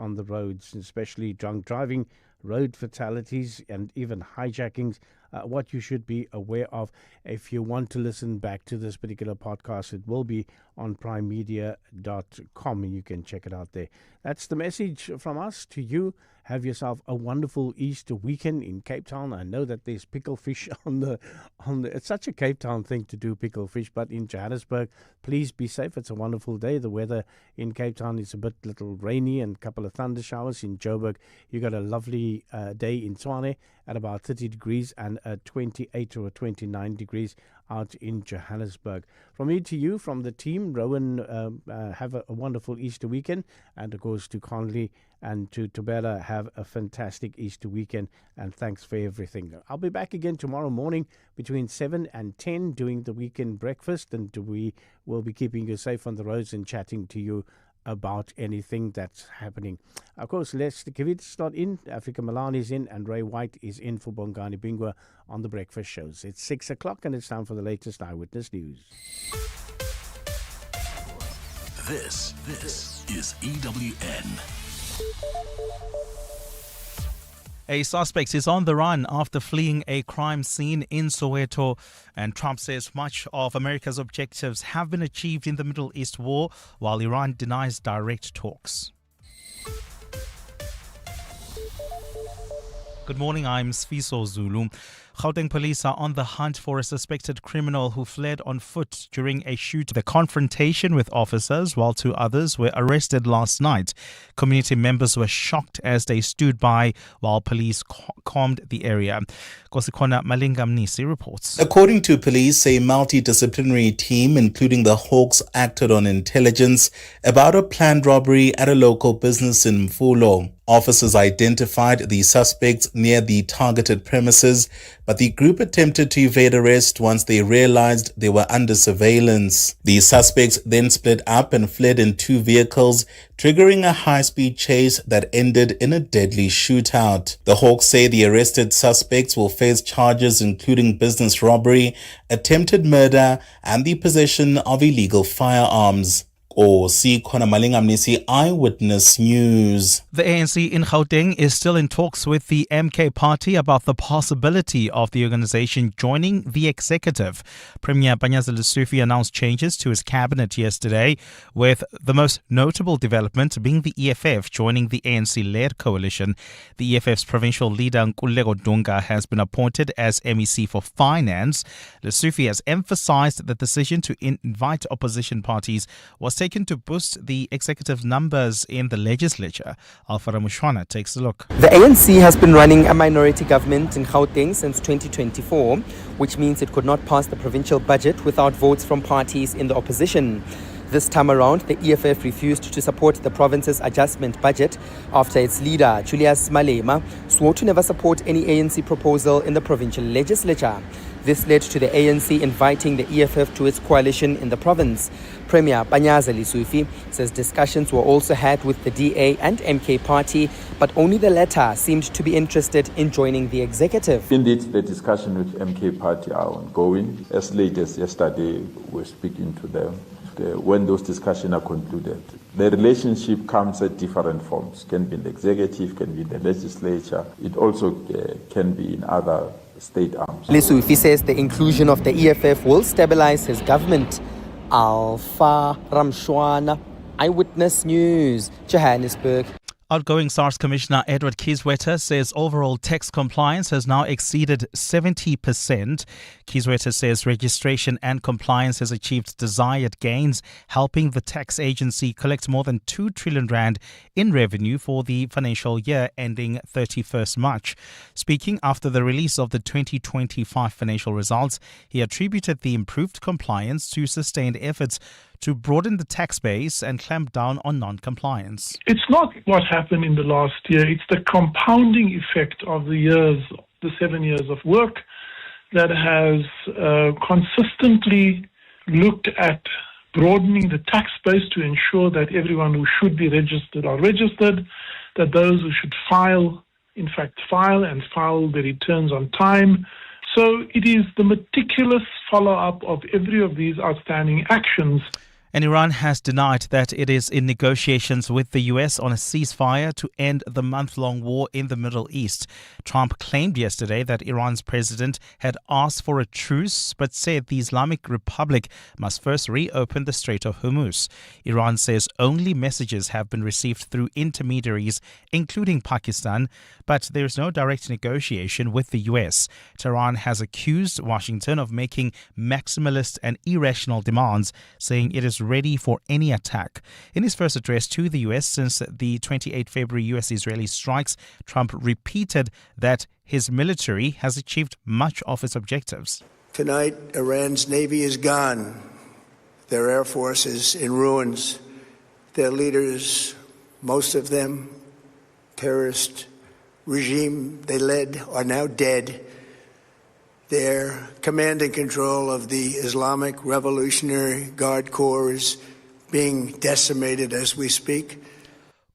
on the roads, especially drunk driving, road fatalities, and even hijackings. What you should be aware of. If you want to listen back to this particular podcast, it will be on primemedia.com, and you can check it out there. That's the message from us to you. Have yourself a wonderful Easter weekend in Cape Town. I know that there's pickle fish on the. It's such a Cape Town thing to do, pickle fish, but in Johannesburg, please be safe. It's a wonderful day. The weather in Cape Town is a little rainy and a couple of thunder showers. In Joburg, you got a lovely day in Tshwane at about 30 degrees and 28 or 29 degrees out in Johannesburg. From me to you, from the team, Rowan, have a wonderful Easter weekend, and of course to Conley and to Tobella, have a fantastic Easter weekend, and thanks for everything. I'll be back again tomorrow morning between 7 and 10 doing the weekend breakfast, and we will be keeping you safe on the roads and chatting to you about anything that's happening. Of course, Les Kivit's not in, Africa Milan is in, and Ray White is in for Bongani Bingwa on the breakfast shows. It's 6 o'clock and it's time for the latest Eyewitness News. This is EWN. A suspect is on the run after fleeing a crime scene in Soweto, and Trump says much of America's objectives have been achieved in the Middle East war, while Iran denies direct talks. Good morning, I'm Sfiso Zulu. Gauteng police are on the hunt for a suspected criminal who fled on foot during a shoot. The confrontation with officers, while two others were arrested last night. Community members were shocked as they stood by while police calmed the area. Kosikona Malingamnisi reports. According to police, a multidisciplinary team, including the Hawks, acted on intelligence about a planned robbery at a local business in Mfulo. Officers identified the suspects near the targeted premises, but the group attempted to evade arrest once they realized they were under surveillance. The suspects then split up and fled in two vehicles, triggering a high-speed chase that ended in a deadly shootout. The Hawks say the arrested suspects will face charges including business robbery, attempted murder, and the possession of illegal firearms. Eyewitness News. The ANC in Gauteng is still in talks with the MK party about the possibility of the organisation joining the executive. Premier Panyaza Lesufi announced changes to his cabinet yesterday, with the most notable development being the EFF joining the ANC-led coalition. The EFF's provincial leader Nkululeko Dunga has been appointed as MEC for Finance. Lesufi has emphasised the decision to invite opposition parties was taken to boost the executive numbers in the legislature. Alfara Mushwana takes a look. The ANC has been running a minority government in Gauteng since 2024, which means it could not pass the provincial budget without votes from parties in the opposition. This time around, the EFF refused to support the province's adjustment budget after its leader, Julius Malema, swore to never support any ANC proposal in the provincial legislature. This led to the ANC inviting the EFF to its coalition in the province. Premier Panyaza Lesufi says discussions were also had with the DA and MK party, but only the latter seemed to be interested in joining the executive. Indeed, the discussion with MK party are ongoing. As late as yesterday, we're speaking to them. When those discussions are concluded, the relationship comes at different forms. Can be in the executive, can be in the legislature. It also can be in other state arms. Lesufi says the inclusion of the EFF will stabilize his government. Alpha Ramshwana, Eyewitness News, Johannesburg. Outgoing SARS Commissioner Edward Kieswetter says overall tax compliance has now exceeded 70%. Kieswetter says registration and compliance has achieved desired gains, helping the tax agency collect more than 2 trillion rand in revenue for the financial year ending 31st March. Speaking after the release of the 2025 financial results, he attributed the improved compliance to sustained efforts to broaden the tax base and clamp down on non-compliance. It's not what happened in the last year. It's the compounding effect of the 7 years of work that has consistently looked at broadening the tax base to ensure that everyone who should be registered are registered, that those who should file, in fact, file the returns on time. So it is the meticulous follow-up of every of these outstanding actions. And Iran has denied that it is in negotiations with the US on a ceasefire to end the month-long war in the Middle East. Trump claimed yesterday that Iran's president had asked for a truce, but said the Islamic Republic must first reopen the Strait of Hormuz. Iran says only messages have been received through intermediaries, including Pakistan, but there is no direct negotiation with the US. Tehran has accused Washington of making maximalist and irrational demands, saying it is ready for any attack. In his first address to the US since the 28 February US-Israeli strikes, Trump repeated that his military has achieved much of its objectives. Tonight, Iran's navy is gone. Their air force is in ruins. Their leaders, most of them, terrorist regime they led, are now dead. Their command and control of the Islamic Revolutionary Guard Corps is being decimated as we speak.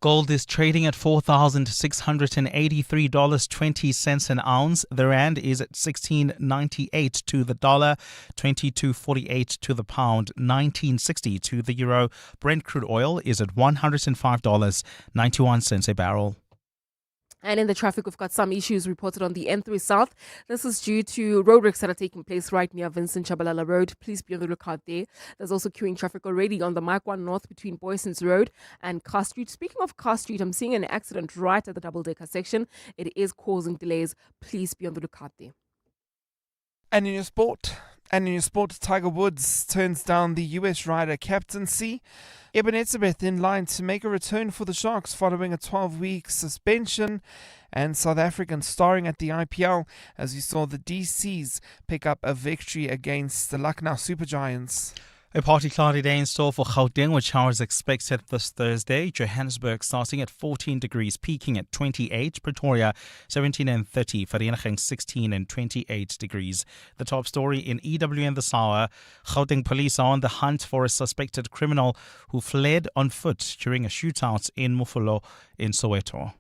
Gold is trading at $4,683.20 an ounce. The rand is at 16.98 to the dollar, 22.48 to the pound, 19.60 to the euro. Brent crude oil is at $105.91 a barrel. And in the traffic, we've got some issues reported on the N3 South. This is due to road wrecks that are taking place right near Vincent Chabalala Road. Please be on the lookout there. There's also queuing traffic already on the Mike 1 North between Boyson's Road and Car Street. Speaking of Car Street, I'm seeing an accident right at the double-decker section. It is causing delays. Please be on the lookout there. And in your sport, Tiger Woods turns down the US rider captaincy. Eben Etzebeth in line to make a return for the Sharks following a 12-week suspension. And South Africans starring at the IPL as we saw the DCs pick up a victory against the Lucknow Supergiants. A partly cloudy day in store for Gauteng, with showers expected this Thursday. Johannesburg starting at 14 degrees, peaking at 28. Pretoria 17 and 30. Vereeniging 16 and 28 degrees. The top story in EWN this hour: Gauteng police are on the hunt for a suspected criminal who fled on foot during a shootout in Mufolo in Soweto.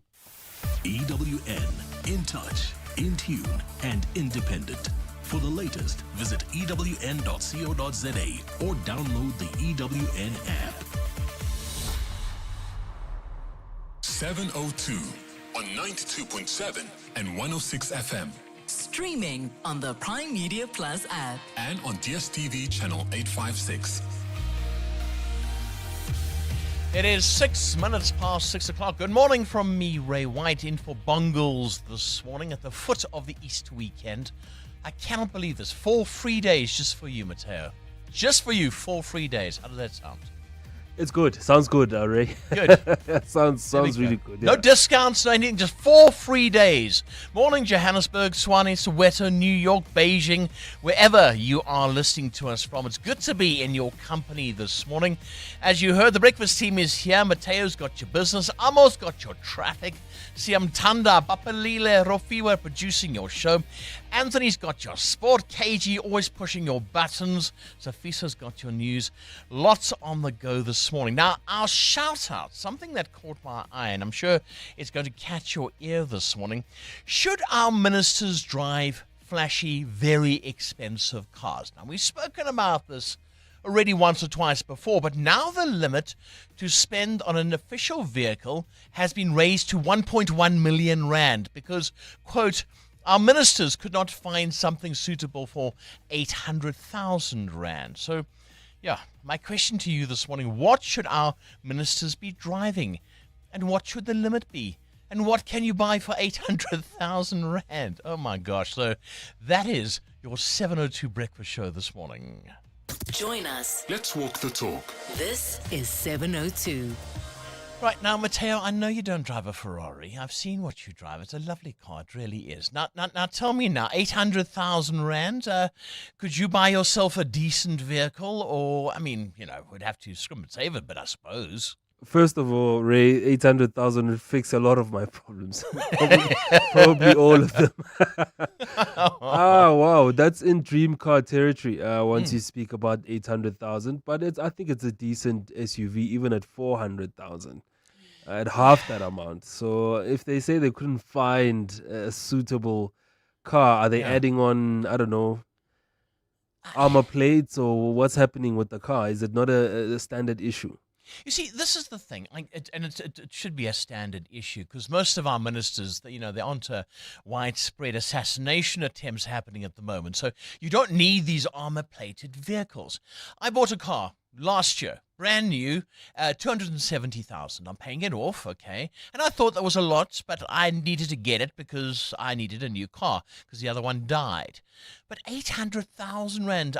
EWN, in touch, in tune, and independent. For the latest, visit ewn.co.za or download the EWN app. 702 on 92.7 and 106 FM. Streaming on the Prime Media Plus app. And on DSTV channel 856. It is 6 minutes past 6 o'clock. Good morning from me, Ray White, in for Bongles this morning at the foot of the East weekend. I cannot believe this. 4 free days just for you, Mateo. Just for you, 4 free days. How does that sound? It's good. Sounds good, Ray. Good. sounds really good. Yeah. No discounts, no anything. Just 4 free days. Morning, Johannesburg, Tshwane, Soweto, New York, Beijing, wherever you are listening to us from. It's good to be in your company this morning. As you heard, the breakfast team is here. Mateo's got your business. Amo's got your traffic. Siamtanda, Papalile, Rofiwa producing your show. Anthony's got your sport. KG always pushing your buttons. Sophia's got your news. Lots on the go this morning. Now, our shout out, something that caught my eye, and I'm sure it's going to catch your ear this morning. Should our ministers drive flashy, very expensive cars? Now, we've spoken about this already once or twice before, but now the limit to spend on an official vehicle has been raised to 1.1 million rand because, quote, our ministers could not find something suitable for 800,000 rand. So, yeah, my question to you this morning: what should our ministers be driving, and what should the limit be? And what can you buy for 800,000 rand? Oh my gosh. So that is your 702 breakfast show this morning. Join us. Let's walk the talk. This is 702. Right now, Mateo, I know you don't drive a Ferrari. I've seen what you drive. It's a lovely car. It really is. Now tell me now, 800,000 rand, could you buy yourself a decent vehicle? Or, I mean, would have to scrim and save a bit, I suppose. First of all, Ray, 800,000 would fix a lot of my problems. probably all of them. Wow. That's in dream car territory once you speak about 800,000. But I think it's a decent SUV, even at 400,000. At half that amount. So if they say they couldn't find a suitable car, are they adding on, I don't know, armor plates, or what's happening with the car? Is it not a standard issue? You see, this is the thing, it should be a standard issue because most of our ministers, they're onto widespread assassination attempts happening at the moment. So you don't need these armor-plated vehicles. I bought a car last year, brand new, 270,000. I'm paying it off, okay? And I thought that was a lot, but I needed to get it because I needed a new car because the other one died. But 800,000 rand,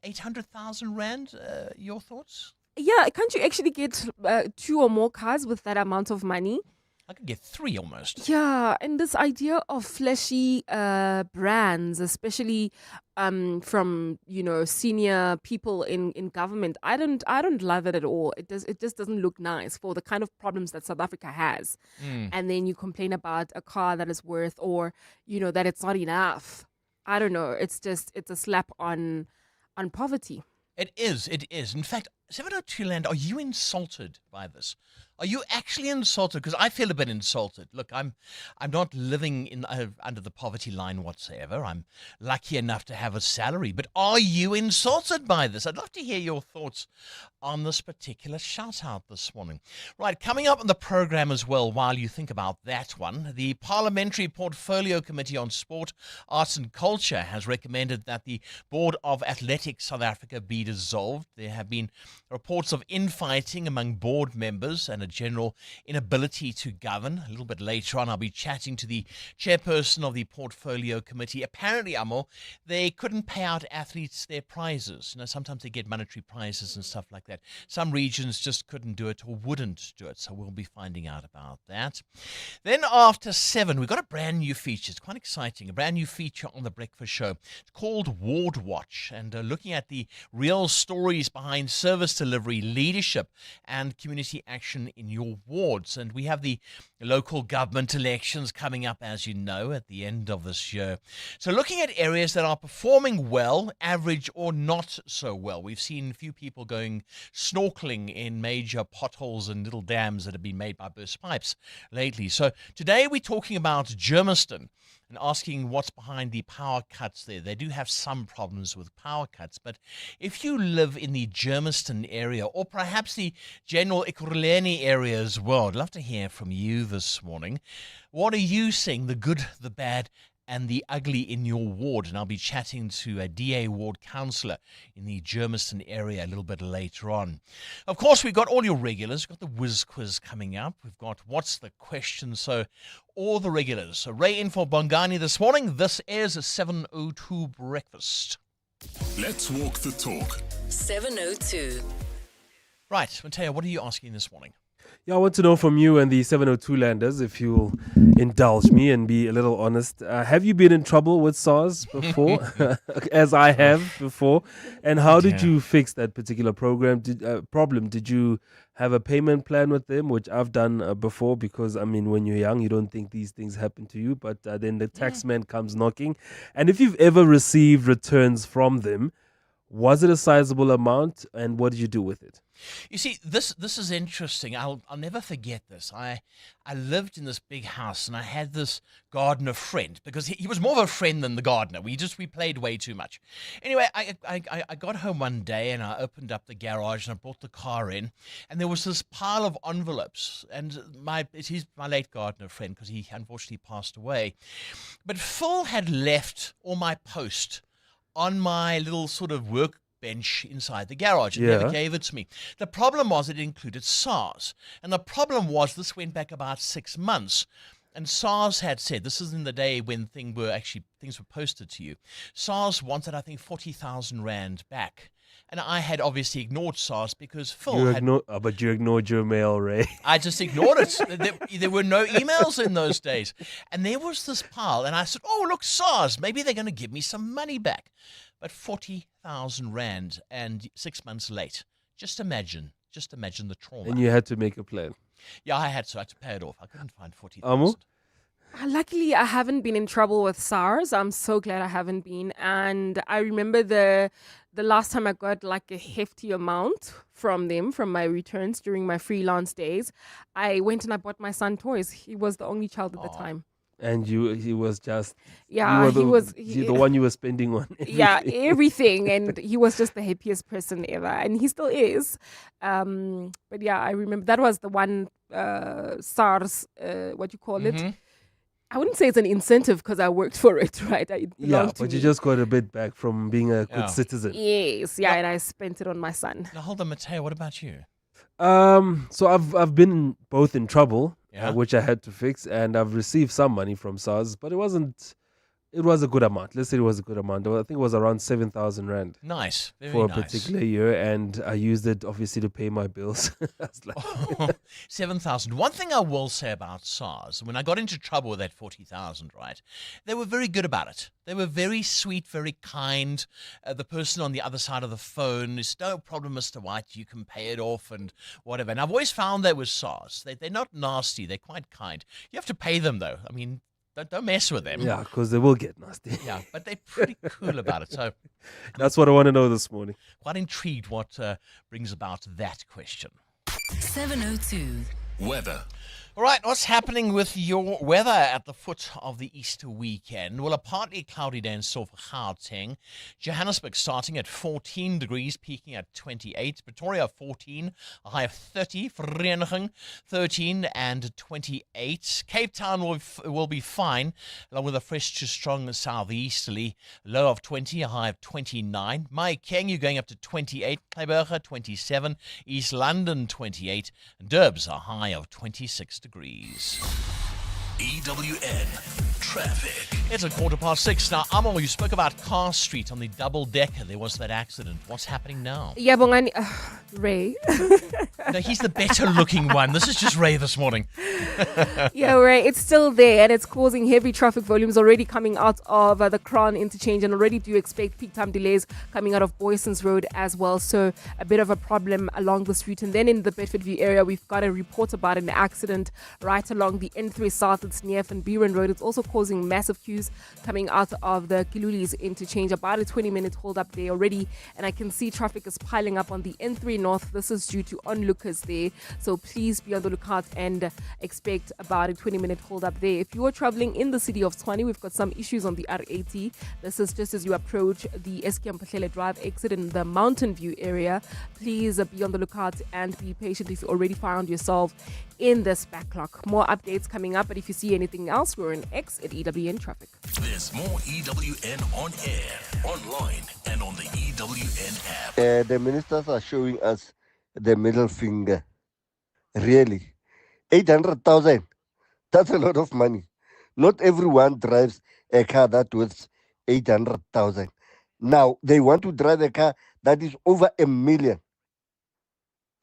800,000 rand, your thoughts? Yeah, can't you actually get 2 or more cars with that amount of money? I could get 3 almost. Yeah, and this idea of flashy brands, especially from senior people in government, I don't love it at all. It just doesn't look nice for the kind of problems that South Africa has. And then you complain about a car that is worth, or that it's not enough. I don't know. It's a slap on poverty. It is. In fact, 702 Land, are you insulted by this? Are you actually insulted? Because I feel a bit insulted. Look, I'm not living in under the poverty line whatsoever. I'm lucky enough to have a salary. But are you insulted by this? I'd love to hear your thoughts on this particular shout-out this morning. Right, coming up on the program as well, while you think about that one, the Parliamentary Portfolio Committee on Sport, Arts and Culture has recommended that the Board of Athletics South Africa be dissolved. There have been reports of infighting among board members and a general inability to govern. A little bit later on, I'll be chatting to the chairperson of the Portfolio Committee. Apparently, Amo, they couldn't pay out athletes their prizes. Sometimes they get monetary prizes and stuff like that. Some regions just couldn't do it or wouldn't do it. So we'll be finding out about that. Then after 7, we've got a brand new feature. It's quite exciting. A brand new feature on The Breakfast Show. It's called Ward Watch, and looking at the real stories behind service delivery, leadership, and community action in your wards. And we have the local government elections coming up, as you know, at the end of this year. So looking at areas that are performing well, average, or not so well. We've seen a few people going snorkeling in major potholes and little dams that have been made by burst pipes lately. So today we're talking about Germiston and asking what's behind the power cuts there. They do have some problems with power cuts, but if you live in the Germiston area or perhaps the general Ekurhuleni area as well, I'd love to hear from you this morning. What are you seeing, the good, the bad, and the ugly in your ward? And I'll be chatting to a DA ward councillor in the Germiston area a little bit later on. Of course, we've got all your regulars. We've got the Whiz Quiz coming up. We've got What's the Question? So all the regulars. So Ray in for Bongani this morning. This is a 702 Breakfast. Let's walk the talk. 702. Right, Mateo, what are you asking this morning? Yeah, I want to know from you and the 702 landers, if you'll indulge me and be a little honest. Have you been in trouble with SARS before, as I have before? And how did you fix that particular problem? Did you have a payment plan with them, which I've done before? Because, I mean, when you're young, you don't think these things happen to you. But then the tax man comes knocking. And if you've ever received returns from them, was it a sizable amount, and what did you do with it? You see, this is interesting. I'll never forget this. I lived in this big house, and I had this gardener friend, because he was more of a friend than the gardener. We played way too much. Anyway, I got home one day, and I opened up the garage, and I brought the car in, and there was this pile of envelopes. And he's my late gardener friend, because he unfortunately passed away. But Phil had left all my post on my little sort of workbench inside the garage and never gave it to me. The problem was it included SARS. And the problem was this went back about 6 months. And SARS had said, this is in the day when things were posted to you. SARS wanted, I think, 40,000 Rand back. And I had obviously ignored SARS because Phil but you ignored your mail, Ray. I just ignored it. There were no emails in those days. And there was this pile. And I said, oh, look, SARS, maybe they're going to give me some money back. But 40,000 Rand and 6 months late. Just imagine the trauma. And you had to make a plan. Yeah, I had to pay it off. I couldn't find 40,000. Luckily, I haven't been in trouble with SARS. I'm so glad I haven't been. And I remember the last time I got like a hefty amount from them, from my returns during my freelance days, I went and I bought my son toys. He was the only child at the time. And he was just Yeah, you were he the one you were spending on everything. yeah, everything. And he was just the happiest person ever. And he still is. But yeah, I remember that was the one SARS, what you call it. I wouldn't say it's an incentive because I worked for it, right? It belonged to but me. you just got a bit back from being a good citizen. Yes, yeah, and I spent it on my son. Now hold on, Mateo, what about you? So I've been both in trouble, Yeah. which I had to fix, and I've received some money from SARS, but it was a good amount. Let's say it was a good amount. I think it was around 7,000 rand. Nice, very for a nice. particular year, and I used it obviously to pay my bills. 7,000. One thing I will say about SARS, when I got into trouble with that 40,000, right, they were very good about it. They were very sweet, very kind. The person on the other side of the phone is no problem, Mr. White. You can pay it off and whatever. And I've always found that with SARS, they're not nasty. They're quite kind. You have to pay them, though. I mean, don't mess with them. Yeah, because they will get nasty. Yeah, but they're pretty cool about it. So that's what I want to know this morning. Quite intrigued what brings about that question. 702. Weather. All right, what's happening with your weather at the foot of the Easter weekend? Well, a partly cloudy day in store for Gauteng. Johannesburg starting at 14 degrees, peaking at 28. Pretoria 14, a high of 30. Vereniging 13 and 28. Cape Town will be fine, along with a fresh to strong southeasterly, low of 20, a high of 29. Mahikeng, you're going up to 28. Kleiberger 27. East London 28. And Durbs, a high of 26 degrees. EWN Traffic. It's a 6:15 now. Amal, you spoke about Car Street on the double decker. There was that accident. What's happening now? Yeah, Bongani, Ray. No, he's the better looking one. This is just Ray this morning. Yeah, Ray, it's still there and it's causing heavy traffic volumes already coming out of the Crown interchange, and already do expect peak time delays coming out of Boyson's Road as well. So a bit of a problem along this route. And then in the Bedfordview area, we've got a report about an accident right along the N3 South. It's near Van Buren Road. It's also causing massive queues coming out of the Kiluli's interchange. About a 20-minute hold up there already. And I can see traffic is piling up on the N3 North. This is due to onlookers there. So please be on the lookout and expect about a 20-minute hold up there. If you are traveling in the city of Tshwane, we've got some issues on the R80. This is just as you approach the Eskom Pahlele Drive exit in the Mountain View area. Please be on the lookout and be patient if you already found yourself in this backlog. More updates coming up, but if you see anything else, we're on X at EWN Traffic. There's more EWN on air, online, and on the EWN app. The ministers are showing us the middle finger. Really. 800,000. That's a lot of money. Not everyone drives a car that worth 800,000. Now, they want to drive a car that is over 1 million.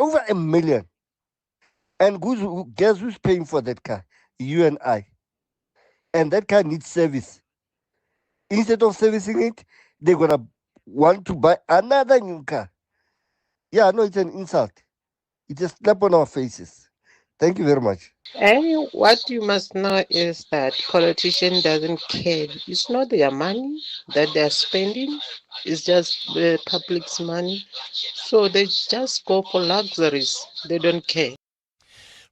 Over 1 million. And guess who's paying for that car? You and I. And that car needs service. Instead of servicing it, they're going to want to buy another new car. Yeah, no, it's an insult. It's a slap on our faces. Thank you very much. And what you must know is that politician doesn't care. It's not their money that they're spending. It's just the public's money. So they just go for luxuries. They don't care.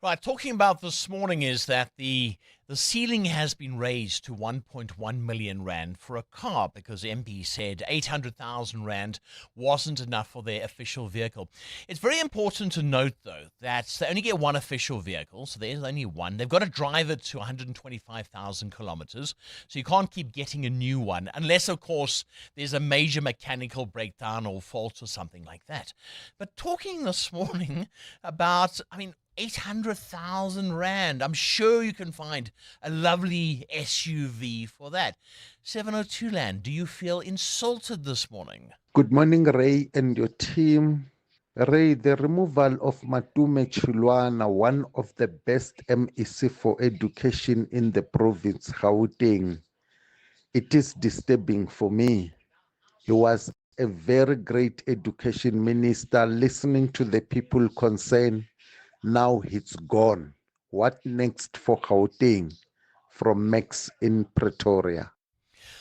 Right, talking about this morning is that the ceiling has been raised to 1.1 million rand for a car because MP said 800,000 rand wasn't enough for their official vehicle. It's very important to note, though, that they only get one official vehicle, so there's only one. They've got to drive it to 125,000 kilometers, so you can't keep getting a new one unless, of course, there's a major mechanical breakdown or fault or something like that. But talking this morning about, 800,000 rand. I'm sure you can find a lovely SUV for that. 702 Land, do you feel insulted this morning? Good morning, Ray and your team. Ray, the removal of Matume Chulwana, one of the best MEC for education in the province, Gauteng, it is disturbing for me. He was a very great education minister, listening to the people concerned. Now it's gone. What next for Gauteng? From Max in Pretoria.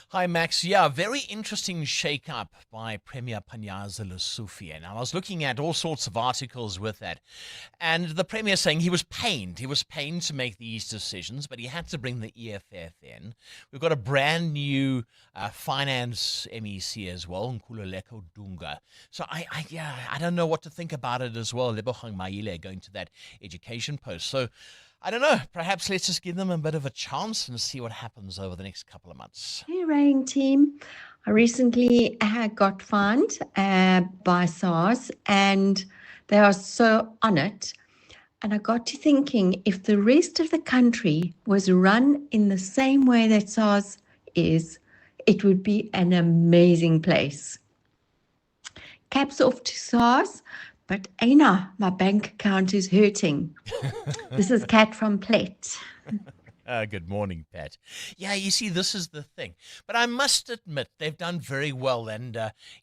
Hi, Max. Yeah, very interesting shake-up by Premier Panyaza Lesufi. And I was looking at all sorts of articles with that. And the Premier saying he was pained. He was pained to make these decisions, but he had to bring the EFF in. We've got a brand new finance MEC as well, Nkululeko Dunga. So I don't know what to think about it as well. Lebogang Maile going to that education post. So I don't know. Perhaps let's just give them a bit of a chance and see what happens over the next couple of months. Hey, Rain team. I recently got fined by SARS, and they are so on it. And I got to thinking, if the rest of the country was run in the same way that SARS is, it would be an amazing place. Caps off to SARS. But Aina, my bank account is hurting. This is Kat from Plett. Good morning, Pat. Yeah, you see, this is the thing. But I must admit, they've done very well. And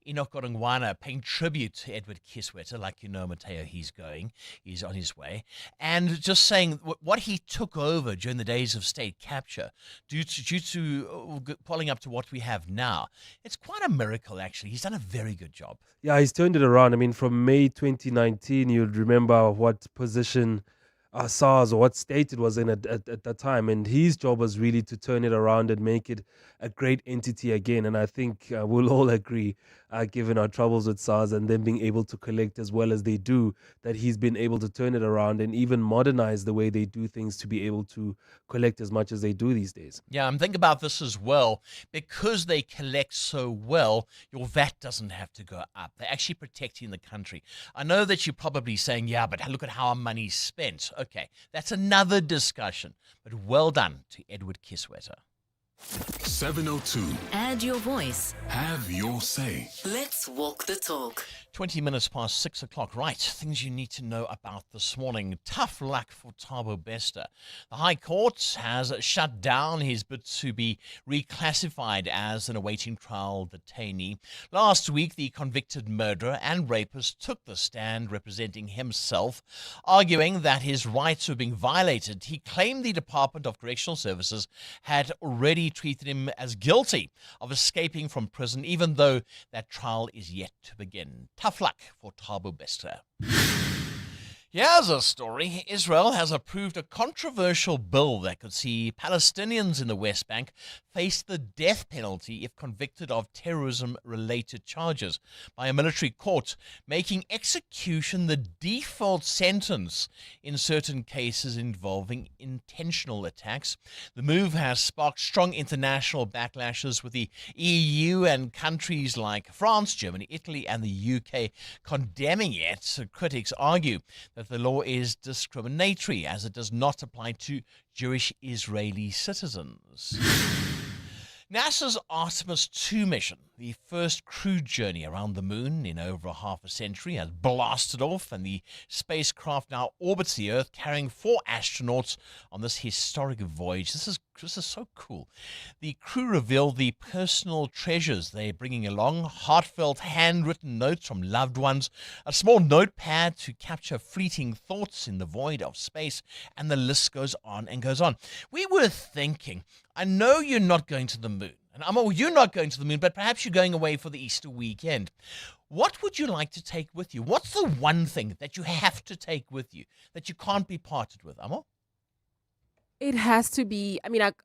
Enoch Godongwana paying tribute to Edward Kiswetter, like you know, Mateo, he's on his way. And just saying what he took over during the days of state capture, due to pulling up to what we have now, it's quite a miracle, actually. He's done a very good job. Yeah, he's turned it around. I mean, from May 2019, you'd remember what position SARS or what state it was in at that time, and his job was really to turn it around and make it a great entity again. And I think we'll all agree, given our troubles with SARS and them being able to collect as well as they do, that he's been able to turn it around and even modernize the way they do things to be able to collect as much as they do these days. Yeah, I'm thinking about this as well. Because they collect so well, your VAT doesn't have to go up. They're actually protecting the country. I know that you're probably saying, yeah, but look at how our money's spent. Okay, that's another discussion. But well done to Edward Kiswetter. 702. Add your voice. Have your say. Let's walk the talk. 20 minutes past 6 o'clock. Right, things you need to know about this morning. Tough luck for Tabo Bester. The High Court has shut down his bid to be reclassified as an awaiting trial detainee. Last week, the convicted murderer and rapist took the stand representing himself, arguing that his rights were being violated. He claimed the Department of Correctional Services had already treated him as guilty of escaping from prison, even though that trial is yet to begin. Tough luck for Tabo Bester. Here's a story. Israel has approved a controversial bill that could see Palestinians in the West Bank face the death penalty if convicted of terrorism-related charges by a military court, making execution the default sentence in certain cases involving intentional attacks. The move has sparked strong international backlashes, with the EU and countries like France, Germany, Italy, and the UK condemning it. Critics argue that the law is discriminatory as it does not apply to Jewish Israeli citizens. NASA's Artemis 2 mission, the first crewed journey around the moon in over half a century, has blasted off, and the spacecraft now orbits the Earth, carrying 4 astronauts on this historic voyage. This is so cool. The crew revealed the personal treasures they're bringing along: heartfelt handwritten notes from loved ones, a small notepad to capture fleeting thoughts in the void of space, and the list goes on and goes on. We were thinking, I know you're not going to the moon, and you're not going to the moon, but perhaps you're going away for the Easter weekend. What would you like to take with you? What's the one thing that you have to take with you that you can't be parted with, Amo? It has to be,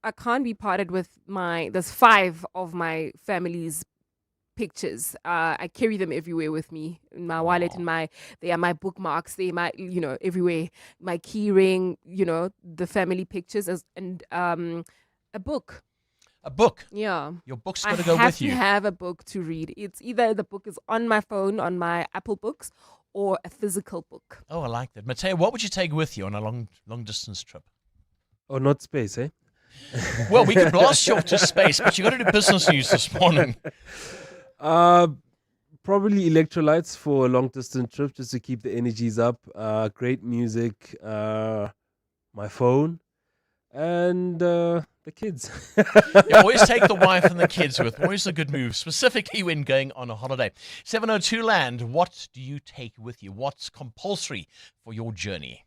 I can't be parted with there's 5 of my family's pictures. I carry them everywhere with me, in my wallet, they are my bookmarks, they are everywhere. My key ring, the family pictures, and a book. A book? Yeah. Your book's got to go with you. I have to have a book to read. It's either the book is on my phone, on my Apple Books, or a physical book. Oh, I like that. Mateo, what would you take with you on a long distance trip? Oh, not space, eh? Well, we could blast you off to space, but you got to do business news this morning. Probably electrolytes for a long distance trip, just to keep the energies up. Great music, my phone, and the kids. You always take the wife and the kids with. Always a good move, specifically when going on a holiday. 702 Land, what do you take with you? What's compulsory for your journey?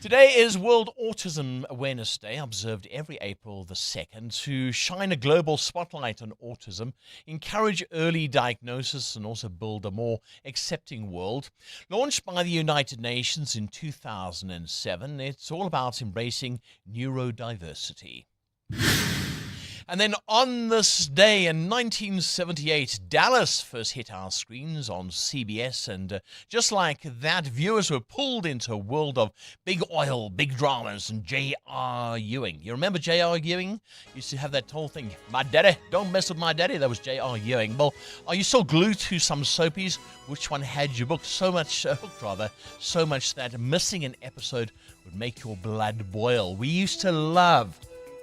Today is World Autism Awareness Day, observed every April the 2nd, to shine a global spotlight on autism, encourage early diagnosis, and also build a more accepting world. Launched by the United Nations in 2007, it's all about embracing neurodiversity. And then on this day in 1978, Dallas first hit our screens on CBS, and just like that, viewers were pulled into a world of big oil, big dramas, and J.R. Ewing. You remember J.R. Ewing? Used to have that whole thing, my daddy, don't mess with my daddy. That was J.R. Ewing. Well, are you still glued to some soapies? Which one had you hooked so much that missing an episode would make your blood boil? We used to love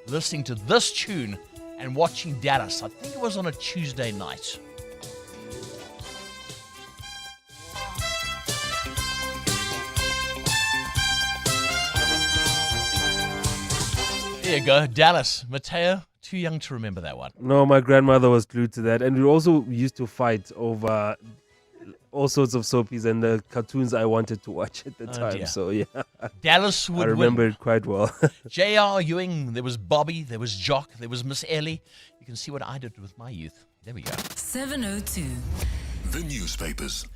listening to this tune and watching Dallas. I think it was on a Tuesday night. There you go, Dallas. Mateo, too young to remember that one. No, my grandmother was glued to that. And we also used to fight over all sorts of soapies and the cartoons I wanted to watch at the time. Dear. So, yeah. Dallas would I remember win. it quite well. J.R. Ewing, there was Bobby, there was Jock, there was Miss Ellie. You can see what I did with my youth. There we go. 7:02. The newspapers.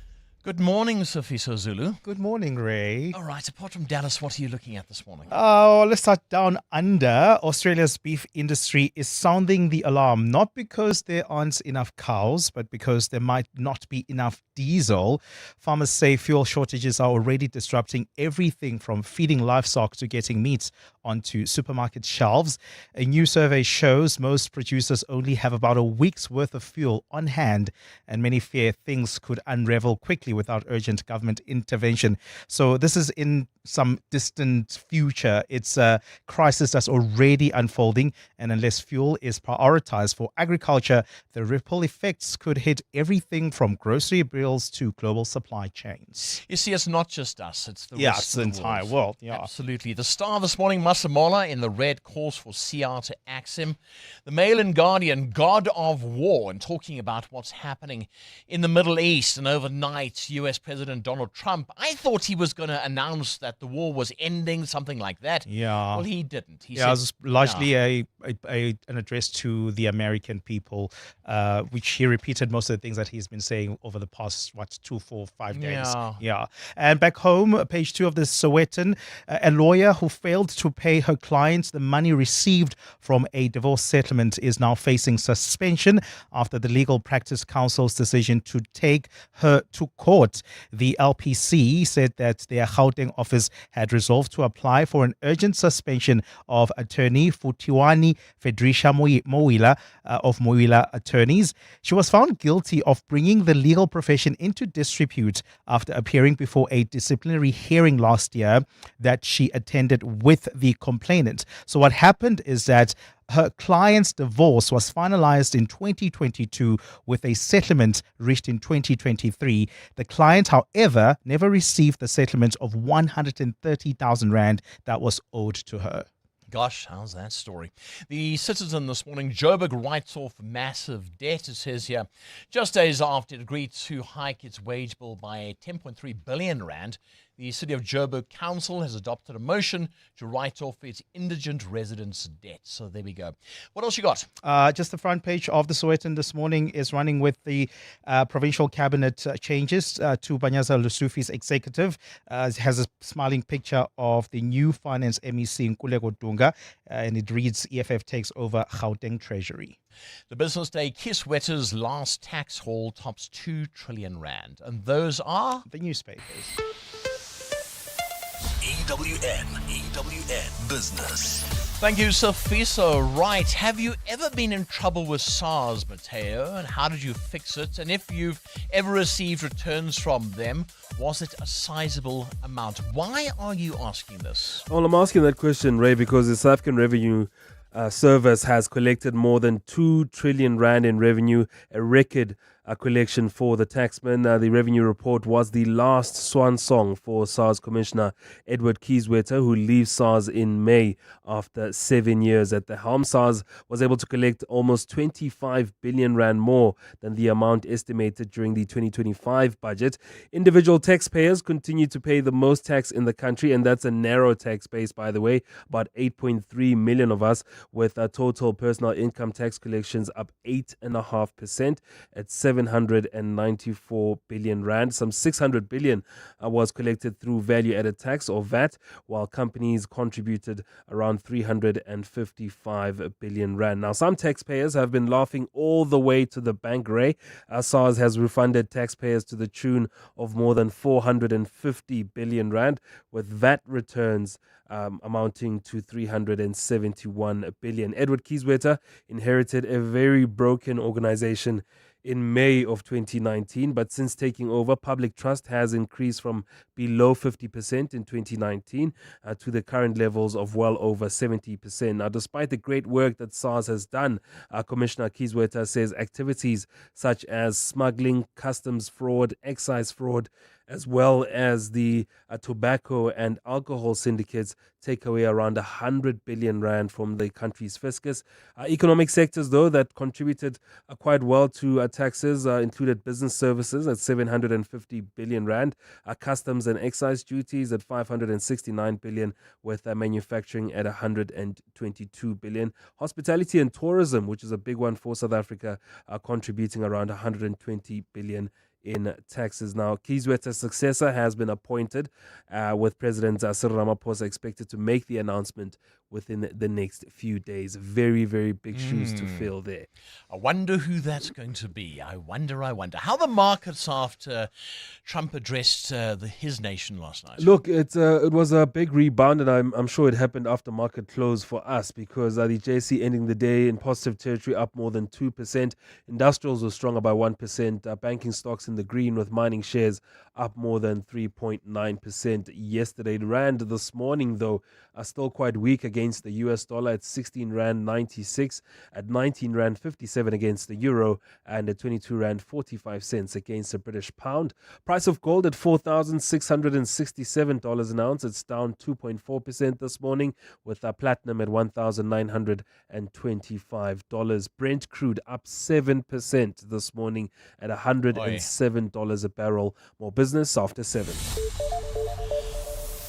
Good morning, Sophiso Zulu. Good morning, Ray. All right, apart from Dallas, what are you looking at this morning? Oh, let's start down under. Australia's beef industry is sounding the alarm, not because there aren't enough cows, but because there might not be enough diesel. Farmers say fuel shortages are already disrupting everything from feeding livestock to getting meat onto supermarket shelves. A new survey shows most producers only have about a week's worth of fuel on hand, and many fear things could unravel quickly without urgent government intervention. So this is in some distant future. It's a crisis that's already unfolding, and unless fuel is prioritized for agriculture, the ripple effects could hit everything from grocery bills to global supply chains. You see, it's not just us, it's the Yeah, rest it's of the the entire world. Yeah. Absolutely. The Star this morning, Masamola in the red calls for CR to axe him. The Mail and Guardian, God of War, and talking about what's happening in the Middle East. And overnight, US President Donald Trump, I thought he was going to announce that the war was ending, something like that. Yeah. Well, he didn't. He It said, was largely an address to the American people, which he repeated most of the things that he's been saying over the past, 2, 4, 5 days. Yeah. And back home, page 2 of the Sowetan, a lawyer who failed to pay her clients the money received from a divorce settlement is now facing suspension after the Legal Practice Council's decision to take her to court. The LPC said that their Gauteng office had resolved to apply for an urgent suspension of attorney Futiwani Fedrisha Moila of Moila Attorneys. She was found guilty of bringing the legal profession into disrepute after appearing before a disciplinary hearing last year that she attended with the complainant. So what happened is that her client's divorce was finalized in 2022 with a settlement reached in 2023. The client, however, never received the settlement of 130,000 Rand that was owed to her. Gosh, how's that story? The Citizen this morning, Joburg writes off massive debt. It says here, just days after it agreed to hike its wage bill by 10.3 billion Rand, the City of Joburg Council has adopted a motion to write off its indigent residents' debt. So there we go. What else you got? Just the front page of the Sowetan this morning is running with the provincial cabinet changes to Banyaza Lesufi's executive. It has a smiling picture of the new finance MEC Nkululeko Dunga, and it reads, EFF takes over Gauteng Treasury. The Business Day Kiswetter's last tax haul tops 2 trillion Rand. And those are the newspapers. EWN Business. Thank you, Sophiso. Right, have you ever been in trouble with SARS, Mateo? And how did you fix it? And if you've ever received returns from them, was it a sizable amount? Why are you asking this? Well, I'm asking that question, Ray, because the South African Revenue Service has collected more than 2 trillion Rand in revenue, a record collection for the taxman. The revenue report was the last swan song for SARS Commissioner Edward Kieswetter, who leaves SARS in May after 7 years at the helm. SARS was able to collect almost 25 billion rand more than the amount estimated during the 2025 budget. Individual taxpayers continue to pay the most tax in the country, and that's a narrow tax base, by the way. About 8.3 million of us, with total personal income tax collections up 8.5% at 794 billion rand. Some 600 billion was collected through value-added tax or VAT, while companies contributed around 355 billion rand. Now, some taxpayers have been laughing all the way to the bank, Ray. SARS has refunded taxpayers to the tune of more than 450 billion rand, with VAT returns amounting to 371 billion. Edward Kieswetter inherited a very broken organization in May of 2019, but since taking over, public trust has increased from below 50% in 2019 to the current levels of well over 70%. Now, despite the great work that SARS has done, Commissioner Kieswetter says activities such as smuggling, customs fraud, excise fraud, as well as the tobacco and alcohol syndicates take away around 100 billion rand from the country's fiscus. Economic sectors, though, that contributed quite well to taxes included business services at 750 billion rand, customs and excise duties at 569 billion, with manufacturing at 122 billion. Hospitality and tourism, which is a big one for South Africa, contributing around 120 billion in taxes. Now, Kieswetter's successor has been appointed, with President Cyril Ramaphosa expected to make the announcement within the next few days. Very, very big shoes to fill there. I wonder who that's going to be. I wonder. How the markets after Trump addressed his nation last night? Look, it was a big rebound, and I'm sure it happened after market close for us, because the JSE ending the day in positive territory, up more than 2%. Industrials were stronger by 1%. Banking stocks in the green, with mining shares up more than 3.9% yesterday. The rand this morning, though, are still quite weak against the US dollar at 16 rand 96, at 19 rand 57 against the euro, and at 22 rand 45 cents against the British pound. Price of gold at $4,667 an ounce. It's down 2.4% this morning, with platinum at $1,925. Brent crude up 7% this morning at $107 a barrel. More business after 7.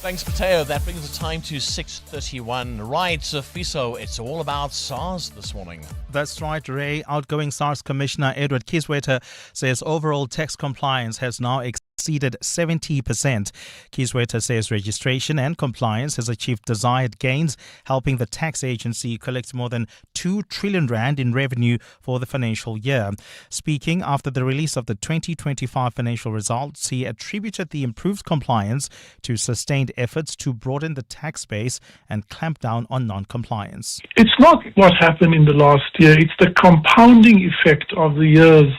Thanks, Mateo. That brings the time to 6:31. Right, Fiso, it's all about SARS this morning. That's right, Ray. Outgoing SARS Commissioner Edward Kieswetter says overall tax compliance has now exceeded 70%. Kieswetter says registration and compliance has achieved desired gains, helping the tax agency collect more than 2 trillion rand in revenue for the financial year. Speaking after the release of the 2025 financial results, he attributed the improved compliance to sustained efforts to broaden the tax base and clamp down on non-compliance. It's not what happened in the last year, it's the compounding effect of the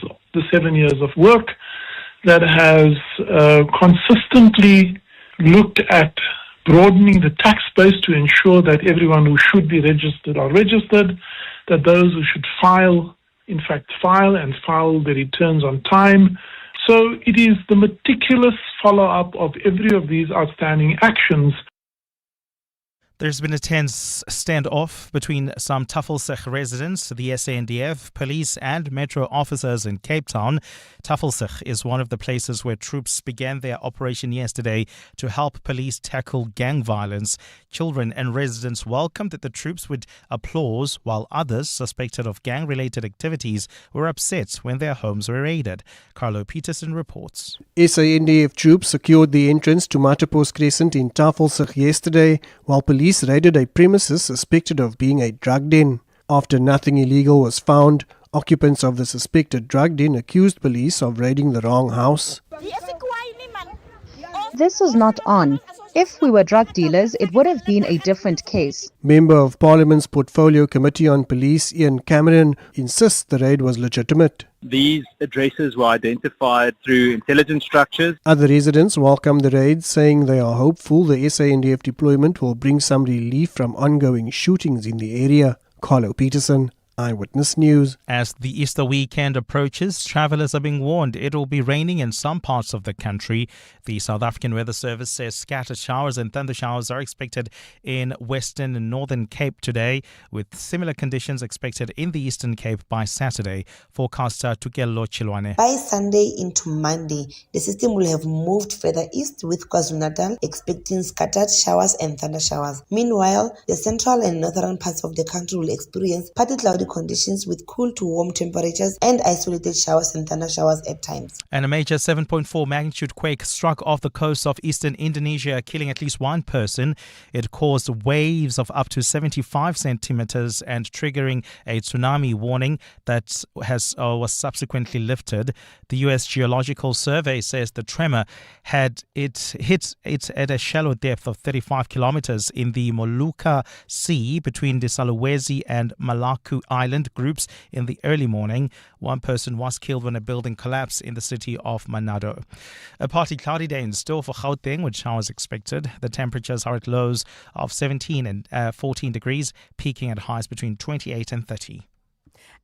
7 years of work that has consistently looked at broadening the tax base to ensure that everyone who should be registered are registered, that those who should file, in fact, file the returns on time. So it is the meticulous follow-up of every of these outstanding actions. There's been a tense standoff between some Tafelberg residents, the SANDF, police and metro officers in Cape Town. Tafelberg is one of the places where troops began their operation yesterday to help police tackle gang violence. Children and residents welcomed the troops with applause, while others suspected of gang-related activities were upset when their homes were raided. Carlo Peterson reports. SANDF troops secured the entrance to Matapos Crescent in Tafelberg yesterday, while police raided a premises suspected of being a drug den. After nothing illegal was found, occupants of the suspected drug den accused police of raiding the wrong house. This was not on. If we were drug dealers, it would have been a different case. Member of Parliament's Portfolio Committee on Police, Ian Cameron, insists the raid was legitimate. These addresses were identified through intelligence structures. Other residents welcomed the raid, saying they are hopeful the SANDF deployment will bring some relief from ongoing shootings in the area. Carlo Peterson, Eyewitness News. As the Easter weekend approaches, travelers are being warned it will be raining in some parts of the country. The South African Weather Service says scattered showers and thunder showers are expected in Western and Northern Cape today, with similar conditions expected in the Eastern Cape by Saturday. Forecaster Tukello Chilwane. By Sunday into Monday, the system will have moved further east with KwaZulu-Natal expecting scattered showers and thunder showers. Meanwhile, the central and northern parts of the country will experience partly cloudy conditions with cool to warm temperatures and isolated showers and thunder showers at times. And a major 7.4 magnitude quake struck off the coast of eastern Indonesia, killing at least one person. It caused waves of up to 75 centimeters and triggering a tsunami warning that was subsequently lifted. The U.S. Geological Survey says the tremor hit it at a shallow depth of 35 kilometers in the Molucca Sea between the Sulawesi and Maluku Island groups in the early morning. One person was killed when a building collapsed in the city of Manado. A partly cloudy day in store for Gauteng, with showers expected. The temperatures are at lows of 17 and 14 degrees, peaking at highs between 28 and 30.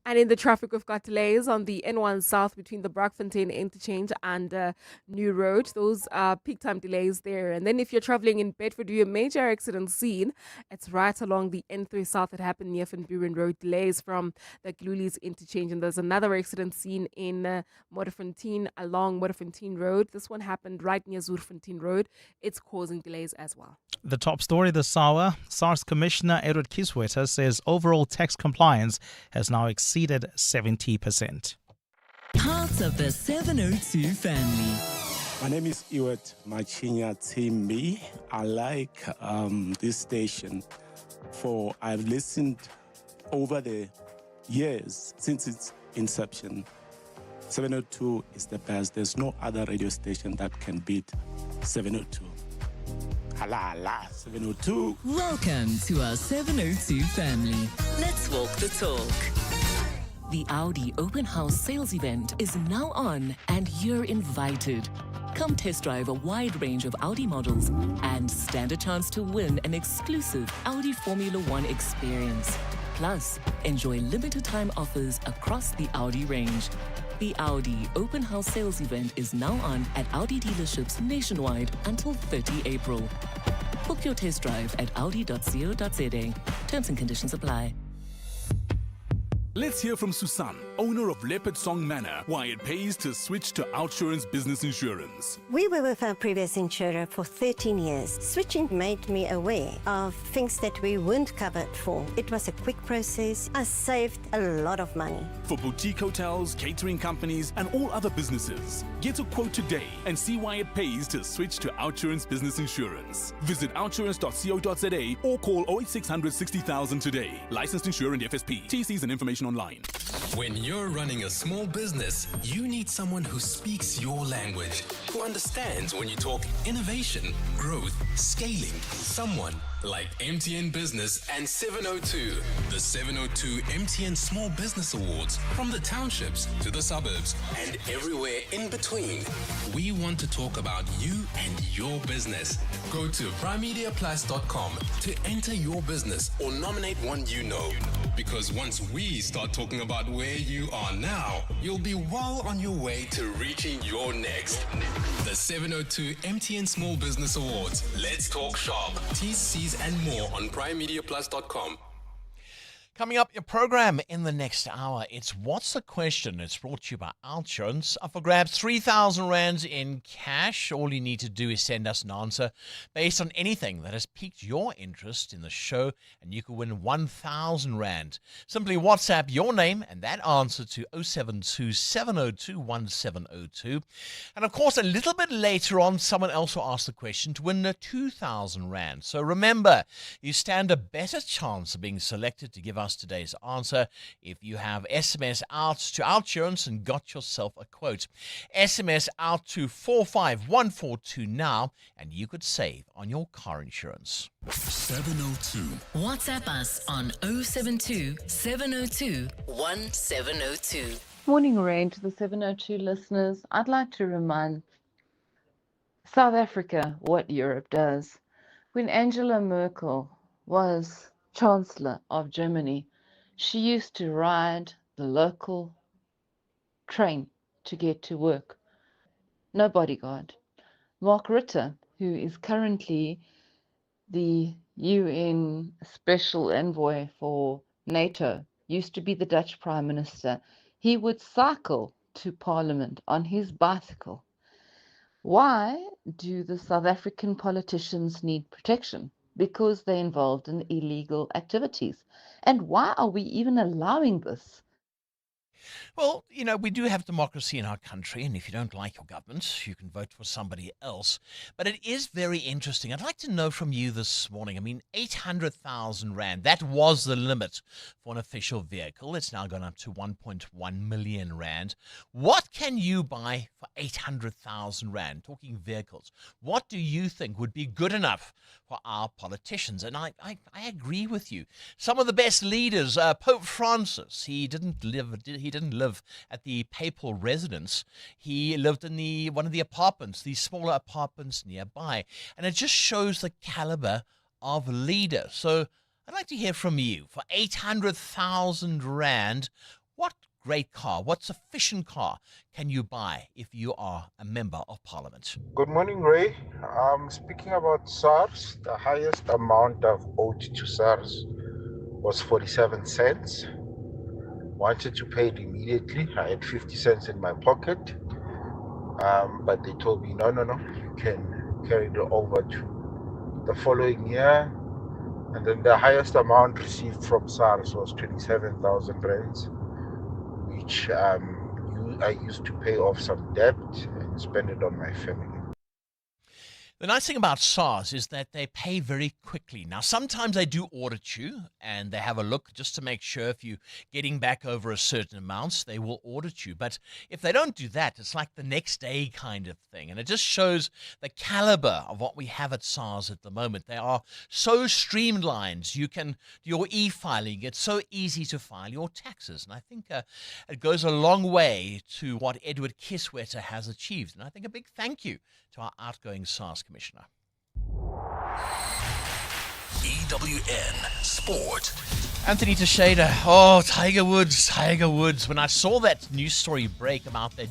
And in the traffic, we've got delays on the N1 South between the Brakfontein interchange and New Road. Those are peak time delays there. And then if you're traveling in Bedford, a major accident scene. It's right along the N3 South that happened near Van Buren Road. Delays from the Glulies interchange. And there's another accident scene in Modderfontein along Modderfontein Road. This one happened right near Zoerfontein Road. It's causing delays as well. The top story this hour, SARS Commissioner Edward Kisweta says overall tax compliance has now exceeded 70%. Part of the 702 family. My name is Iwet Machinya Timbi. I like this station I've listened over the years since its inception. 702 is the best. There's no other radio station that can beat 702. Hala, hala, 702. Welcome to our 702 family. Let's walk the talk. The Audi Open House Sales Event is now on and you're invited. Come test drive a wide range of Audi models and stand a chance to win an exclusive Audi Formula One experience. Plus, enjoy limited time offers across the Audi range. The Audi Open House Sales Event is now on at Audi dealerships nationwide until 30 April. Book your test drive at audi.co.za. Terms and conditions apply. Let's hear from Susan, owner of Leopard Song Manor, why it pays to switch to Outsurance Business Insurance. We were with our previous insurer for 13 years. Switching made me aware of things that we weren't covered for. It was a quick process. I saved a lot of money. For boutique hotels, catering companies, and all other businesses, get a quote today and see why it pays to switch to Outsurance Business Insurance. Visit outsurance.co.za or call 08600 60000 today. Licensed insurer and FSP. TCs and information online. When you're running a small business, you need someone who speaks your language, who understands when you talk innovation, growth, scaling. Someone like MTN Business and 702. The 702 MTN Small Business Awards, from the townships to the suburbs and everywhere in between. We want to talk about you and your business. Go to primemediaplus.com to enter your business or nominate one you know. Because once we start talking about where you are now, you'll be well on your way to reaching your next. The 702 MTN Small Business Awards. Let's talk shop. TCs and more on primemediaplus.com. Coming up, your program in the next hour, it's What's the Question? It's brought to you by Outsurance. Up for grabs, 3,000 Rands in cash. All you need to do is send us an answer based on anything that has piqued your interest in the show, and you can win 1,000 Rand. Simply WhatsApp your name and that answer to 072 702 1702. And of course, a little bit later on, someone else will ask the question to win 2,000 Rand. So remember, you stand a better chance of being selected to give us today's answer if you have SMS out to Outsurance and got yourself a quote. SMS out to 45142 now, and you could save on your car insurance. 702. WhatsApp us on 072 702 1702. Morning rain to the 702 listeners. I'd like to remind South Africa what Europe does. When Angela Merkel was Chancellor of Germany, She used to ride the local train to get to work. No bodyguard. Mark Rutte, who is currently the UN Special Envoy for NATO, used to be the Dutch Prime Minister. He would cycle to Parliament on his bicycle. Why do the South African politicians need protection? Because they're involved in illegal activities. And why are we even allowing this? Well, we do have democracy in our country, and if you don't like your government, you can vote for somebody else. But it is very interesting. I'd like to know from you this morning. I mean, 800,000 Rand, that was the limit for an official vehicle. It's now gone up to 1.1 million Rand. What can you buy for 800,000 Rand? Talking vehicles. What do you think would be good enough for our politicians? And I agree with you. Some of the best leaders, Pope Francis, he didn't live at the papal residence. He lived in one of the apartments, these smaller apartments nearby. And it just shows the caliber of leader. So I'd like to hear from you. For 800,000 Rand, what great car, what sufficient car can you buy if you are a member of parliament? Good morning, Ray. Speaking about SARS, the highest amount I've owed to SARS was 47 cents. Wanted to pay it immediately. I had 50 cents in my pocket, but they told me, no, you can carry it over to the following year. And then the highest amount received from SARS was 27,000 rands, which I used to pay off some debt and spend it on my family. The nice thing about SARS is that they pay very quickly. Now, sometimes they do audit you, and they have a look just to make sure if you're getting back over a certain amount, they will audit you. But if they don't do that, it's like the next day kind of thing. And it just shows the caliber of what we have at SARS at the moment. They are so streamlined. You can do your e-filing. It's so easy to file your taxes. And I think it goes a long way to what Edward Kiswetter has achieved. And I think a big thank you to our outgoing SARS Commissioner. EWN Sport. Anthony Teixeira. Oh, Tiger Woods. When I saw that news story break about that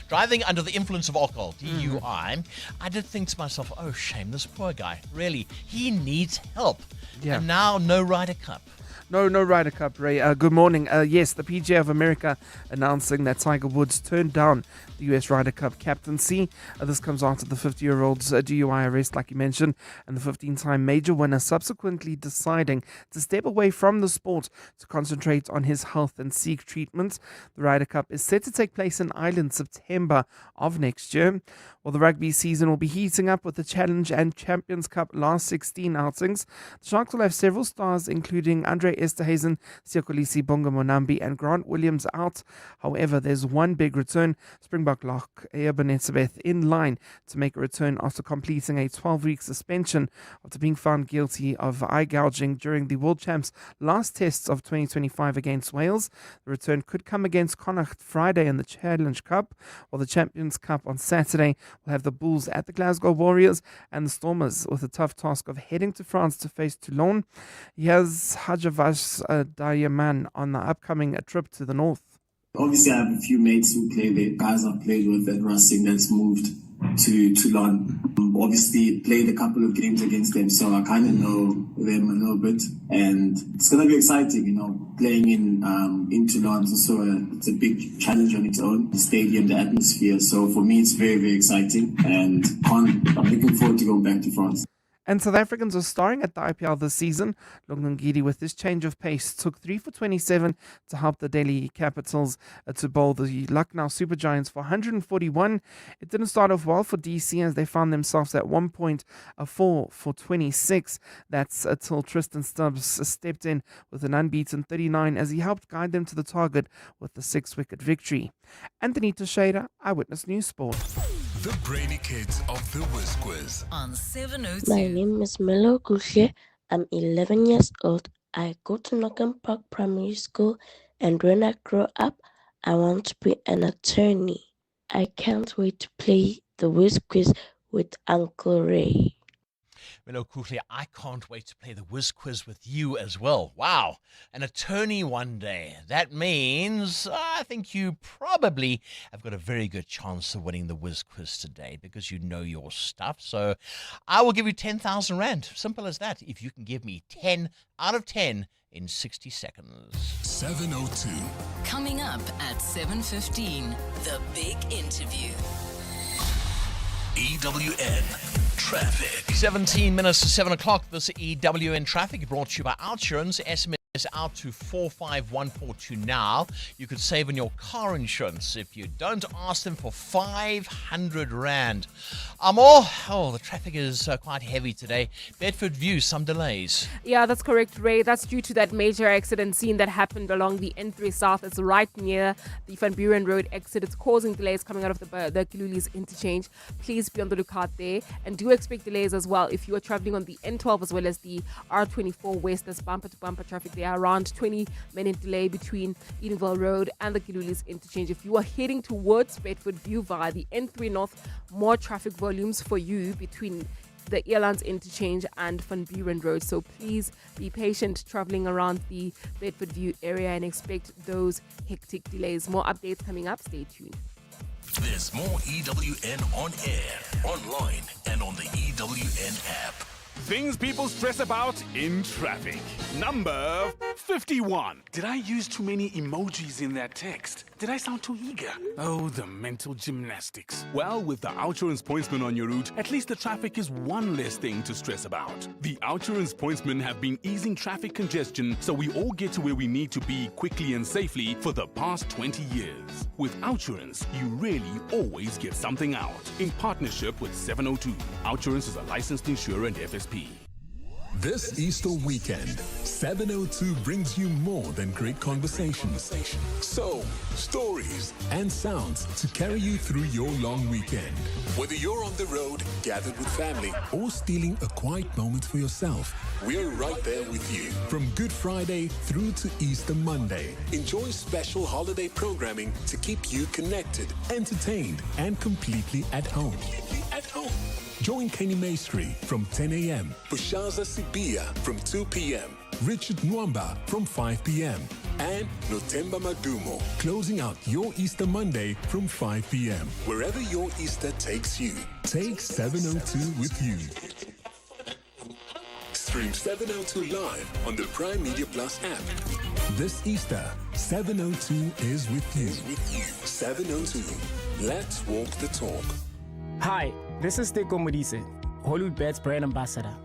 driving under the influence of alcohol, DUI, I did think to myself, oh, shame, this poor guy. Really, he needs help. Yeah. And now no Ryder Cup. No Ryder Cup, Ray. Good morning. Yes, the PGA of America announcing that Tiger Woods turned down the US Ryder Cup captaincy. This comes after the 50-year-old's DUI arrest, like you mentioned, and the 15-time major winner subsequently deciding to step away from the sport to concentrate on his health and seek treatment. The Ryder Cup is set to take place in Ireland September of next year. Well, the rugby season will be heating up with the Challenge and Champions Cup last 16 outings. The Sharks will have several stars, including Andre Esterhuizen, Siyakolisi Bonga Monambi and Grant Williams out. However, there's one big return. Springbok lock Ebenezabeth in line to make a return after completing a 12-week suspension after being found guilty of eye gouging during the World Champs' last tests of 2025 against Wales. The return could come against Connacht Friday in the Challenge Cup, while the Champions Cup on Saturday will have the Bulls at the Glasgow Warriors and the Stormers with a tough task of heading to France to face Toulon. Here's Hajavash Diaman on the upcoming trip to the north. Obviously, I have a few mates who play there, guys I've played with at Racing that's moved to Toulon. Obviously, played a couple of games against them, so I kind of know them a little bit. And it's going to be exciting, playing in Toulon. It's a big challenge on its own, the stadium, the atmosphere. So for me, it's very, very exciting. And I'm looking forward to going back to France. And South Africans are starring at the IPL this season. Lungangidi, with this change of pace, took 3 for 27 to help the Delhi Capitals to bowl the Lucknow Super Giants for 141. It didn't start off well for DC as they found themselves at 1 point 4 for 26. That's until Tristan Stubbs stepped in with an unbeaten 39 as he helped guide them to the target with the 6-wicket victory. Anthony Teixeira, Eyewitness News Sport. The Brainy Kids of the Whiz Quiz On 702. My name is Melo Gushe. I'm 11 years old. I go to Knockham Park Primary School, and when I grow up, I want to be an attorney. I can't wait to play the Whiz Quiz with Uncle Ray. Mino Kuhle, I can't wait to play the Whiz Quiz with you as well. Wow, an attorney one day. That means I think you probably have got a very good chance of winning the Whiz Quiz today because you know your stuff. So I will give you 10,000 Rand. Simple as that. If you can give me 10 out of 10 in 60 seconds. 702. Coming up at 7:15, the big interview. EWN Traffic. 17 minutes to 7 o'clock. This EWN Traffic brought to you by Outsurance. SMS out to 45142 now. You could save on your car insurance if you don't ask them for 500 Rand. The traffic is quite heavy today. Bedford View, some delays. Yeah, that's correct, Ray. That's due to that major accident scene that happened along the N3 South. It's right near the Van Buren Road exit. It's causing delays coming out of the Kilulis interchange. Please be on the lookout there. And do expect delays as well if you are traveling on the N12 as well as the R24 West. There's bumper-to-bumper traffic there. Around 20-minute delay between Edenville Road and the Kilulis interchange. If you are heading towards Bedford View via the N3 North, more traffic volumes for you between the Elands interchange and Van Buren Road. So please be patient traveling around the Bedford View area and expect those hectic delays. More updates coming up. Stay tuned. There's more EWN on air, online, and on the EWN app. Things people stress about in traffic. Number 51. Did I use too many emojis in that text? Did I sound too eager? Oh, the mental gymnastics. Well, with the Outsurance pointsman on your route, at least the traffic is one less thing to stress about. The Outsurance pointsmen have been easing traffic congestion so we all get to where we need to be quickly and safely for the past 20 years. With Outsurance, you really always get something out. In partnership with 702. Outsurance is a licensed insurer and FSP. This Easter weekend, 702 brings you more than great conversations. So, stories and sounds to carry you through your long weekend. Whether you're on the road, gathered with family, or stealing a quiet moment for yourself, we're right there with you. From Good Friday through to Easter Monday. Enjoy special holiday programming to keep you connected, entertained, and completely at home. Join Kenny Maestri from 10 a.m., Bushaza Sibia from 2 p.m., Richard Nwamba from 5 p.m., and Notemba Madumo closing out your Easter Monday from 5 p.m. Wherever your Easter takes you, take 702 with you. Stream 702 live on the Prime Media Plus app. This Easter, 702 is with you. 702. Let's walk the talk. Hi, this is Teko Modise, Hollywood Bet's brand ambassador.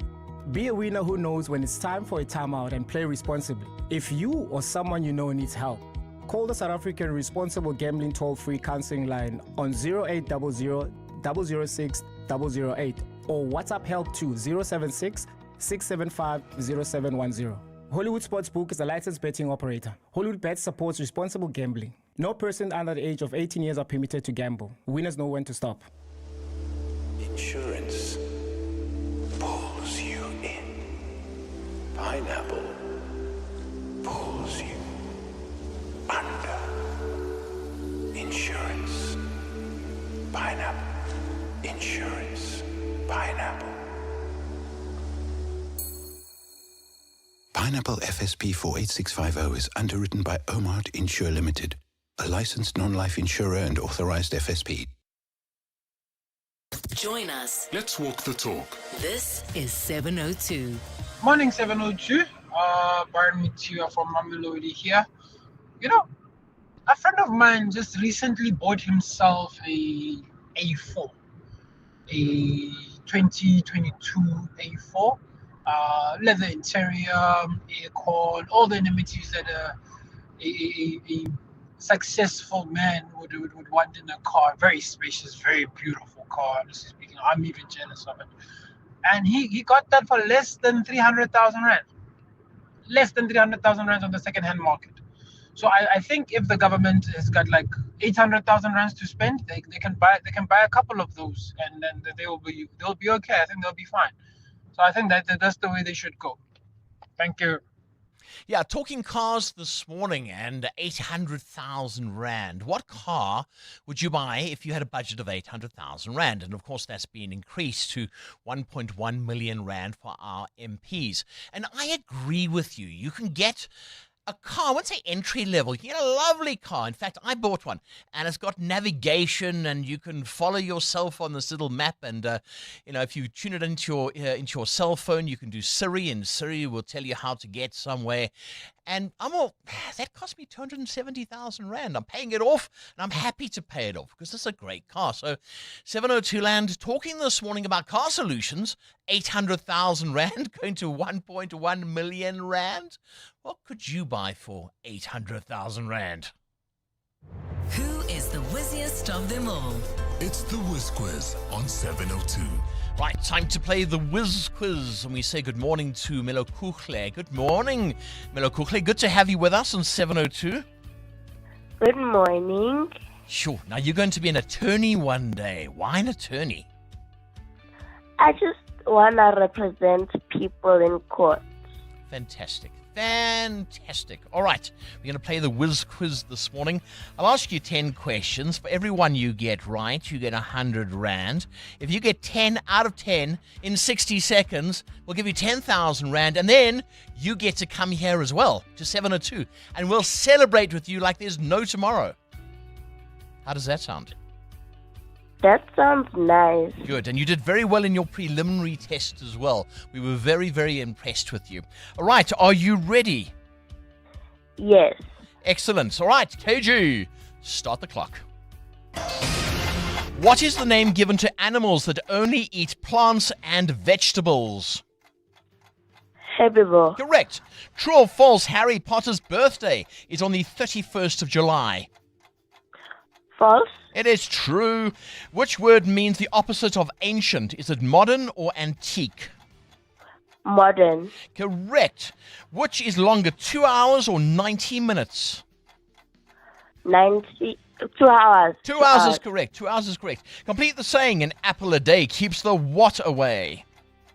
Be a winner who knows when it's time for a timeout and play responsibly. If you or someone you know needs help, call the South African Responsible Gambling Toll-Free Counseling Line on 0800 006 008 or WhatsApp help to 076 675 0710. Hollywood Sportsbook is a licensed betting operator. Hollywood Bet supports responsible gambling. No person under the age of 18 years are permitted to gamble. Winners know when to stop. Insurance pulls you in. Pineapple pulls you under. Insurance. Pineapple. Insurance. Pineapple. Pineapple FSP 48650 is underwritten by Omart Insure Limited, a licensed non-life insurer and authorized FSP. Join us. Let's walk the talk. This is 702. Morning 702. Byron Mitua from Mamelodi here. You know, a friend of mine just recently bought himself a A4, a 2022 A4, leather interior, aircon, all the amenities that a successful man would want in a car. Very spacious, very beautiful car. Honestly speaking, I'm even jealous of it. And he got that for less than 300,000 Rand. Less than 300,000 Rand on the second-hand market. So I think if the government has got like 800,000 Rands to spend, they can buy a couple of those, and then they'll be okay. I think they'll be fine. So I think that's the way they should go. Thank you. Yeah, talking cars this morning and 800,000 Rand. What car would you buy if you had a budget of 800,000 Rand? And of course, that's been increased to 1.1 million Rand for our MPs. And I agree with you. You can get a car, I wouldn't say entry level. You can get a lovely car. In fact, I bought one, and it's got navigation, and you can follow yourself on this little map. And if you tune it into your cell phone, you can do Siri, and Siri will tell you how to get somewhere. And that cost me 270,000 Rand. I'm paying it off, and I'm happy to pay it off because it's a great car. So 702 Land talking this morning about car solutions, 800,000 Rand going to 1.1 million Rand. What could you buy for 800,000 Rand? Who is the whizziest of them all? It's the Whiz Quiz on 702. Right, time to play the Whiz Quiz. And we say good morning to Melo Kuchle. Good morning, Melo Kuchle. Good to have you with us on 702. Good morning. Sure. Now, you're going to be an attorney one day. Why an attorney? I just want to represent people in court. Fantastic. All right, we're going to play the Whiz Quiz this morning. I'll ask you 10 questions. For every one you get right, you get 100 Rand. If you get 10 out of 10 in 60 seconds, we'll give you 10,000 Rand. And then you get to come here as well to 702. And we'll celebrate with you like there's no tomorrow. How does that sound? That sounds nice. Good. And you did very well in your preliminary test as well. We were very, very impressed with you. All right. Are you ready? Yes. Excellent. All right. KG, start the clock. What is the name given to animals that only eat plants and vegetables? Herbivore. Correct. True or false, Harry Potter's birthday is on the 31st of July? False. It is true. Which word means the opposite of ancient? Is it modern or antique? Modern. Correct. Which is longer, 2 hours or 90 minutes? 2 hours. 2 hours is correct. 2 hours is correct. Complete the saying, an apple a day keeps the what away?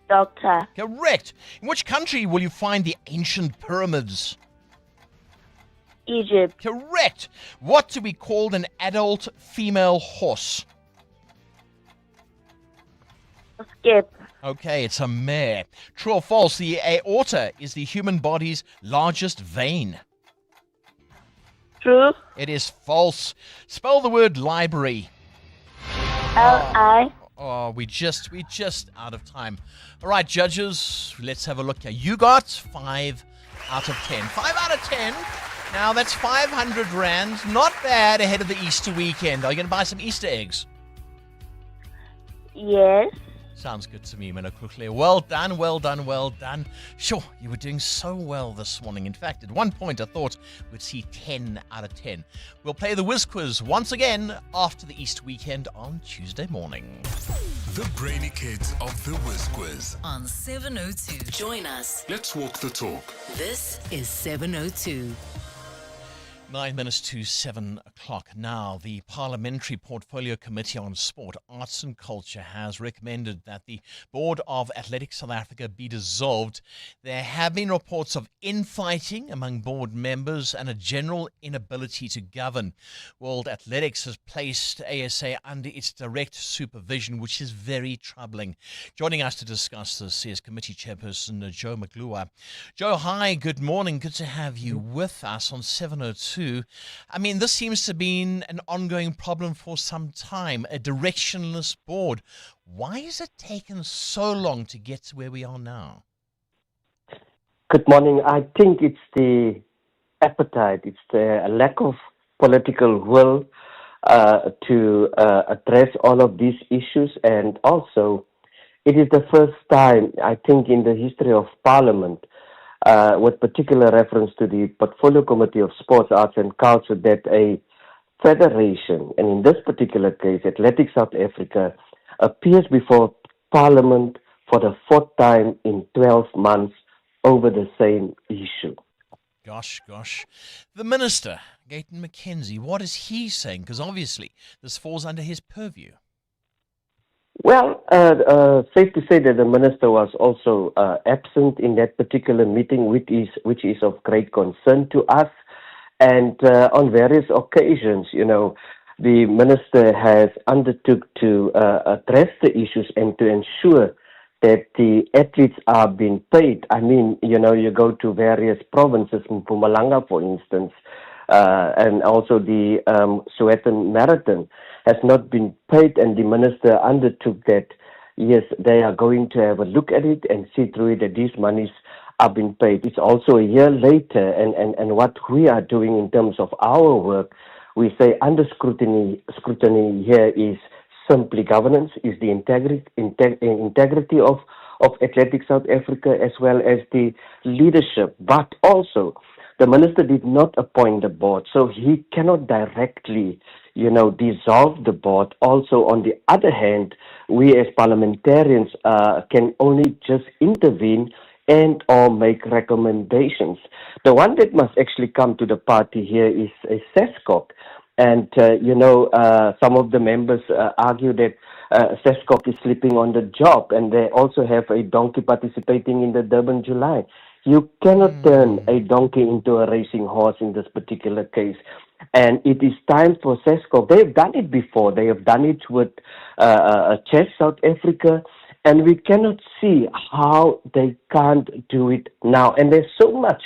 Doctor. Correct. In which country will you find the ancient pyramids? Egypt. Correct. What do we call an adult female horse? Skip. Okay, it's a mare. True or false, the aorta is the human body's largest vein? True. It is false. Spell the word library. L-I. Oh, we just out of time. All right, judges, let's have a look here. You got 5 out of 10. 5 out of 10. Now, that's 500 Rand. Not bad ahead of the Easter weekend. Are you going to buy some Easter eggs? Yes. Sounds good to me, Melo Kuchle. Well done, well done, well done. Sure, you were doing so well this morning. In fact, at one point I thought we'd see 10 out of 10. We'll play the Whiz Quiz once again after the Easter weekend on Tuesday morning. The brainy kids of the Whiz Quiz. On 702. Join us. Let's walk the talk. This is 702. 9 minutes to 7 o'clock now. The Parliamentary Portfolio Committee on Sport, Arts and Culture has recommended that the Board of Athletics South Africa be dissolved. There have been reports of infighting among board members and a general inability to govern. World Athletics has placed ASA under its direct supervision, which is very troubling. Joining us to discuss this is Committee Chairperson Joe McGlua. Joe, hi, good morning. Good to have you with us on 702. I mean, this seems to have been an ongoing problem for some time, a directionless board. Why has it taken so long to get to where we are now? Good morning. I think it's the appetite, it's the lack of political will to address all of these issues. And also, it is the first time, I think, in the history of Parliament, with particular reference to the Portfolio Committee of Sports, Arts and Culture, that a federation, and in this particular case, Athletics South Africa, appears before Parliament for the 4th time in 12 months over the same issue. Gosh. The Minister, Gauteng McKenzie, what is he saying? Because obviously this falls under his purview. Well, safe to say that the minister was also absent in that particular meeting, which is of great concern to us. And on various occasions, the minister has undertook to address the issues and to ensure that the athletes are being paid. I mean, you go to various provinces, Mpumalanga, for instance, and also the Soweto Marathon has not been paid, and the minister undertook that, yes, they are going to have a look at it and see through it that these monies are being paid. It's also a year later, and what we are doing in terms of our work, we say under scrutiny here is simply governance, is the integrity of Athletics South Africa, as well as the leadership. But also, the minister did not appoint the board, so he cannot directly, dissolve the board. Also, on the other hand, we as parliamentarians can only just intervene and or make recommendations. The one that must actually come to the party here is SESCOC. And, some of the members argue that SESCOC is sleeping on the job, and they also have a donkey participating in the Durban July. You cannot turn a donkey into a racing horse in this particular case. And it is time for SESCOC. They have done it before. They have done it with Chess South Africa, and we cannot see how they can't do it now. And there's so much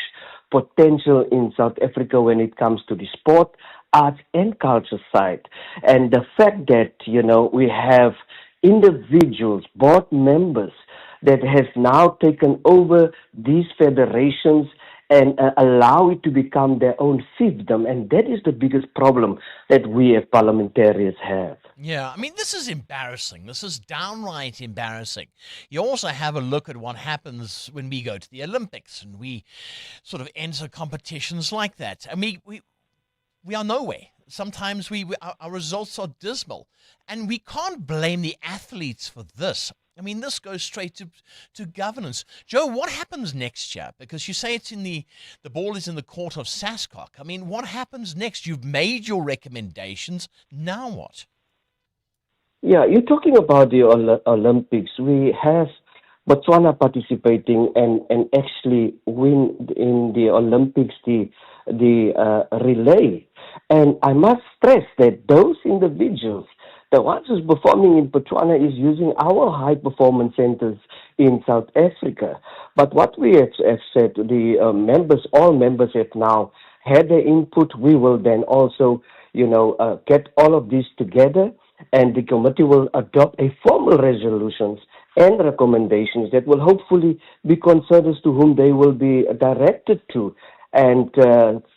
potential in South Africa when it comes to the sport, arts and culture side. And the fact that, we have individuals, board members, that has now taken over these federations and allow it to become their own fiefdom. And that is the biggest problem that we as parliamentarians have. Yeah, I mean, this is embarrassing. This is downright embarrassing. You also have a look at what happens when we go to the Olympics and we sort of enter competitions like that. I mean, we are nowhere. Sometimes our results are dismal, and we can't blame the athletes for this. I mean, this goes straight to governance. Joe, what happens next year? Because you say it's in the ball is in the court of SASCOC. I mean, what happens next? You've made your recommendations. Now what? Yeah, you're talking about the Olympics. We have Botswana participating and actually win in the Olympics the relay. And I must stress that those individuals, the ones who's performing in Botswana, is using our high performance centers in South Africa. But what we have said, all members have now had their input. We will then also, get all of this together, and the committee will adopt a formal resolutions and recommendations that will hopefully be concerned as to whom they will be directed to. And,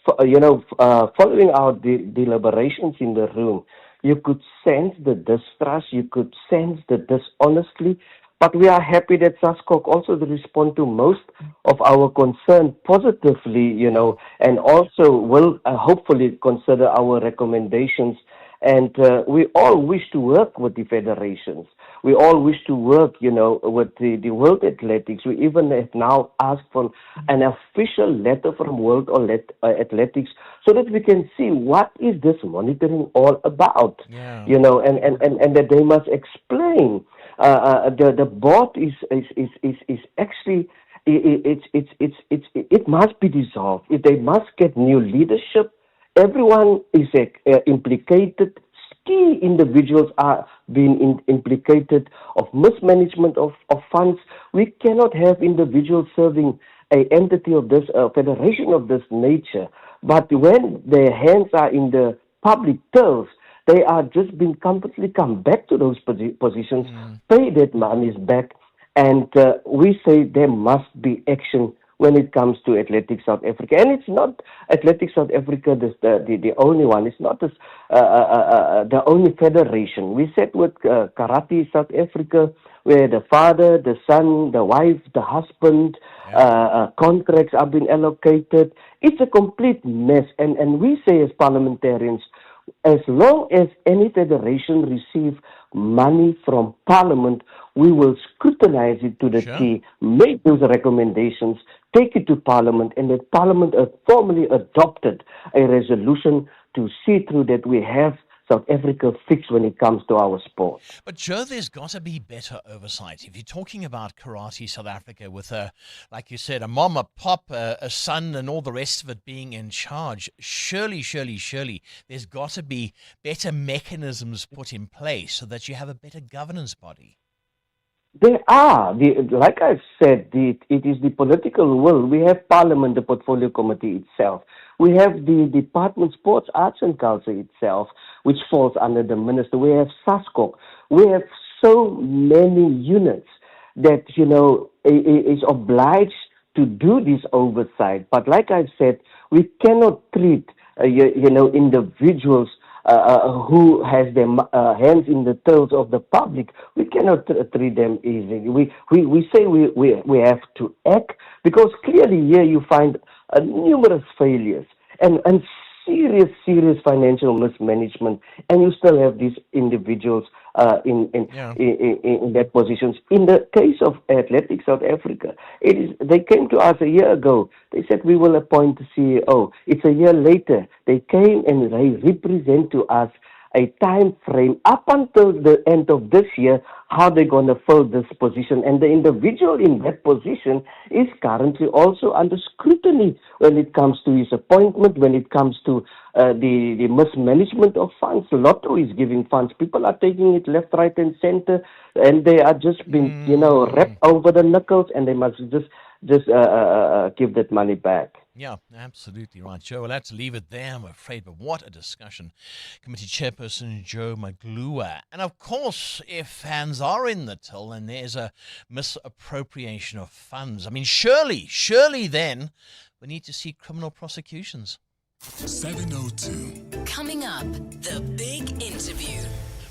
following our deliberations in the room, you could sense the distrust, you could sense the dishonesty, but we are happy that SASCOC also respond to most of our concern positively, and also will hopefully consider our recommendations. And we all wish to work with the federations. We all wish to work, with the World Athletics. We even have now asked for an official letter from World Athletics so that we can see what is this monitoring all about, and that they must explain. The board is actually, it must be dissolved. They must get new leadership. Everyone is implicated. Key individuals are being implicated of mismanagement of funds. We cannot have individuals serving an entity of this, federation of this nature. But when their hands are in the public turf, they are just being completely come back to those positions, pay that monies back, and we say there must be action when it comes to Athletics South Africa. And it's not Athletics South Africa the only one. It's not the only federation. We said with Karate South Africa, where the father, the son, the wife, the husband, contracts are being allocated. It's a complete mess. And we say as parliamentarians, as long as any federation receives money from Parliament, we will scrutinize it to the T, make those recommendations, take it to Parliament, and that Parliament formally adopted a resolution to see through that we have South Africa fix when it comes to our sport. But Joe, there's got to be better oversight. If you're talking about Karate South Africa with like you said, a mom, a pop, a son, and all the rest of it being in charge, surely, there's got to be better mechanisms put in place so that you have a better governance body. There are, like I said, it is the political will. We have Parliament, the Portfolio Committee itself. We have the Department of Sports, Arts and Culture itself, which falls under the Minister. We have SASCOC. We have so many units that, is obliged to do this oversight. But like I said, we cannot treat, individuals who has their hands in the throats of the public. We cannot treat them easily. We say we have to act, because clearly here you find numerous failures and serious financial mismanagement, and you still have these individuals in that positions. In the case of Athletics South Africa, they came to us a year ago. They said we will appoint the CEO. It's a year later. They came and they represent to us a time frame up until the end of this year, how they're going to fill this position. And the individual in that position is currently also under scrutiny when it comes to his appointment, when it comes to the mismanagement of funds. Lotto is giving funds. People are taking it left, right, and center, and they are just being, wrapped over the knuckles, and they must just give that money back. Yeah, absolutely right, Joe. We'll have to leave it there, I'm afraid. But what a discussion. Committee Chairperson Joe Maglua. And of course, if hands are in the till and there's a misappropriation of funds, I mean, surely then we need to see criminal prosecutions. 702. Coming up, the big interview.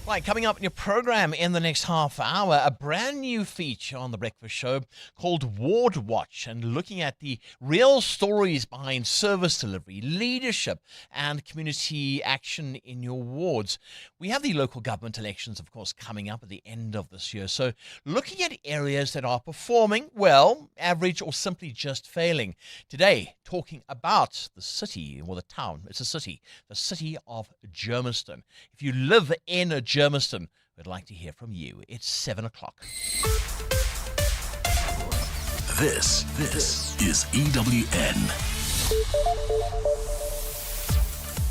Right, coming up in your program in the next half hour, a brand new feature on The Breakfast Show called Ward Watch, and looking at the real stories behind service delivery, leadership, and community action in your wards. We have the local government elections, of course, coming up at the end of this year. So looking at areas that are performing well, average, or simply just failing. Today, talking about the city, or the town, it's a city, the city of Germiston. If you live in a Germiston, we'd like to hear from you. It's 7 o'clock. This is EWN.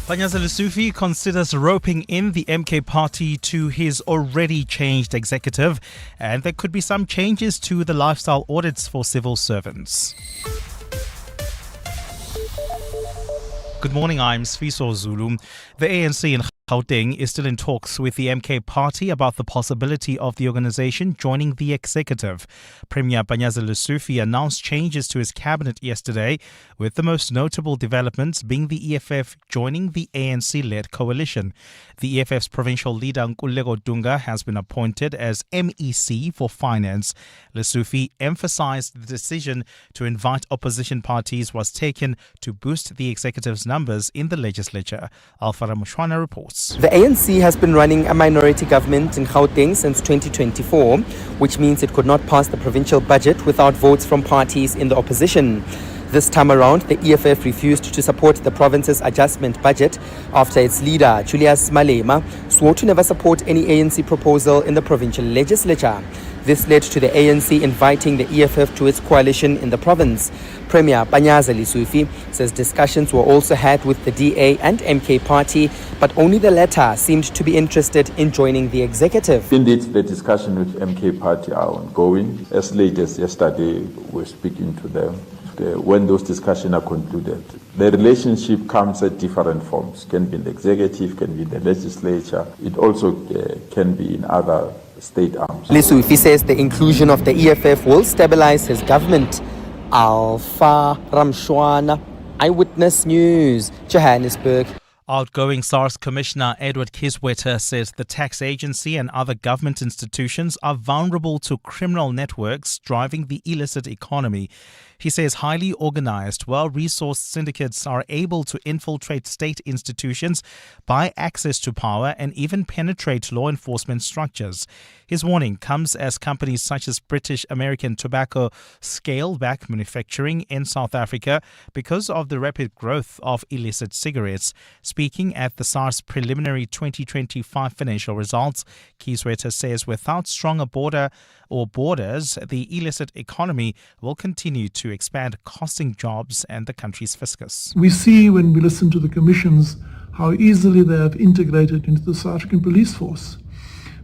Panyaza Lesufi considers roping in the MK party to his already changed executive, and there could be some changes to the lifestyle audits for civil servants. Good morning, I'm Sfiso Zulu. The ANC in Gauteng is still in talks with the MK party about the possibility of the organisation joining the executive. Premier Panyaza Lesufi announced changes to his cabinet yesterday, with the most notable developments being the EFF joining the ANC-led coalition. The EFF's provincial leader Nkululeko Dunga has been appointed as MEC for Finance. Lesufi emphasised the decision to invite opposition parties was taken to boost the executive's numbers in the legislature. Alfara Mushwana reports. The ANC has been running a minority government in Gauteng since 2024, which means it could not pass the provincial budget without votes from parties in the opposition. This time around, the EFF refused to support the province's adjustment budget after its leader, Julius Malema, swore to never support any ANC proposal in the provincial legislature. This led to the ANC inviting the EFF to its coalition in the province. Premier Panyaza Lesufi says discussions were also had with the DA and MK party, but only the latter seemed to be interested in joining the executive. Indeed, the discussion with MK party are ongoing. As late as yesterday, we're speaking to them. When those discussions are concluded, the relationship comes at different forms. Can be in the executive, can be in the legislature. It also can be in other state arms. Lesufi says the inclusion of the EFF will stabilize his government. Alpha Ramshwana, Eyewitness News, Johannesburg. Outgoing SARS Commissioner Edward Kiswetter says the tax agency and other government institutions are vulnerable to criminal networks driving the illicit economy. He says highly organized, well-resourced syndicates are able to infiltrate state institutions, buy access to power, and even penetrate law enforcement structures. His warning comes as companies such as British American Tobacco scale back manufacturing in South Africa because of the rapid growth of illicit cigarettes. Speaking at the SARS preliminary 2025 financial results, Kisweta says without stronger borders, the illicit economy will continue to expand, costing jobs and the country's fiscus. We see when we listen to the commissions how easily they have integrated into the South African police force.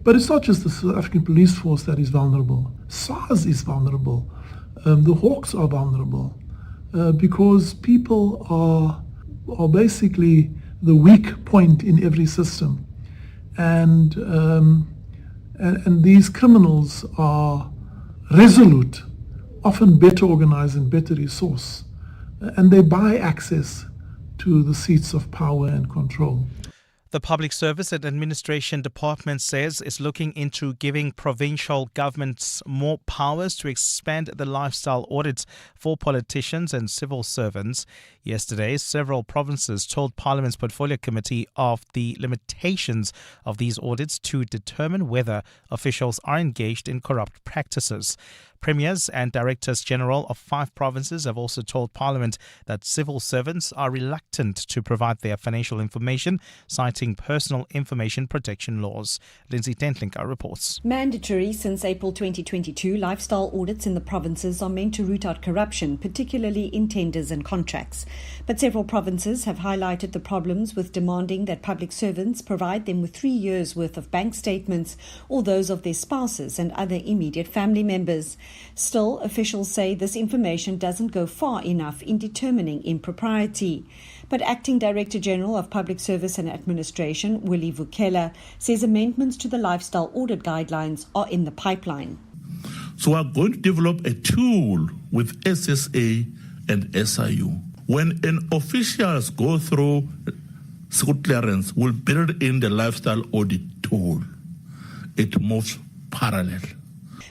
But it's not just the South African police force that is vulnerable. SARS is vulnerable. The Hawks are vulnerable because people are basically the weak point in every system. And these criminals are resolute, often better organized and better resourced. And they buy access to the seats of power and control. The Public Service and Administration Department says it's looking into giving provincial governments more powers to expand the lifestyle audits for politicians and civil servants. Yesterday, several provinces told Parliament's Portfolio Committee of the limitations of these audits to determine whether officials are engaged in corrupt practices. Premiers and Directors General of 5 provinces have also told Parliament that civil servants are reluctant to provide their financial information, citing personal information protection laws. Lindsay Tentlinka reports. Mandatory since April 2022, lifestyle audits in the provinces are meant to root out corruption, particularly in tenders and contracts. But several provinces have highlighted the problems with demanding that public servants provide them with 3 years' worth of bank statements or those of their spouses and other immediate family members. Still, officials say this information doesn't go far enough in determining impropriety. But Acting Director General of Public Service and Administration, Willie Vukela, says amendments to the lifestyle audit guidelines are in the pipeline. So we're going to develop a tool with SSA and SIU. When an officials go through school clearance, we'll build in the lifestyle audit tool. It moves parallel.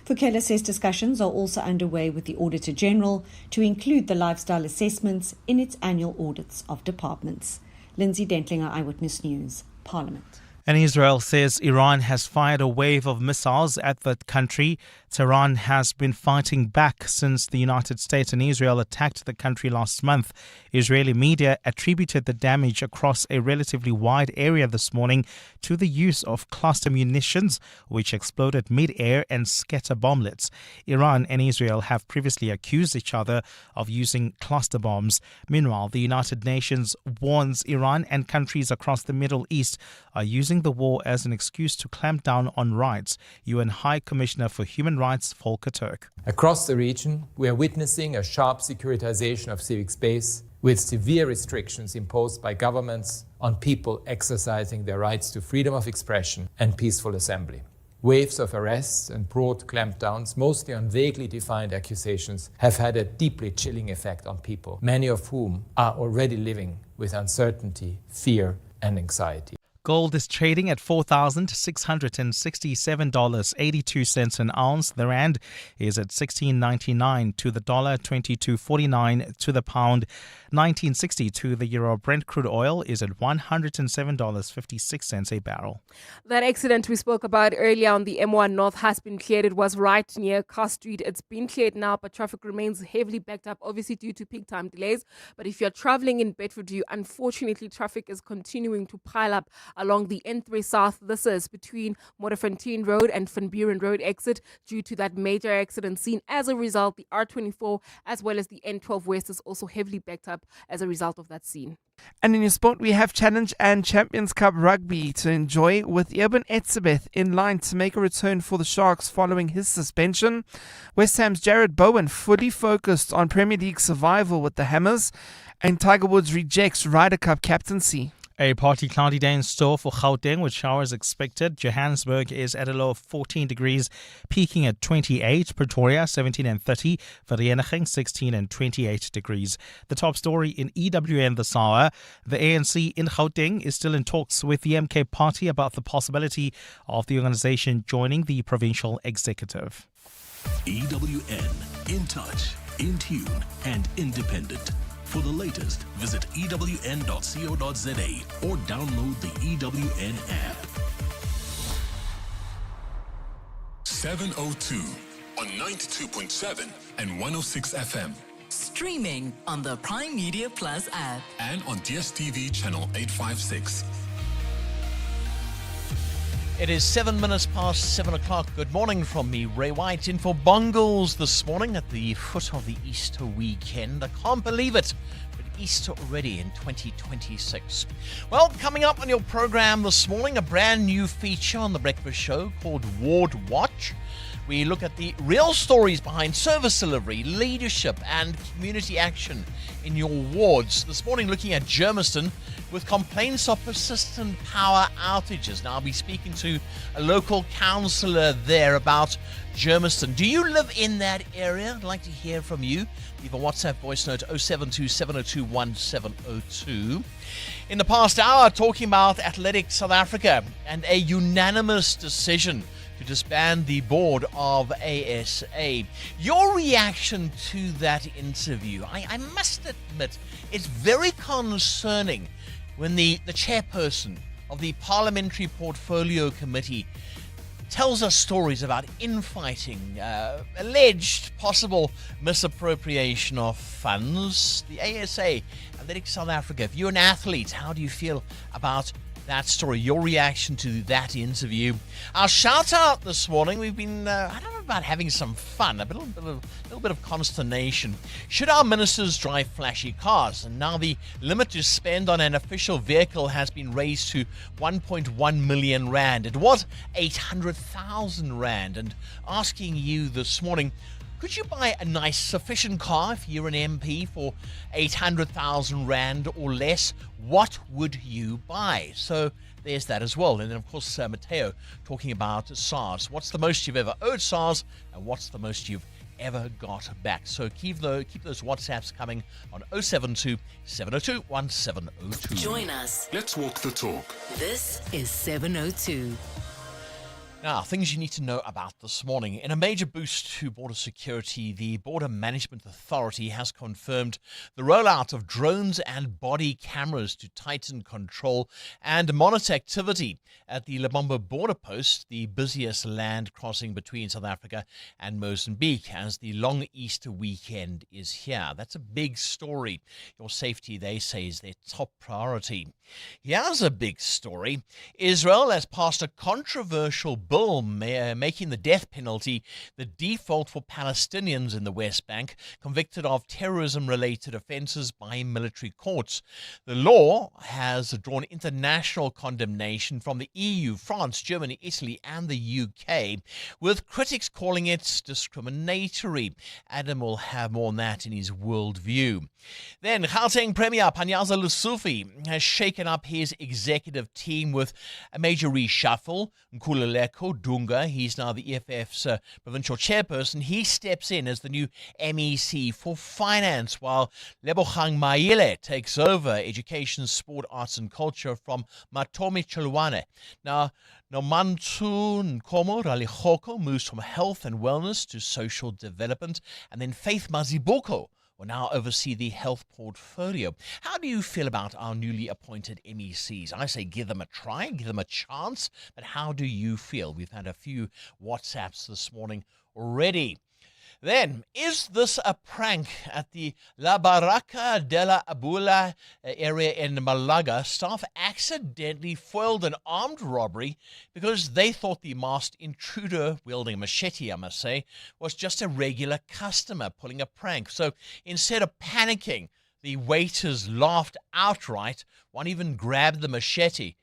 Vukela says discussions are also underway with the Auditor General to include the lifestyle assessments in its annual audits of departments. Lindsay Dentlinger, Eyewitness News, Parliament. And Israel says Iran has fired a wave of missiles at the country. Tehran has been fighting back since the United States and Israel attacked the country last month. Israeli media attributed the damage across a relatively wide area this morning to the use of cluster munitions, which exploded mid-air and scatter bomblets. Iran and Israel have previously accused each other of using cluster bombs. Meanwhile, the United Nations warns Iran and countries across the Middle East are using the war as an excuse to clamp down on rights. UN High Commissioner for Human Rights, Volker Turk. Across the region, we are witnessing a sharp securitization of civic space, with severe restrictions imposed by governments on people exercising their rights to freedom of expression and peaceful assembly. Waves of arrests and broad clampdowns, mostly on vaguely defined accusations, have had a deeply chilling effect on people, many of whom are already living with uncertainty, fear, and anxiety. Gold is trading at $4,667.82 an ounce. The rand is at $16.99 to the dollar, $22.49 to the pound, $19.60 to the euro. Brent crude oil is at $107.56 a barrel. That accident we spoke about earlier on the M1 North has been cleared. It was right near Car Street. It's been cleared now, but traffic remains heavily backed up, obviously due to peak time delays. But if you're traveling in Bedfordview, unfortunately, traffic is continuing to pile up along the N3 South. This is between Modderfontein Road and Van Buren Road exit due to that major accident seen. As a result, the R24 as well as the N12 West is also heavily backed up as a result of that scene. And in your sport, we have Challenge and Champions Cup rugby to enjoy, with Eben Etzebeth in line to make a return for the Sharks following his suspension. West Ham's Jared Bowen fully focused on Premier League survival with the Hammers, and Tiger Woods rejects Ryder Cup captaincy. A partly cloudy day in store for Gauteng with showers expected. Johannesburg is at a low of 14 degrees, peaking at 28. Pretoria 17 and 30. Vereeniging 16 and 28 degrees. The top story in EWN this hour. The ANC in Gauteng is still in talks with the MK party about the possibility of the organisation joining the provincial executive. EWN, in touch. in tune, and independent. For the latest, visit ewn.co.za or download the EWN app. 702 on 92.7 and 106 FM. Streaming on the Prime Media Plus app. And on DSTV channel 856. It is 7 minutes past 7 o'clock. Good morning from me, Ray White, in for Bongles this morning at the foot of the Easter weekend. I can't believe it, but Easter already in 2026. Well, coming up on your program this morning, a brand new feature on The Breakfast Show called Ward Watch. We look at the real stories behind service delivery, leadership, and community action in your wards. This morning, looking at Germiston with complaints of persistent power outages. Now, I'll be speaking to a local councillor there about Germiston. Do you live in that area? I'd like to hear from you. Leave a WhatsApp voice note 072 702 1702. In the past hour, talking about Athletics South Africa and a unanimous decision to disband the board of ASA. Your reaction to that interview, I must admit, it's very concerning when the chairperson of the Parliamentary Portfolio Committee tells us stories about infighting, alleged possible misappropriation of funds. The ASA, Athletics South Africa, if you're an athlete, how do you feel about that story, your reaction to that interview? Our shout out this morning, we've been, I don't know about having some fun, a little bit of consternation. Should our ministers drive flashy cars? And now the limit to spend on an official vehicle has been raised to 1.1 million rand. It was 800,000 rand. And asking you this morning, could you buy a nice, sufficient car if you're an MP for 800,000 rand or less? What would you buy? So there's that as well. And then, of course, Mateo talking about SARS. What's the most you've ever owed SARS, and what's the most you've ever got back? So keep those WhatsApps coming on 072 702 1702. Join us. Let's walk the talk. This is 702. Now, things you need to know about this morning. In a major boost to border security, the Border Management Authority has confirmed the rollout of drones and body cameras to tighten control and monitor activity at the Lebombo border post, the busiest land crossing between South Africa and Mozambique, as the long Easter weekend is here. That's a big story. Your safety, they say, is their top priority. Here's a big story. Israel has passed a controversial bill making the death penalty the default for Palestinians in the West Bank convicted of terrorism-related offenses by military courts. The law has drawn international condemnation from the EU, France, Germany, Italy, and the UK, with critics calling it discriminatory. Adam will have more on that in his worldview. Then, Gauteng Premier Panyaza Lesufi has shaken up his executive team with a major reshuffle. Nkululeko Dunga, he's now the EFF's provincial chairperson. He steps in as the new MEC for finance, while Lebogang Maile takes over education, sport, arts and culture from Matomi Chilwane. Now, Nomantu Nkomo Ralichoko moves from health and wellness to social development, and then Faith Mazibuko will now oversee the health portfolio. How do you feel about our newly appointed MECs? I say give them a try, give them a chance, but how do you feel? We've had a few WhatsApps this morning already. Then, is this a prank at the La Baraka de la Abula area in Malaga? Staff accidentally foiled an armed robbery because they thought the masked intruder, wielding a machete, I must say, was just a regular customer pulling a prank. So instead of panicking, the waiters laughed outright. One even grabbed the machete,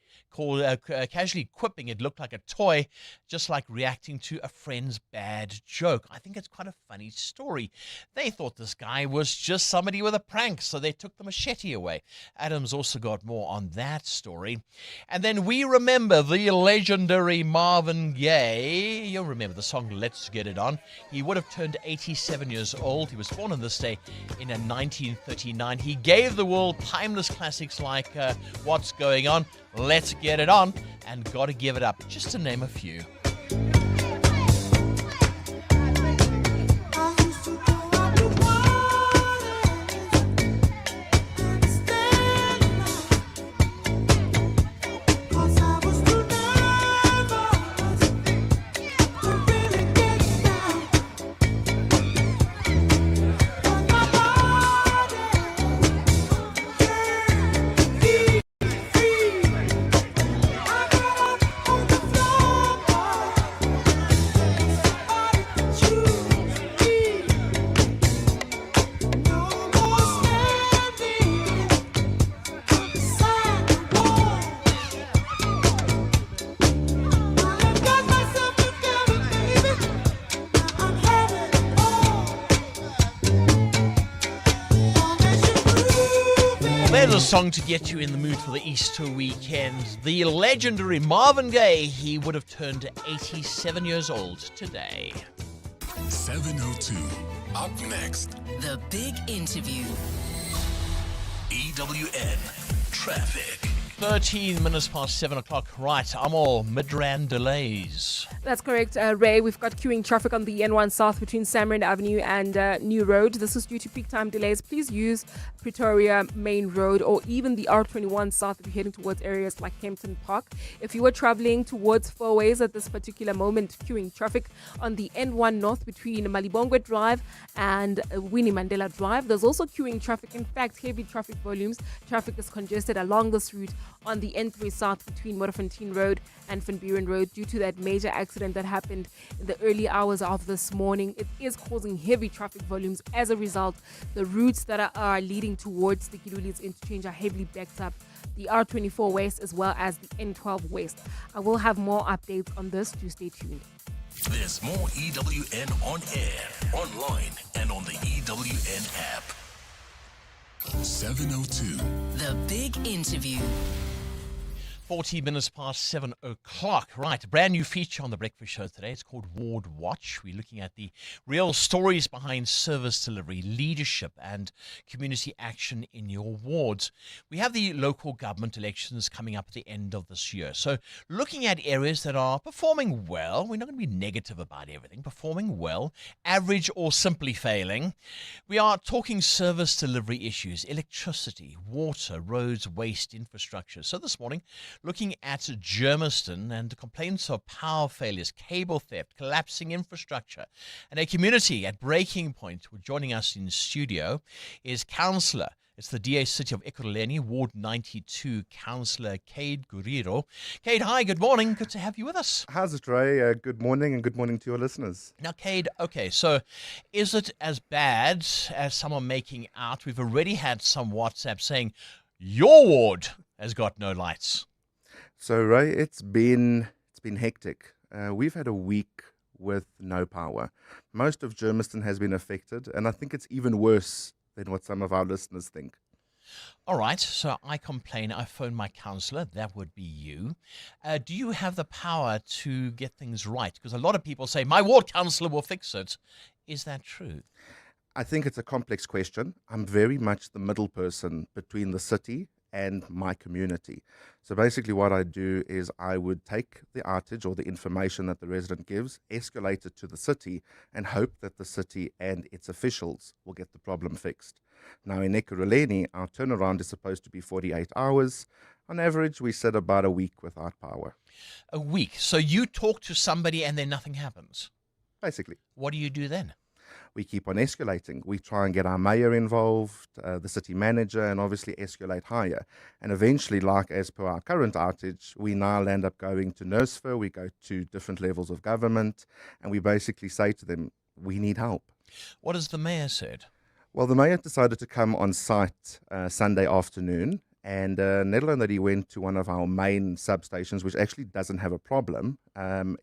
casually quipping it looked like a toy, just like reacting to a friend's bad joke. I think it's quite a funny story. They thought this guy was just somebody with a prank, so they took the machete away. Adam's also got more on that story. And then we remember the legendary Marvin Gaye. You'll remember the song Let's Get It On. He would have turned 87 years old. He was born on this day in 1939. He gave the world timeless classics like What's Going On, Let's Get It On, and Gotta Give It Up, just to name a few. Song to get you in the mood for the Easter weekend. The legendary Marvin Gaye, he would have turned 87 years old today. 702. Up next, The Big Interview. EWN Traffic. 13 minutes past 7 o'clock. Right, I'm all mid-rand delays. That's correct, Ray. We've got queuing traffic on the N1 South between Samrand Avenue and New Road. This is due to peak time delays. Please use Pretoria Main Road or even the R21 South if you're heading towards areas like Kempton Park. If you were traveling towards Fourways at this particular moment, queuing traffic on the N1 North between Malibongwe Drive and Winnie Mandela Drive. There's also queuing traffic. In fact, heavy traffic volumes. Traffic is congested along this route on the N3 South between Modderfontein Road and Van Buren Road due to that major accident that happened in the early hours of this morning. It is causing heavy traffic volumes. As a result, the routes that are leading towards the Kirulis interchange are heavily backed up. The R24 West as well as the N12 West. I will have more updates on this. Do stay tuned. There's more EWN on air, online, and on the EWN app. 702. The Big Interview. 40 minutes past 7 o'clock. Right, a brand new feature on The Breakfast Show today. It's called Ward Watch. We're looking at the real stories behind service delivery, leadership, and community action in your wards. We have the local government elections coming up at the end of this year. So looking at areas that are performing well, we're not going to be negative about everything, performing well, average or simply failing. We are talking service delivery issues, electricity, water, roads, waste, infrastructure. So this morning, looking at Germiston and the complaints of power failures, cable theft, collapsing infrastructure, and a community at breaking point. Joining us in studio is Councillor. It's the DA City of Ekurhuleni, Ward 92, Councillor Cade Guriro. Cade, hi, good morning. Good to have you with us. How's it, Ray? Good morning and good morning to your listeners. Now, Cade, okay, so is it as bad as some are making out? We've already had some WhatsApp saying your ward has got no lights. So, Ray, it's been hectic. We've had a week with no power. Most of Germiston has been affected, and I think it's even worse than what some of our listeners think. All right, so I complain, I phone my councillor, that would be you. Do you have the power to get things right? Because a lot of people say, my ward councillor will fix it. Is that true? I think it's a complex question. I'm very much the middle person between the city and my community. So basically what I do is I would take the outage or the information that the resident gives, escalate it to the city, and hope that the city and its officials will get the problem fixed. Now in Ekurhuleni, our turnaround is supposed to be 48 hours. On average, we sit about a week without power. A week? So you talk to somebody and then nothing happens? Basically. What do you do then? We keep on escalating. We try and get our mayor involved, the city manager, and obviously escalate higher. And eventually, like as per our current outage, we now end up going to NERSFA, we go to different levels of government, and we basically say to them, we need help. What has the mayor said? Well, the mayor decided to come on site Sunday afternoon, and not only that he went to one of our main substations, which actually doesn't have a problem,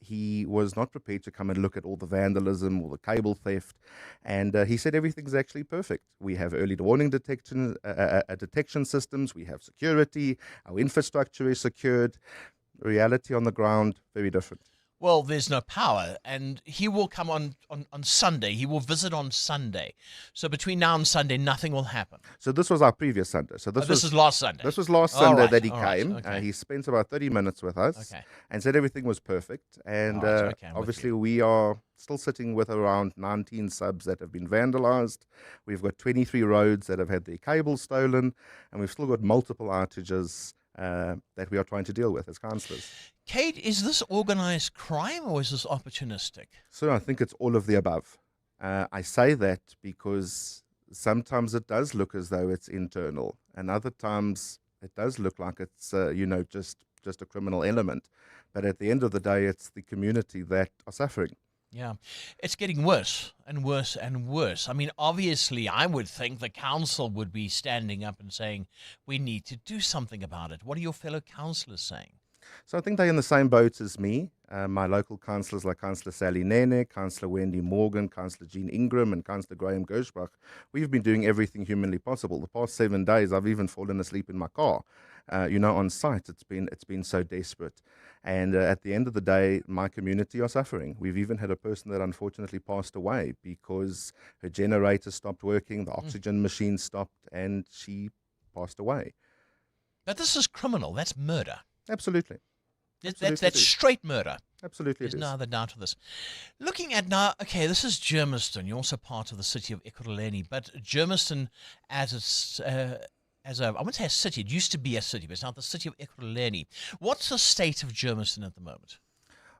he was not prepared to come and look at all the vandalism or the cable theft, and he said everything's actually perfect. We have early warning detection systems, we have security, our infrastructure is secured. Reality on the ground, very different. Well, there's no power, and he will come on Sunday. He will visit on Sunday. So between now and Sunday, nothing will happen. So this was our previous Sunday. So this is last Sunday. This was last Sunday that he came. Right, okay. He spent about 30 minutes with us and said everything was perfect. And obviously we are still sitting with around 19 subs that have been vandalized. We've got 23 roads that have had their cables stolen, and we've still got multiple outages that we are trying to deal with as councillors. Kate, is this organised crime or is this opportunistic? So I think it's all of the above. I say that because sometimes it does look as though it's internal, and other times it does look like it's just a criminal element. But at the end of the day, it's the community that are suffering. Yeah, it's getting worse and worse and worse. I mean, obviously, I would think the council would be standing up and saying, we need to do something about it. What are your fellow councillors saying? So I think they're in the same boat as me. My local councillors like Councillor Sally Nene, Councillor Wendy Morgan, Councillor Jean Ingram and Councillor Graham Gershbach, we've been doing everything humanly possible. The past 7 days I've even fallen asleep in my car, on site. It's been so desperate. And at the end of the day, my community are suffering. We've even had a person that unfortunately passed away because her generator stopped working, the oxygen machine stopped, and she passed away. But this is criminal. That's murder. Absolutely. That's straight murder. Absolutely. There's no other doubt to this. Looking at now, okay, this is Germiston. You're also part of the city of Ekurhuleni, but Germiston as I wouldn't say a city, it used to be a city, but it's now the city of Ekurhuleni. What's the state of Germiston at the moment?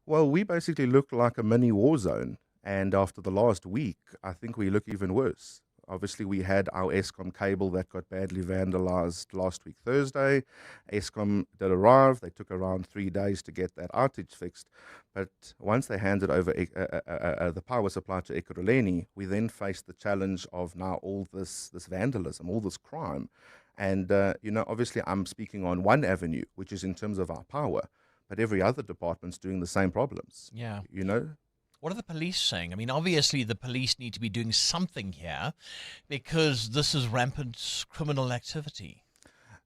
Well, we basically look like a mini war zone, and after the last week, I think we look even worse. Obviously, we had our Eskom cable that got badly vandalized last week Thursday. Eskom did arrive. They took around 3 days to get that outage fixed. But once they handed over the power supply to Ekurhuleni, we then faced the challenge of now all this vandalism, all this crime. And, obviously I'm speaking on one avenue, which is in terms of our power, but every other department's doing the same problems. Yeah. What are the police saying? I mean, obviously the police need to be doing something here because this is rampant criminal activity.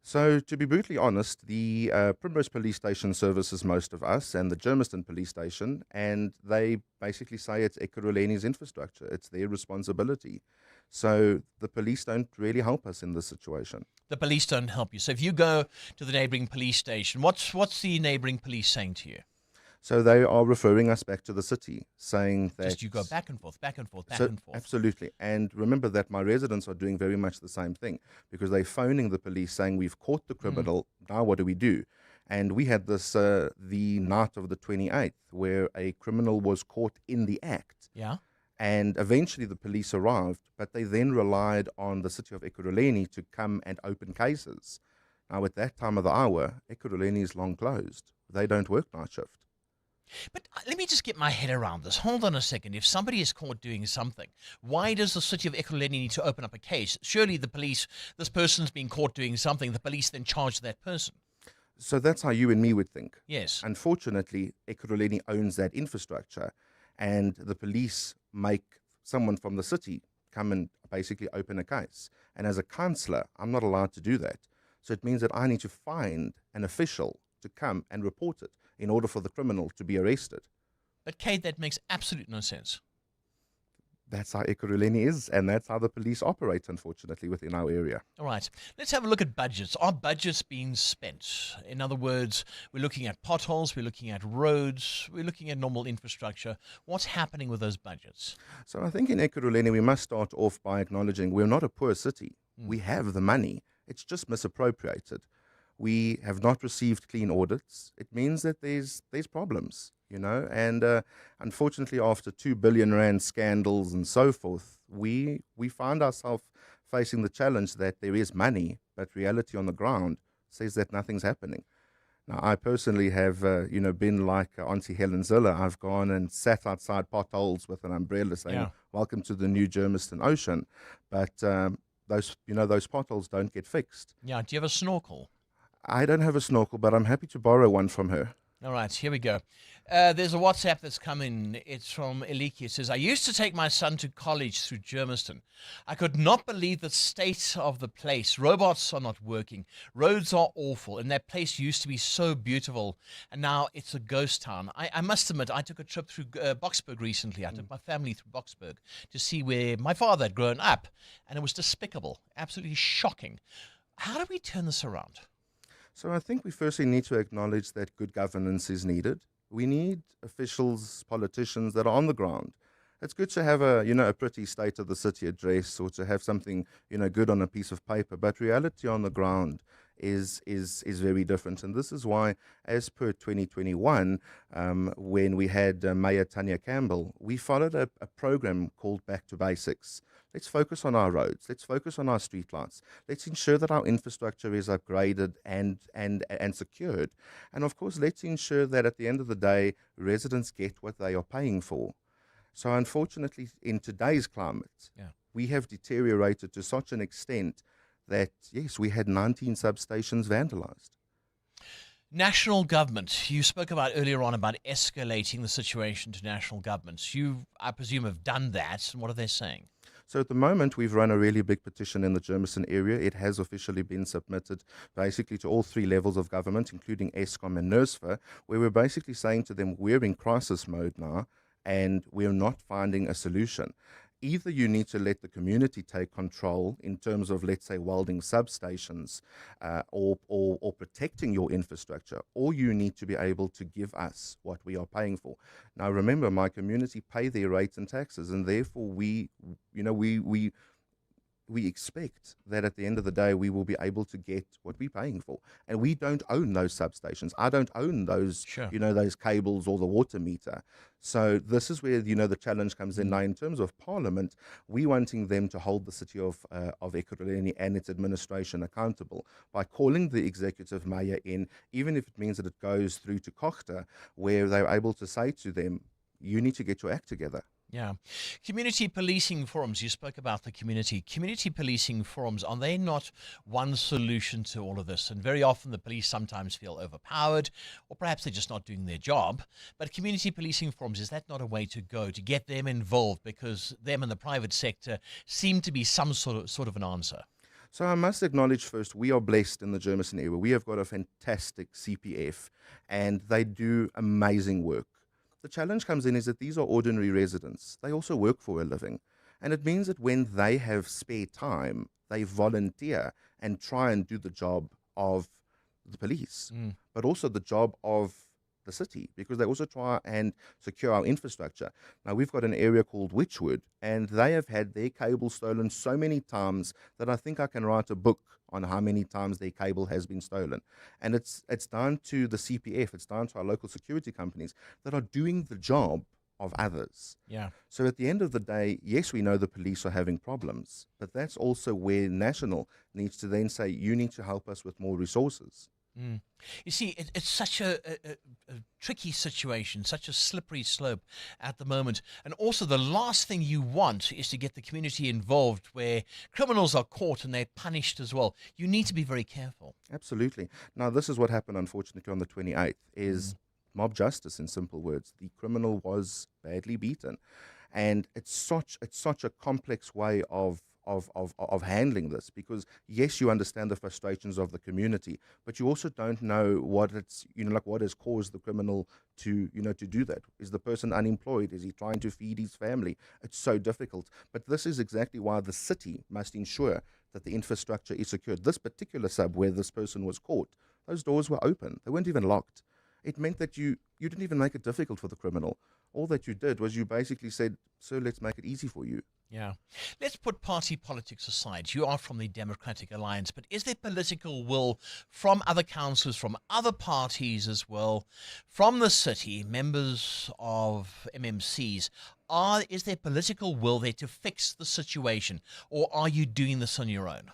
So, to be brutally honest, the Primrose Police Station services most of us and the Germiston Police Station, and they basically say it's Ekurhuleni's infrastructure. It's their responsibility. So, the police don't really help us in this situation. The police don't help you. So, if you go to the neighboring police station, what's the neighboring police saying to you? So they are referring us back to the city, saying that... Just you go back and forth, back and forth, back and forth. Absolutely. And remember that my residents are doing very much the same thing because they're phoning the police saying, we've caught the criminal, now what do we do? And we had this the night of the 28th where a criminal was caught in the act. Yeah. And eventually the police arrived, but they then relied on the city of Ekurhuleni to come and open cases. Now, at that time of the hour, Ekurhuleni is long closed. They don't work night shift. But let me just get my head around this. Hold on a second. If somebody is caught doing something, why does the city of Ekurhuleni need to open up a case? Surely the police, this person's been caught doing something, the police then charge that person. So that's how you and me would think. Yes. Unfortunately, Ekurhuleni owns that infrastructure, and the police make someone from the city come and basically open a case. And as a councillor, I'm not allowed to do that. So it means that I need to find an official to come and report it in order for the criminal to be arrested. But Kate, that makes absolute no sense. That's how Ekurhuleni is, and that's how the police operate, unfortunately, within our area. All right. Let's have a look at budgets. Are budgets being spent? In other words, we're looking at potholes, we're looking at roads, we're looking at normal infrastructure. What's happening with those budgets? So I think in Ekurhuleni, we must start off by acknowledging we're not a poor city. We have the money. It's just misappropriated. We have not received clean audits. It means that there's problems, and unfortunately after 2 billion rand scandals and so forth, we find ourselves facing the challenge that there is money, but reality on the ground says that nothing's happening. Now, I personally have, been like Auntie Helen Ziller. I've gone and sat outside potholes with an umbrella saying, welcome to the new Germiston Ocean. But those potholes don't get fixed. Yeah, do you have a snorkel? I don't have a snorkel, but I'm happy to borrow one from her. All right, here we go. There's a WhatsApp that's come in. It's from Eliki. It says, I used to take my son to college through Germiston. I could not believe the state of the place. Robots are not working. Roads are awful. And that place used to be so beautiful. And now it's a ghost town. I must admit, I took a trip through Boksburg recently. I took my family through Boksburg to see where my father had grown up. And it was despicable, absolutely shocking. How do we turn this around? So I think we firstly need to acknowledge that good governance is needed. We need officials, politicians that are on the ground. It's good to have a pretty state of the city address or to have something, good on a piece of paper, but reality on the ground is very different. And this is why, as per 2021, when we had Mayor Tanya Campbell, we followed a program called Back to Basics. Let's focus on our roads. Let's focus on our streetlights. Let's ensure that our infrastructure is upgraded and secured. And of course, let's ensure that at the end of the day, residents get what they are paying for. So unfortunately, in today's climate, we have deteriorated to such an extent that, yes, we had 19 substations vandalized. National government. You spoke about earlier on about escalating the situation to national governments. You, I presume, have done that. And what are they saying? So at the moment, we've run a really big petition in the Germiston area. It has officially been submitted basically to all three levels of government, including ESCOM and NERSFA, where we're basically saying to them, we're in crisis mode now, and we're not finding a solution. Either you need to let the community take control in terms of, let's say, welding substations or protecting your infrastructure, or you need to be able to give us what we are paying for. Now, remember, my community pay their rates and taxes, and therefore we expect that at the end of the day, we will be able to get what we're paying for. And we don't own those substations. I don't own those, those cables or the water meter. So this is where, the challenge comes in. Now, in terms of Parliament, we wanting them to hold the city of Ekurhuleni and its administration accountable by calling the executive mayor in, even if it means that it goes through to Kochta, where they're able to say to them, you need to get your act together. Yeah. Community policing forums. You spoke about the community. Community policing forums, are they not one solution to all of this? And very often the police sometimes feel overpowered, or perhaps they're just not doing their job. But community policing forums, is that not a way to go, to get them involved? Because them and the private sector seem to be some sort of an answer. So I must acknowledge first, we are blessed in the Germiston area. We have got a fantastic CPF, and they do amazing work. The challenge comes in is that these are ordinary residents. They also work for a living. And it means that when they have spare time, they volunteer and try and do the job of the police, but also the job of the city, because they also try and secure our infrastructure. Now, we've got an area called Witchwood, and they have had their cable stolen so many times that I think I can write a book on how many times their cable has been stolen. And it's down to the CPF, it's down to our local security companies that are doing the job of others. Yeah. So at the end of the day, yes, we know the police are having problems, but that's also where National needs to then say, you need to help us with more resources. You see, it's such a tricky situation, such a slippery slope at the moment. And also the last thing you want is to get the community involved where criminals are caught and they're punished as well. You need to be very careful. Absolutely. Now, this is what happened, unfortunately, on the 28th, is mob justice, in simple words. The criminal was badly beaten. And it's such a complex way of handling this, because yes, you understand the frustrations of the community, but you also don't know what what has caused the criminal to do that. Is the person unemployed? Is he trying to feed his family? It's so difficult. But this is exactly why the city must ensure that the infrastructure is secured. This particular sub where this person was caught, those doors were open. They weren't even locked. It meant that you didn't even make it difficult for the criminal. All that you did was you basically said, sir, let's make it easy for you. Yeah. Let's put party politics aside. You are from the Democratic Alliance, but is there political will from other councillors, from other parties as well, from the city, members of MMCs? Is there political will there to fix the situation, or are you doing this on your own?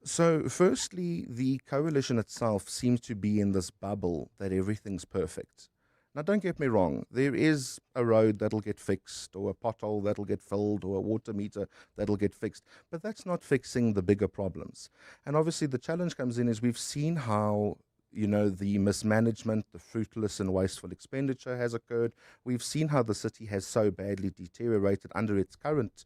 So firstly, the coalition itself seems to be in this bubble that everything's perfect. Now, don't get me wrong. There is a road that'll get fixed, or a pothole that'll get filled, or a water meter that'll get fixed. But that's not fixing the bigger problems. And obviously the challenge comes in is we've seen how, the mismanagement, the fruitless and wasteful expenditure has occurred. We've seen how the city has so badly deteriorated under its current,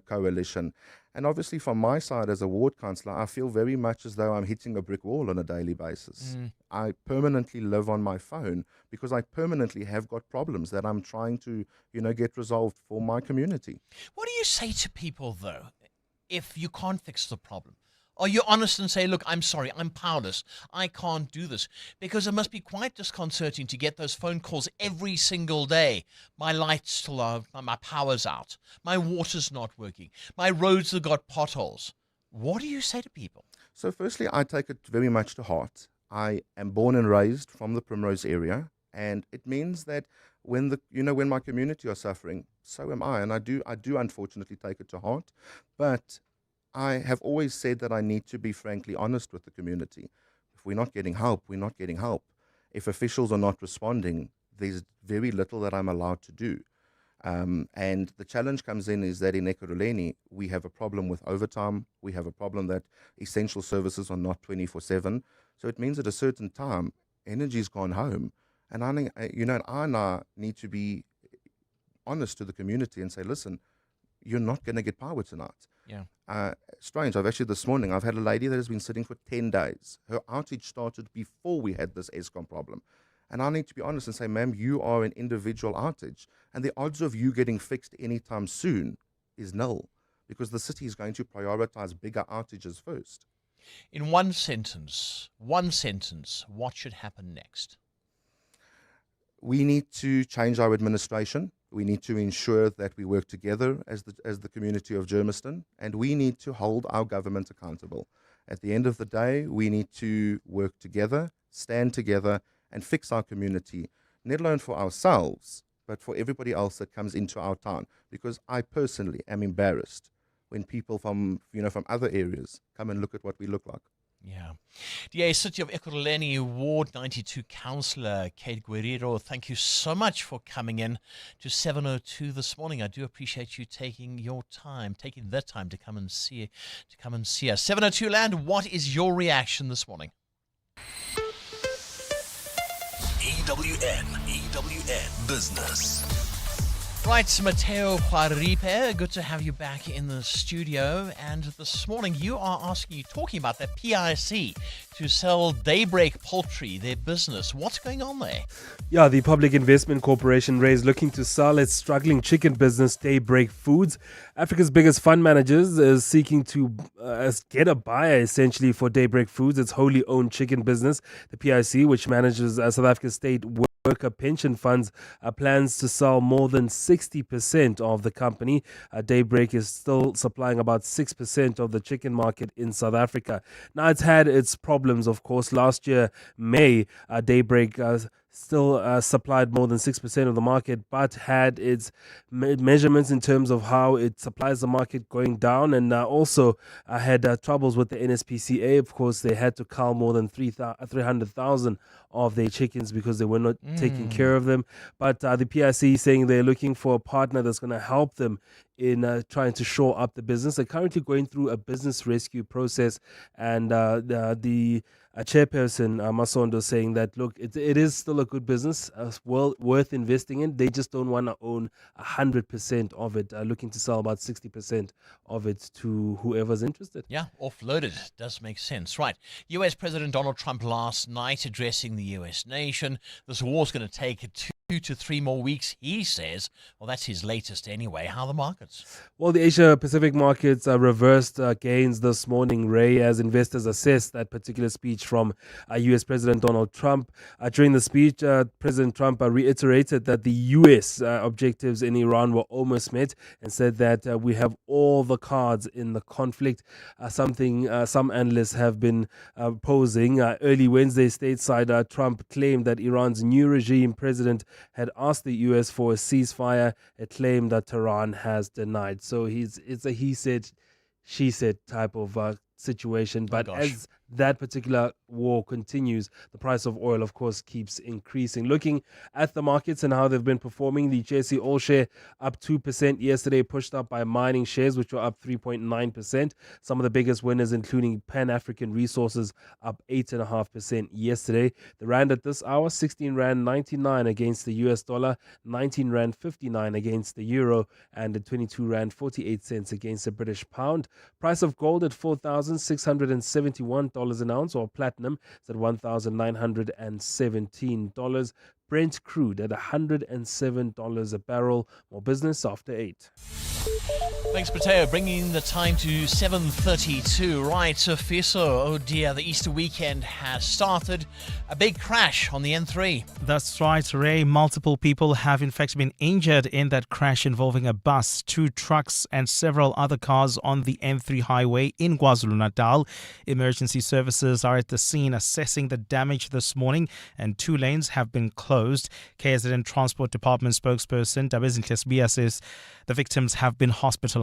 coalition. And obviously from my side as a ward councillor, I feel very much as though I'm hitting a brick wall on a daily basis. I permanently live on my phone because I permanently have got problems that I'm trying to, get resolved for my community. What do you say to people, though, if you can't fix the problem? Are you honest and say, look, I'm sorry, I'm powerless, I can't do this? Because it must be quite disconcerting to get those phone calls every single day. My lights still are, my power's out, my water's not working, my roads have got potholes. What do you say to people? So firstly, I take it very much to heart. I am born and raised from the Primrose area, and it means that when my community are suffering, so am I, and I do unfortunately take it to heart. But I have always said that I need to be frankly honest with the community. If we're not getting help, we're not getting help. If officials are not responding, there's very little that I'm allowed to do. And the challenge comes in is that in Ekurhuleni, we have a problem with overtime. We have a problem that essential services are not 24/7. So it means at a certain time, Energy's gone home. And I think, I now need to be honest to the community and say, listen, you're not going to get power tonight. Yeah. Strange. This morning, I've had a lady that has been sitting for 10 days. Her outage started before we had this ESCOM problem. And I need to be honest and say, ma'am, you are an individual outage. And the odds of you getting fixed anytime soon is nil, because the city is going to prioritize bigger outages first. In one sentence, what should happen next? We need to change our administration. We need to ensure that we work together as the community of Germiston, and we need to hold our government accountable. At the end of the day, we need to work together, stand together, and fix our community, not alone for ourselves, but for everybody else that comes into our town. Because I personally am embarrassed when people from other areas come and look at what we look like. Yeah. DA City of Ekurhuleni Ward 92 Councillor Kate Guerrero, thank you so much for coming in to 702 this morning. I do appreciate you taking the time to come and see us. 702 Land, what is your reaction this morning? EWN Business. Right, Mateo Juaripe, good to have you back in the studio. And this morning you are talking about that PIC to sell Daybreak Poultry, their business. What's going on there? Yeah, the Public Investment Corporation is looking to sell its struggling chicken business, Daybreak Foods. Africa's biggest fund managers is seeking to get a buyer essentially for Daybreak Foods, its wholly owned chicken business. The PIC, which manages South Africa's state worker pension funds, plans to sell more than 60% of the company. Daybreak is still supplying about 6% of the chicken market in South Africa. Now, it's had its problems, of course. Last year, May, Daybreak still supplied more than 6% of the market, but had its measurements in terms of how it supplies the market going down, and also had troubles with the NSPCA. Of course, they had to cull more than 300,000 of their chickens because they were not taking care of them. But the PIC saying they're looking for a partner that's going to help them in trying to shore up the business. They're currently going through a business rescue process, and the chairperson, Masondo, saying that, look, it is still a good business, well worth investing in. They just don't want to own 100% of it, looking to sell about 60% of it to whoever's interested. Yeah, offloaded. Does make sense. Right. US President Donald Trump last night addressing the US nation. This war's going to take 2 to 3 more weeks, he says. Well, that's his latest anyway. How are the markets? Well, the Asia-Pacific markets reversed gains this morning, Ray, as investors assess that particular speech from U.S. President Donald Trump. During the speech, President Trump reiterated that the U.S. objectives in Iran were almost met and said that we have all the cards in the conflict, something some analysts have been posing. Early Wednesday stateside, Trump claimed that Iran's new regime president had asked the U.S. for a ceasefire, a claim that Tehran has denied. So it's a he said, she said type of situation. But as that particular war continues, the price of oil, of course, keeps increasing. Looking at the markets and how they've been performing, the JSE All Share up 2% yesterday, pushed up by mining shares, which were up 3.9%. Some of the biggest winners, including Pan-African Resources, up 8.5% yesterday. The rand at this hour, 16 Rand 99 against the US dollar, 19 Rand 59 against the euro, and 22 Rand 48 cents against the British pound. Price of gold at $4,671 an ounce, or platinum is at $1,917. Brent crude at $107 a barrel. More business after 8. Thanks, Mateo. Bringing the time to 7:32. Right, so Fiso, oh dear, the Easter weekend has started. A big crash on the N3. That's right, Ray. Multiple people have in fact been injured in that crash involving a bus, 2 trucks and several other cars on the N3 highway in KwaZulu-Natal. Emergency services are at the scene assessing the damage this morning, and 2 lanes have been closed. KZN Transport Department spokesperson Dabezinhle Sibia says the victims have been hospitalized.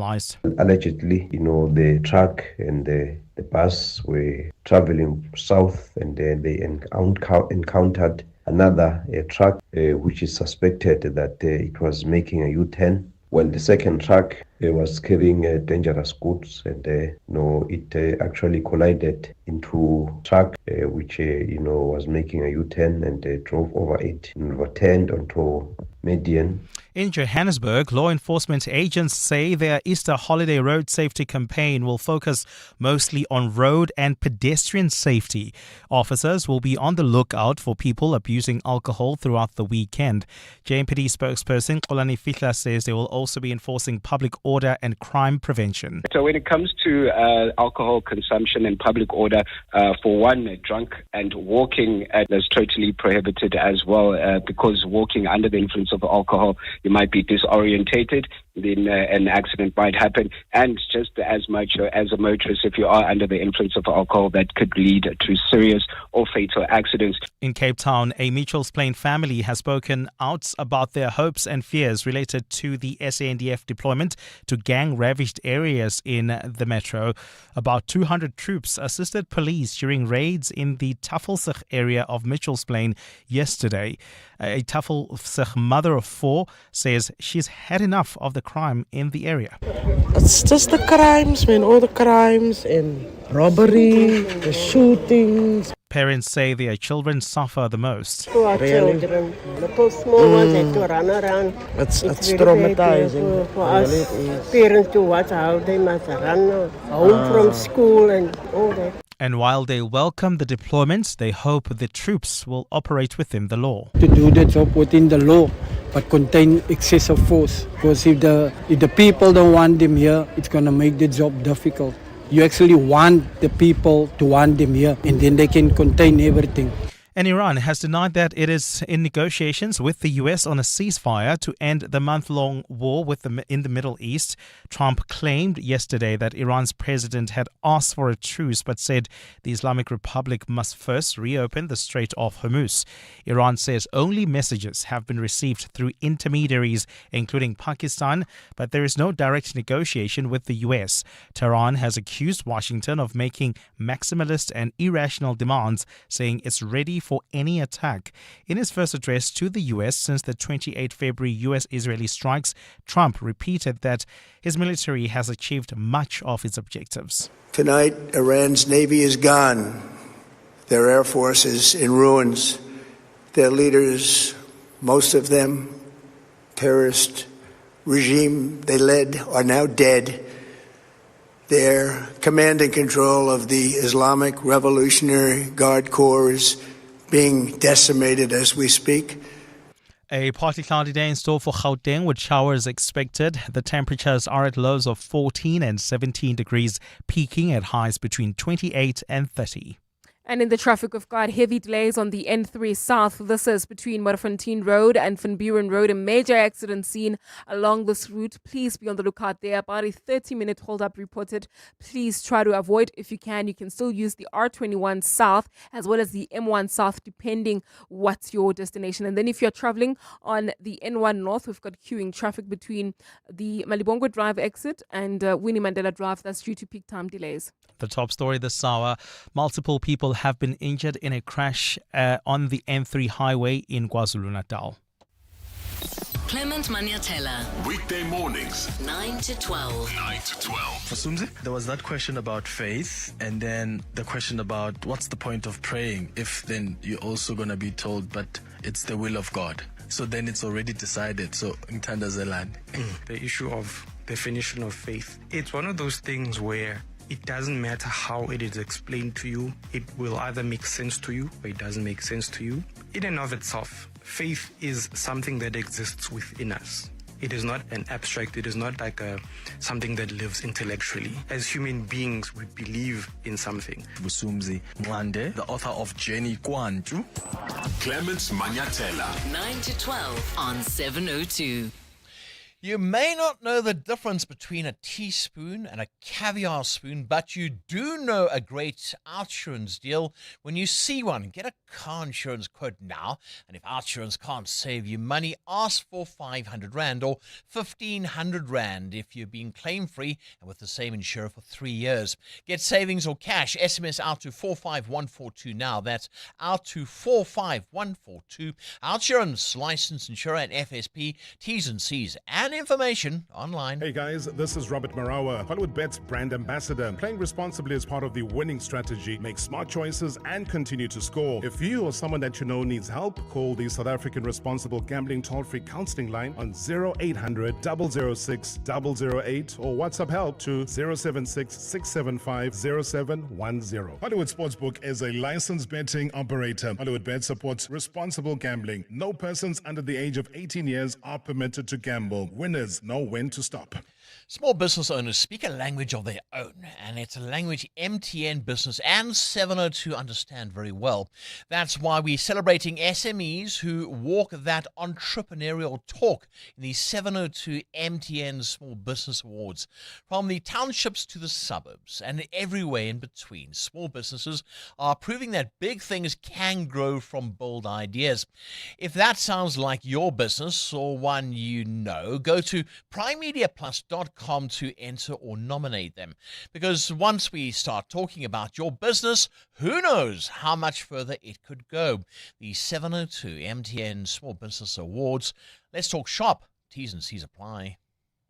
Allegedly, the truck and the bus were traveling south, and then they encountered another truck which is suspected that it was making a U-turn When the second truck was carrying dangerous goods, and it actually collided into truck which was making a U-turn, and drove over it and overturned onto median. In Johannesburg, law enforcement agents say their Easter holiday road safety campaign will focus mostly on road and pedestrian safety. Officers will be on the lookout for people abusing alcohol throughout the weekend. JMPD spokesperson Xolani Fihla says they will also be enforcing public order and crime prevention. So when it comes to alcohol consumption and public order, for one, drunk and walking is totally prohibited as well, because walking under the influence of alcohol, you might be disorientated, then an accident might happen, and just as much as a motorist, if you are under the influence of alcohol, that could lead to serious or fatal accidents. In Cape Town, a Mitchells Plain family has spoken out about their hopes and fears related to the SANDF deployment to gang-ravaged areas in the metro. About 200 troops assisted police during raids in the Tafelsig area of Mitchells Plain yesterday. A Tafelsig mother of four says she's had enough of the crime in the area. It's just the crimes, man, all the crimes and robbery, the shootings. Parents say their children suffer the most. To our children, the small ones have to run around. It's traumatizing for us parents to watch how they must run home from school and all that. And while they welcome the deployment, they hope the troops will operate within the law. To do the job within the law, but contain excessive force. Because if the people don't want them here, it's going to make the job difficult. You actually want the people to want them here, and then they can contain everything. And Iran has denied that it is in negotiations with the US on a ceasefire to end the month-long war in the Middle East. Trump claimed yesterday that Iran's president had asked for a truce but said the Islamic Republic must first reopen the Strait of Hormuz. Iran says only messages have been received through intermediaries, including Pakistan, but there is no direct negotiation with the US. Tehran has accused Washington of making maximalist and irrational demands, saying it's ready for any attack. In his first address to the US since the 28 February US-Israeli strikes, Trump repeated that his military has achieved much of its objectives. Tonight, Iran's navy is gone. Their air force is in ruins. Their leaders, most of them, terrorist regime they led, are now dead. Their command and control of the Islamic Revolutionary Guard Corps is being decimated as we speak. A partly cloudy day in store for Gauteng with showers expected. The temperatures are at lows of 14 and 17 degrees, peaking at highs between 28 and 30. And in the traffic, we've got heavy delays on the N3 South. This is between Modderfontein Road and Van Buren Road. A major accident seen along this route. Please be on the lookout there. About a 30-minute hold-up reported. Please try to avoid if you can. You can still use the R21 South as well as the M1 South, depending what's your destination. And then if you're traveling on the N1 North, we've got queuing traffic between the Malibongwe Drive exit and Winnie Mandela Drive. That's due to peak time delays. The top story this hour, multiple people have been injured in a crash on the N3 highway in KwaZulu-Natal. Clement Maniatella. Weekday mornings, 9 to 12. 9 to 12. For Sumzi, there was that question about faith, and then the question about what's the point of praying if then you're also going to be told, but it's the will of God. So then it's already decided. So, Ntandazelani. The issue of definition of faith. It's one of those things where it doesn't matter how it is explained to you. It will either make sense to you or it doesn't make sense to you. In and of itself, faith is something that exists within us. It is not an abstract. It is not like something that lives intellectually. As human beings, we believe in something. Busumzi Mwande, the author of Jenny Kwantu. Clements Maniatella. 9 to 12 on 702. You may not know the difference between a teaspoon and a caviar spoon, but you do know a great OutSurance deal when you see one. Get a car insurance quote now, and if OutSurance can't save you money, ask for 500 Rand or 1,500 Rand if you've been claim-free and with the same insurer for 3 years. Get savings or cash. SMS out to 45142 now. That's out to 45142. OutSurance, licensed insurer and FSP. T's and C's and and information online. Hey guys, this is Robert Marawa, Hollywood Bet's brand ambassador. Playing responsibly is part of the winning strategy. Make smart choices and continue to score. If you or someone that you know needs help, call the South African Responsible Gambling toll-free counseling line on 0800 006 008 or WhatsApp help to 076 675 0710. Hollywood Sportsbook is a licensed betting operator. Hollywood Bet supports responsible gambling. No persons under the age of 18 years are permitted to gamble. Winners know when to stop. Small business owners speak a language of their own, and it's a language MTN Business and 702 understand very well. That's why we're celebrating SMEs who walk that entrepreneurial talk in the 702 MTN Small Business Awards. From the townships to the suburbs and everywhere in between, small businesses are proving that big things can grow from bold ideas. If that sounds like your business or one you know, go to primemediaplus.com to enter or nominate them. Because once we start talking about your business, who knows how much further it could go. The 702 MTN Small Business Awards. Let's talk shop. T's and C's apply.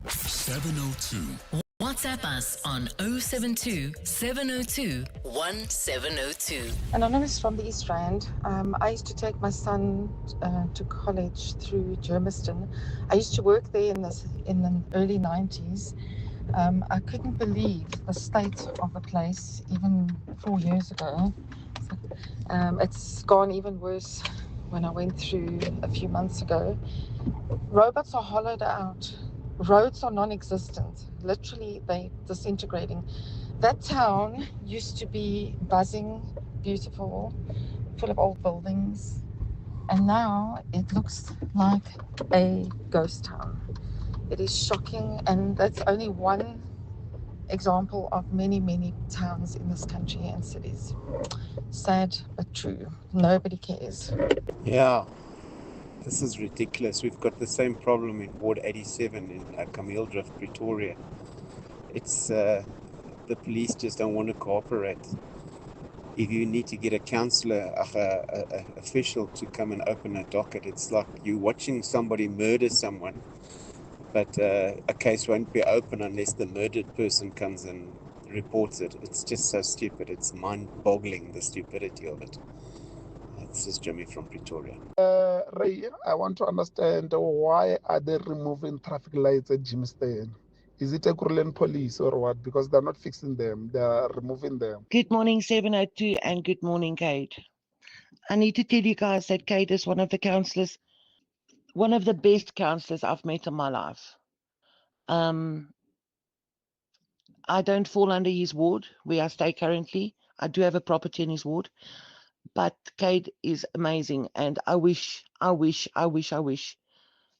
702. WhatsApp us on 072 702 1702. Anonymous from the East Rand. I used to take my son to college through Germiston. I used to work there in the early 90s. I couldn't believe the state of the place even 4 years ago. It's gone even worse when I went through a few months ago. Robots are hollowed out. Roads are non-existent. Literally, they're disintegrating. That town used to be buzzing, beautiful, full of old buildings. And now it looks like a ghost town. It is shocking, and that's only one example of many, many towns in this country and cities. Sad, but true. Nobody cares. Yeah. This is ridiculous. We've got the same problem in Ward 87 in Camille Drift, Pretoria. It's the police just don't want to cooperate. If you need to get a counsellor, a official to come and open a docket, it's like you're watching somebody murder someone, but a case won't be open unless the murdered person comes and reports it. It's just so stupid. It's mind-boggling, the stupidity of it. This is Jimmy from Pretoria. Ray, I want to understand why are they removing traffic lights at Germiston? Is it a Kurlen police or what? Because they're not fixing them, they're removing them. Good morning, 702, and good morning, Kate. I need to tell you guys that Kate is one of the counsellors, one of the best counsellors I've met in my life. I don't fall under his ward where I stay currently. I do have a property in his ward. But Kate is amazing, and I wish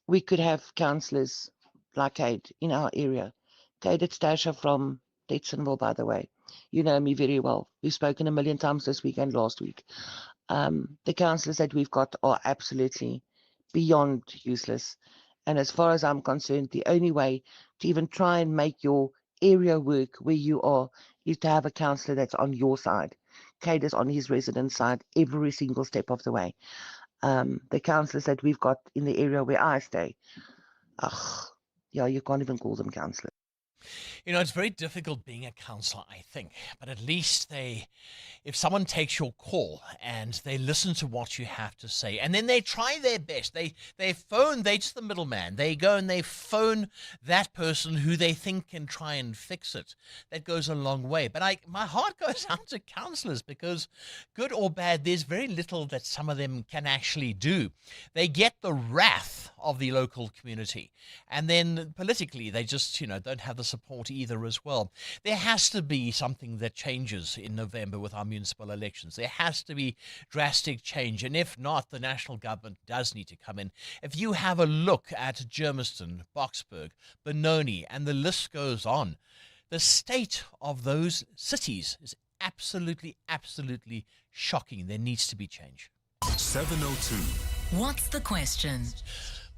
we could have counsellors like Kate in our area. Kate, it's Tasha from Detsonville, by the way. You know me very well. We've spoken a million times this week and last week. The counsellors that we've got are absolutely beyond useless. And as far as I'm concerned, the only way to even try and make your area work where you are is to have a counsellor that's on your side. Kate is on his resident side every single step of the way. The counsellors that we've got in the area where I stay, you can't even call them counsellors. You know, it's very difficult being a counsellor, I think, but at least if someone takes your call and they listen to what you have to say, and then they try their best, they're just the middleman. They go and they phone that person who they think can try and fix it. That goes a long way. But my heart goes out to counsellors because, good or bad, there's very little that some of them can actually do. They get the wrath of the local community, and then politically they just, don't have the support either as well. There has to be something that changes in November with our municipal elections. There has to be drastic change, and if not, the national government does need to come in. If you have a look at Germiston, Boksburg, Benoni, and the list goes on, the state of those cities is absolutely shocking. There needs to be change. 702. What's the question?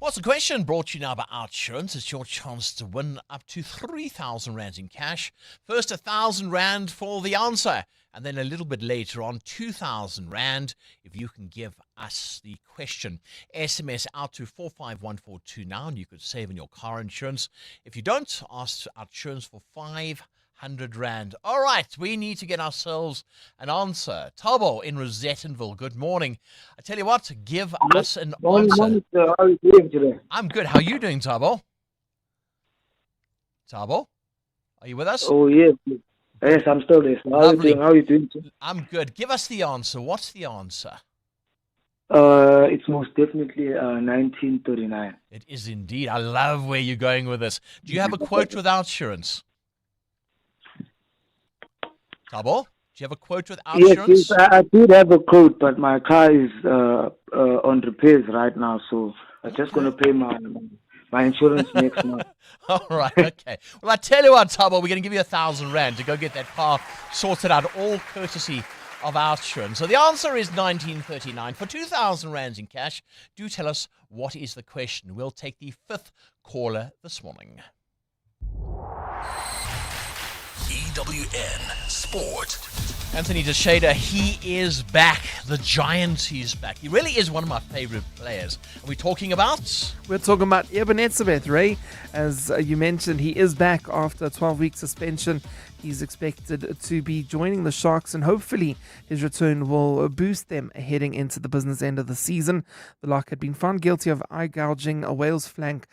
What's the question? Brought to you now by Outsurance. It's your chance to win up to 3,000 Rand in cash. First, 1,000 Rand for the answer. And then a little bit later on, 2,000 Rand if you can give us the question. SMS out to 451429 now, and you could save on your car insurance. If you don't, ask Outsurance for 500 Rand. All right, we need to get ourselves an answer. Tabo in Rosettenville, good morning. I tell you what, give us an answer. Morning, how are you doing today? I'm good. How are you doing, Tabo? Tabo? Are you with us? Oh, yes. Yes, I'm still there. How are you doing? How are you doing? I'm good. Give us the answer. What's the answer? It's most definitely 1939. It is indeed. I love where you're going with this. Do you have a quote with Outsurance? Tabo, do you have a quote with Outsurance? Yes, I did have a quote, but my car is on repairs right now, so I'm just going to pay my insurance next month. All right, okay. Well, I tell you what, Tabo, we're going to give you 1,000 Rand to go get that car sorted out, all courtesy of Outsurance. So the answer is 1939. For 2,000 Rands in cash, do tell us what is the question. We'll take the fifth caller this morning. EWN Sport. Anthony Teixeira, he is back. The Giant, he's back. He really is one of my favorite players. Are we talking about? We're talking about Ebenezabeth, Ray. As you mentioned, he is back after a 12-week suspension. He's expected to be joining the Sharks, and hopefully his return will boost them heading into the business end of the season. The Lock had been found guilty of eye gouging a Wales flank,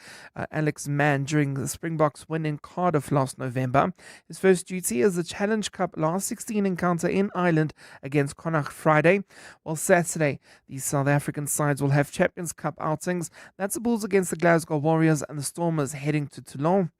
Alex Mann, during the Springboks win in Cardiff last November. His first duty is the Challenge Cup last 16 encounter in Ireland against Connacht Friday. While Saturday, the South African sides will have Champions Cup outings. That's the Bulls against the Glasgow Warriors and the Stormers heading to Toulon.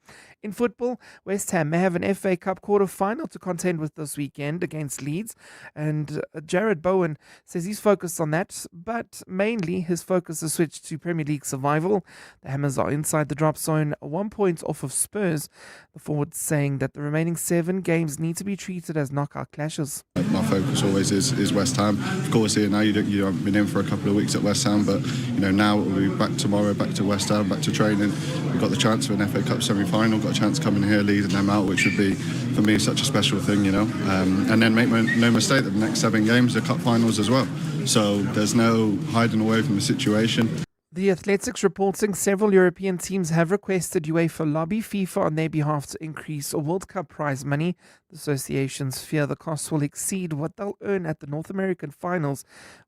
In football, West Ham may have an FA Cup quarter-final to contend with this weekend against Leeds, and Jared Bowen says he's focused on that, but mainly his focus is switched to Premier League survival. The Hammers are inside the drop zone, 1 point off of Spurs. The forward saying that the remaining 7 games need to be treated as knockout clashes. My focus always is West Ham. Of course, here now you haven't been in for a couple of weeks at West Ham, but now we'll be back tomorrow, back to West Ham, back to training. We've got the chance for an FA Cup semi-final. Got a chance coming here leading them out, which would be for me such a special thing, and then make no mistake that the next 7 games are cup finals as well, so there's no hiding away from the situation. The Athletics reporting several European teams have requested UEFA lobby FIFA on their behalf to increase World Cup prize money. The associations fear the costs will exceed what they'll earn at the North American finals,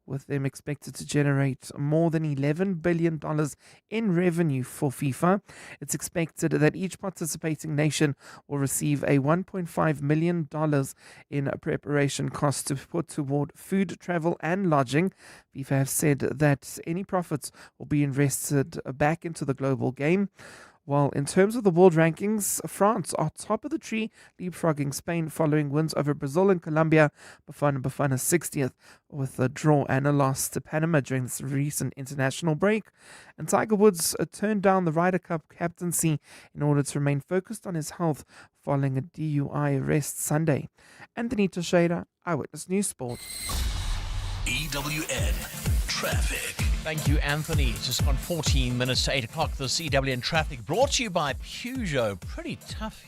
with them expected to generate more than $11 billion in revenue for FIFA. It's expected that each participating nation will receive a $1.5 million in preparation costs to put toward food, travel and lodging. FIFA have said that any profits will be invested back into the global game. While in terms of the world rankings, France are top of the tree, leapfrogging Spain following wins over Brazil and Colombia. Bafana 60th with a draw and a loss to Panama during this recent international break. And Tiger Woods turned down the Ryder Cup captaincy in order to remain focused on his health following a DUI arrest Sunday. Anthony Teixeira, Eyewitness News Sport. EWN Traffic. Thank you, Anthony. It's just gone 14 minutes to 8 o'clock. The EWN Traffic brought to you by Peugeot. Pretty tough,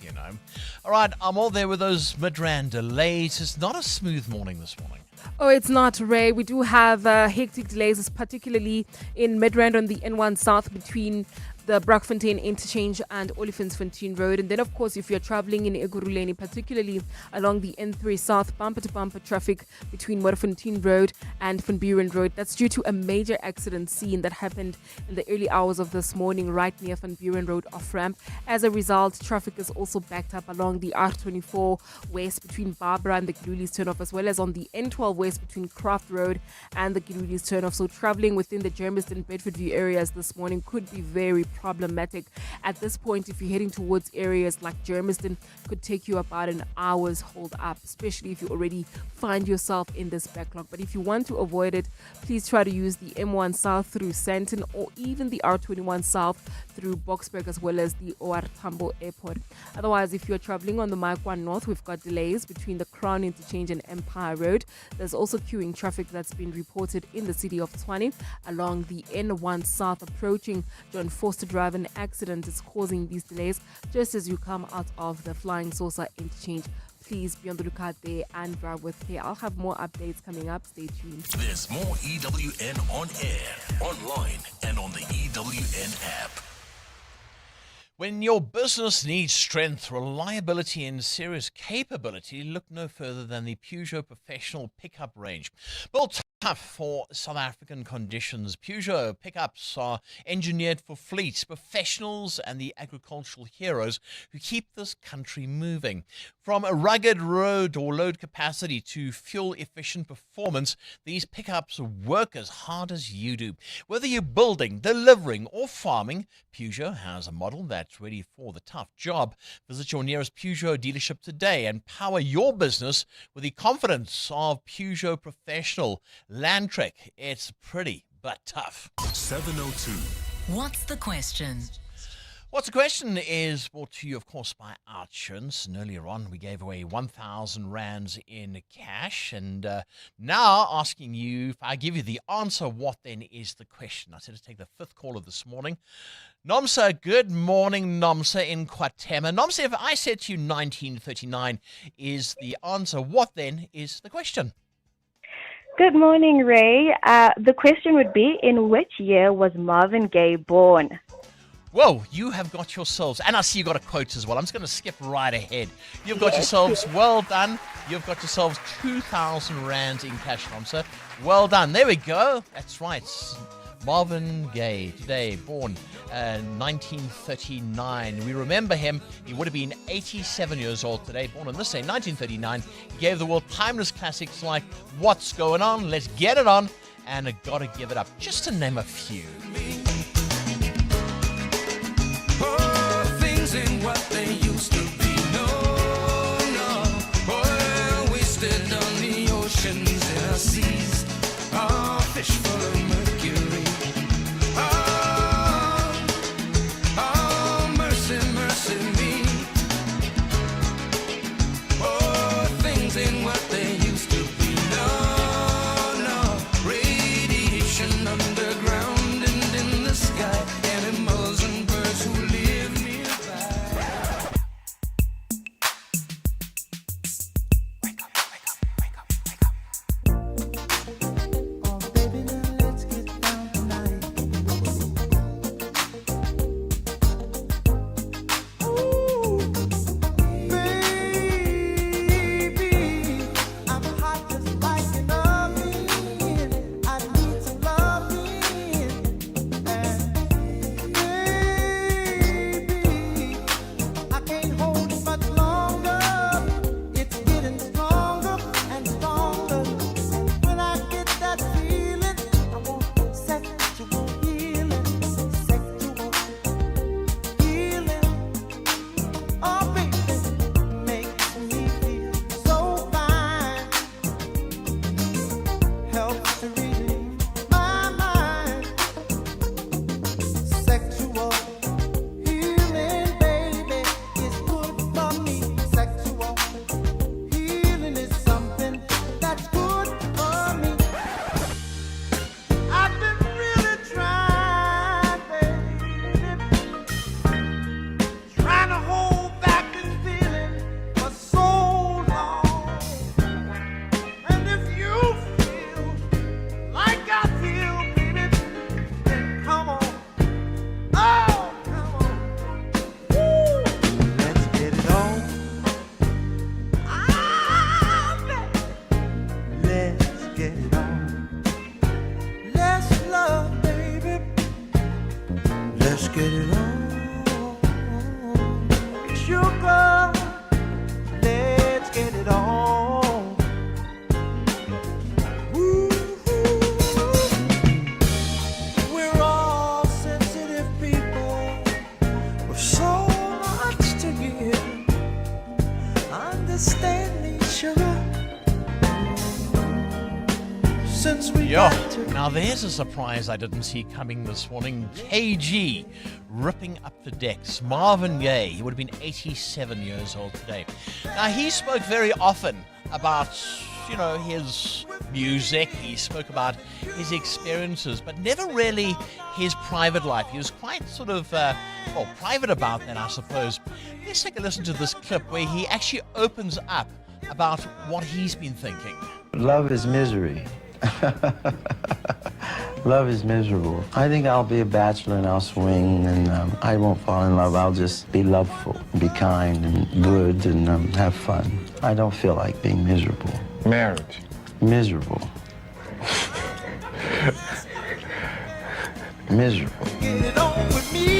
All right, I'm all there with those mid-rand delays. It's not a smooth morning this morning. Oh, it's not, Ray. We do have hectic delays, particularly in Midrand on the N1 South between the Brakfontein interchange and Olifantsfontein Road. And then, of course, if you're traveling in Ekurhuleni, particularly along the N3 South, bumper-to-bumper traffic between Modderfontein Road and Van Buren Road. That's due to a major accident scene that happened in the early hours of this morning right near Van Buren Road off-ramp. As a result, traffic is also backed up along the R24 West between Barbara and the Giluli's turnoff, as well as on the N12 West between Craft Road and the Giluli's turnoff. So traveling within the Germiston, Bedfordview areas this morning could be very problematic. At this point, if you're heading towards areas like Germiston, could take you about an hour's hold up, especially if you already find yourself in this backlog. But if you want to avoid it, please try to use the M1 South through Sandton or even the R21 South through Boksburg as well as the OR Tambo Airport. Otherwise, if you're traveling on the Mike 1 North, we've got delays between the Crown Interchange and Empire Road. There's also queuing traffic that's been reported in the city of Tshwane along the N1 South approaching John Foster Drive. An accident is causing these delays just as you come out of the Flying Saucer Interchange. Please be on the lookout there and drive with care. I'll have more updates coming up. Stay tuned. There's more EWN on air, online, and on the EWN app. When your business needs strength, reliability, and serious capability, look no further than the Peugeot Professional Pickup range. Built tough for South African conditions, Peugeot pickups are engineered for fleets, professionals, and the agricultural heroes who keep this country moving. From a rugged road or load capacity to fuel-efficient performance, these pickups work as hard as you do. Whether you're building, delivering, or farming, Peugeot has a model that's ready for the tough job. Visit your nearest Peugeot dealership today and power your business with the confidence of Peugeot Professional. Landtrek, it's pretty but tough. 702. What's the question? What's the question is brought to you, of course, by Outsurance. And earlier on, we gave away 1,000 rands in cash. And now asking you, if I give you the answer, what then is the question? I said to take the fifth caller this morning. Nomsa, good morning, Nomsa in Kwatema. Nomsa, if I said to you 1939 is the answer, what then is the question? Good morning, Ray. The question would be, in which year was Marvin Gaye born? Whoa, you have got yourselves, and I see you got a quote as well. I'm just going to skip right ahead. You've got yourselves, well done. You've got yourselves 2,000 rands in cash, Nomsa. Well done. There we go. That's right. Marvin Gaye, today born 1939. We remember him. He would have been 87 years old today, born on this day, 1939. He gave the world timeless classics like What's Going On, Let's Get It On, and I Gotta Give It Up, just to name a few. Oh, things ain't what they used to be. No, no. Oil wasted on the oceans and our seas. Oh, fish full of mercury. Oh, mercy, mercy me. Oh, things ain't what they used to be. No, no. Radiation underground and in the sky. Animals and birds who live nearby. We're all sensitive people. Now there's a surprise I didn't see coming this morning. KG ripping up the decks. Marvin Gaye, he would have been 87 years old today. Now he spoke very often about, his music. He spoke about his experiences, but never really his private life. He was quite sort of, private about that, I suppose. Let's take a listen to this clip where he actually opens up about what he's been thinking. Love is misery. Love is miserable. I think I'll be a bachelor and I'll swing and I won't fall in love. I'll just be loveful, be kind and good and have fun. I don't feel like being miserable. Marriage. Miserable. Miserable. Get it on with me.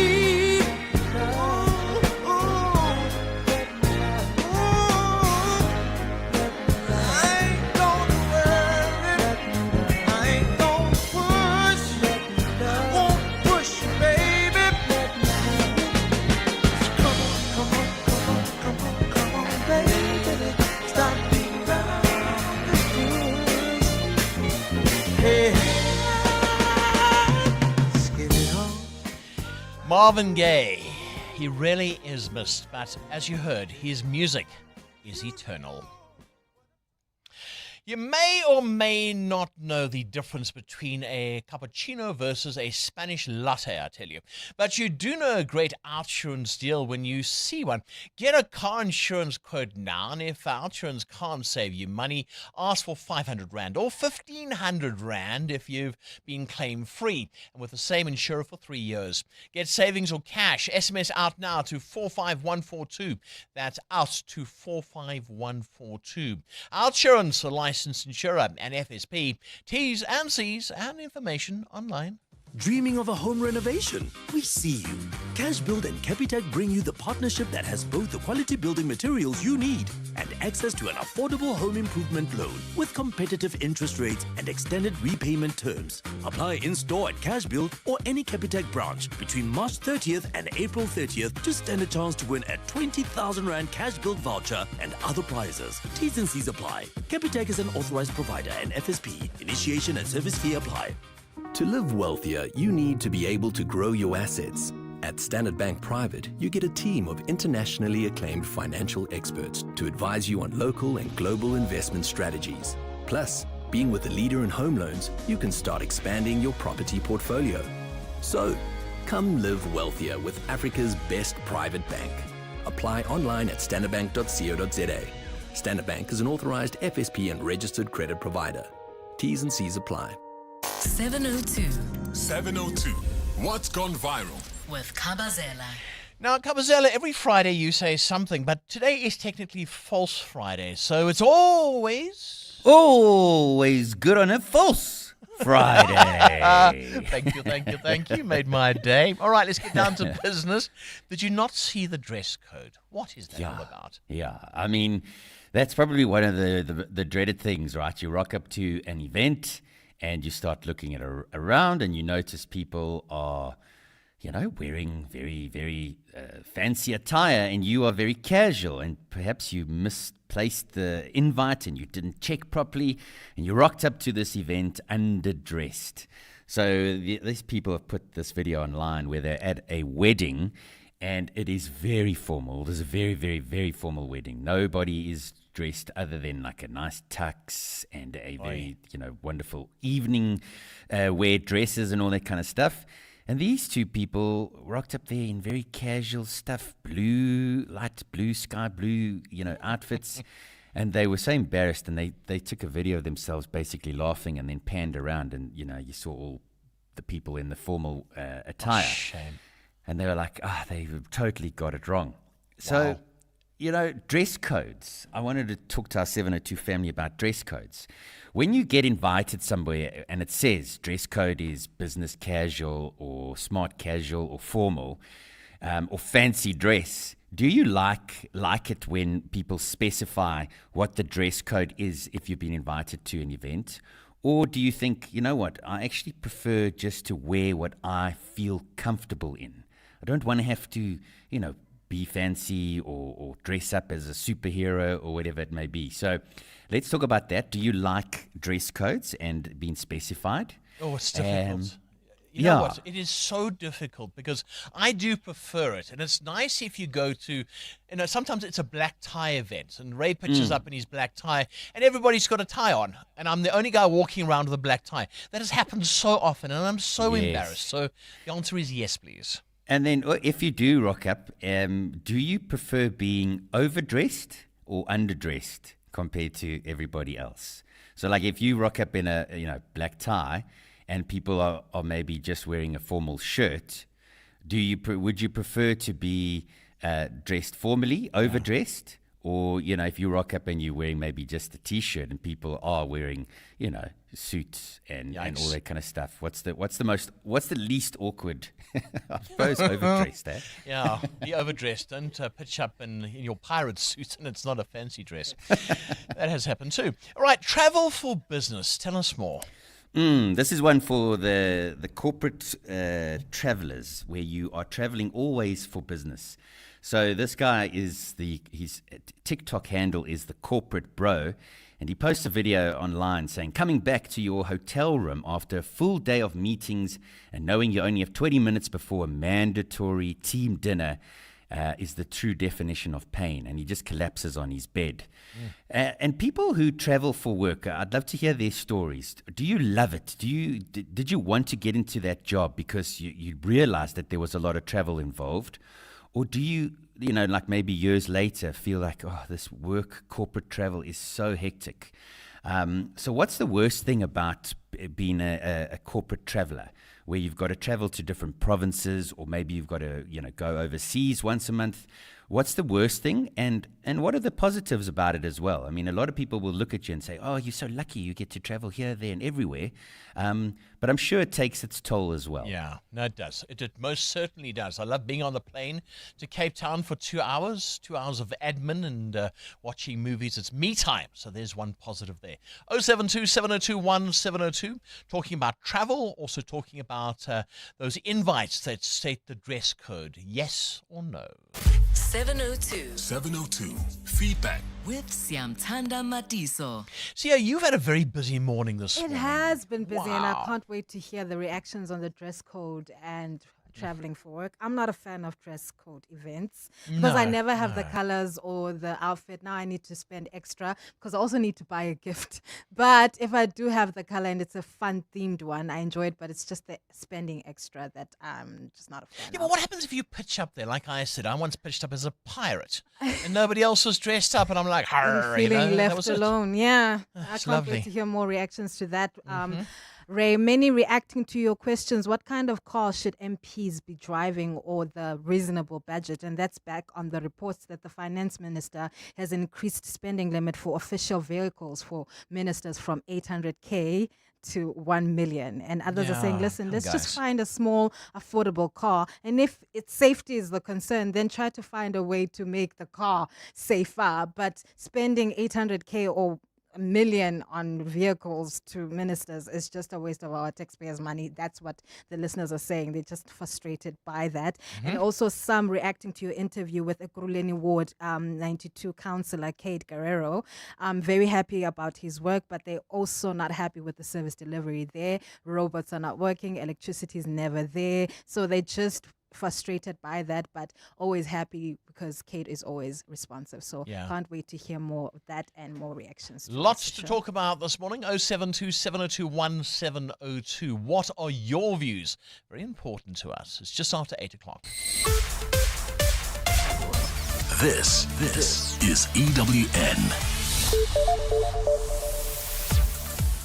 Marvin Gaye, he really is missed, but as you heard, his music is eternal. You may or may not know the difference between a cappuccino versus a Spanish latte, I tell you. But you do know a great insurance deal when you see one. Get a car insurance quote now, and if insurance can't save you money, ask for 500 Rand or 1,500 Rand if you've been claim free, and with the same insurer for 3 years. Get savings or cash. SMS out now to 45142. That's out to 45142. Insurance, a licensed insurer and FSP. T's and C's and information online. Dreaming of a home renovation? We see you. Cash Build and Capitec bring you the partnership that has both the quality building materials you need and access to an affordable home improvement loan with competitive interest rates and extended repayment terms. Apply in-store at Cash Build or any Capitec branch between March 30th and April 30th to stand a chance to win a 20,000 Rand Cash Build voucher and other prizes. T's and C's apply. Capitec is an authorized provider and FSP. Initiation and service fee apply. To live wealthier, you need to be able to grow your assets. At Standard Bank Private, you get a team of internationally acclaimed financial experts to advise you on local and global investment strategies. Plus, being with a leader in home loans, you can start expanding your property portfolio. So, come live wealthier with Africa's best private bank. Apply online at standardbank.co.za. Standard Bank is an authorized FSP and registered credit provider. T's and C's apply. 702. 702. What's gone viral? With Kabazela. Now, Kabazela, every Friday you say something, but today is technically False Friday, so it's always good on a false Friday. Thank you. Made my day. All right, let's get down to business. Did you not see the dress code? What is that all about? Yeah, I mean, that's probably one of the dreaded things, right? You rock up to an event and you start looking around and you notice people are, wearing very, very fancy attire and you are very casual and perhaps you misplaced the invite and you didn't check properly and you rocked up to this event underdressed. So these people have put this video online where they're at a wedding and it is very formal. It is a very, very, very formal wedding. Nobody is dressed other than like a nice tux and a very, wonderful evening wear dresses and all that kind of stuff. And these two people rocked up there in very casual stuff, light blue, sky blue, outfits. And they were so embarrassed and they took a video of themselves basically laughing and then panned around and, you saw all the people in the formal attire. Shame. And they were like, they totally got it wrong. So, dress codes. I wanted to talk to our 702 family about dress codes. When you get invited somewhere and it says dress code is business casual or smart casual or formal or fancy dress, do you like it when people specify what the dress code is if you've been invited to an event? Or do you think, I actually prefer just to wear what I feel comfortable in? I don't want to have to, be fancy or dress up as a superhero or whatever it may be. So let's talk about that. Do you like dress codes and being specified? Oh, it's difficult. You yeah. know what? It is so difficult because I do prefer it. And it's nice if you go to, sometimes it's a black tie event and Ray pitches up in his black tie and everybody's got a tie on. And I'm the only guy walking around with a black tie. That has happened so often and I'm so embarrassed. So the answer is yes, please. And then if you do rock up, do you prefer being overdressed or underdressed compared to everybody else? So like if you rock up in a black tie and people are maybe just wearing a formal shirt, would you prefer to be dressed formally, overdressed? Or, if you rock up and you're wearing maybe just a T-shirt and people are wearing, suits and all that kind of stuff. What's the least awkward? I suppose overdressed, eh? Yeah, be overdressed. Don't pitch up in your pirate suit and it's not a fancy dress. That has happened too. All right, travel for business. Tell us more. This is one for the corporate travelers where you are traveling always for business. So this guy his TikTok handle is the corporate bro, and he posts a video online saying, coming back to your hotel room after a full day of meetings and knowing you only have 20 minutes before a mandatory team dinner is the true definition of pain. And he just collapses on his bed. And people who travel for work, I'd love to hear their stories. Do you love it? Did you want to get into that job because you realized that there was a lot of travel involved? Or do you, like maybe years later, feel like, oh, this work corporate travel is so hectic? So what's the worst thing about being a corporate traveler, where you've got to travel to different provinces, or maybe you've got to, go overseas once a month? What's the worst thing, and what are the positives about it as well? I mean, a lot of people will look at you and say, oh, you're so lucky you get to travel here, there, and everywhere. But I'm sure it takes its toll as well. Yeah, no, it does. It most certainly does. I love being on the plane to Cape Town for 2 hours of admin and watching movies. It's me time. So there's one positive there. 072-702-1702. Talking about travel, also talking about those invites that state the dress code. Yes or no? 702 Feedback with Siamtanda Matiso. Sia, you've had a very busy morning this morning. It has been busy, and I can't wait to hear the reactions on the dress code and traveling for work. I'm not a fan of dress code events because I never have the colors or the outfit. Now I need to spend extra because I also need to buy a gift. But if I do have the color and it's a fun themed one, I enjoy it, but it's just the spending extra that I'm just not a fan of. But what happens if you pitch up there? Like I said, I once pitched up as a pirate and nobody else was dressed up and I'm like, feeling left alone. Yeah. I can't wait to hear more reactions to that. Ray, many reacting to your questions. What kind of car should MPs be driving, or the reasonable budget? And that's back on the reports that the finance minister has increased spending limit for official vehicles for ministers from 800K to 1 million. And others are saying, listen, let's just find a small, affordable car. And if its safety is the concern, then try to find a way to make the car safer. But spending 800K or $1 million on vehicles to ministers is just a waste of our taxpayers' money. That's what the listeners are saying. They're just frustrated by that. And also some reacting to your interview with Ekurhuleni Ward 92 councillor Kate Guerrero. I'm very happy about his work, but they're also not happy with the service delivery there. Robots are not working. Electricity is never there. So they just frustrated by that, but always happy because Kate is always responsive. So can't wait to hear more of that and more reactions. Lots to talk about this morning. 072-702-1702. What are your views? Very important to us. It's just after 8 o'clock. This is EWN.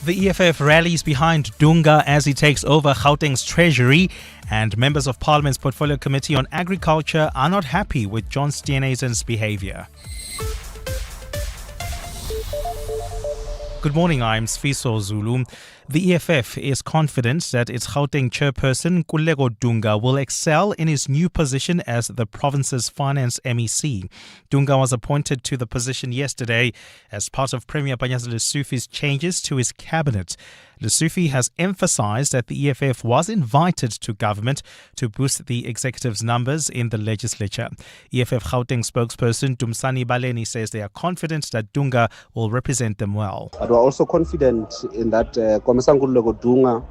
The EFF rallies behind Dunga as he takes over Gauteng's treasury, and members of Parliament's Portfolio Committee on Agriculture are not happy with John Steenhuisen's behaviour. Good morning, I'm Sfiso Zulu. The EFF is confident that its Gauteng chairperson, Kulego Dunga, will excel in his new position as the province's finance MEC. Dunga was appointed to the position yesterday as part of Premier Panyaza Lesufi's changes to his cabinet. Lesufi has emphasized that the EFF was invited to government to boost the executive's numbers in the legislature. EFF Gauteng spokesperson Dumsani Baleni says they are confident that Dunga will represent them well. But we're also confident in that Komisankulego Dunga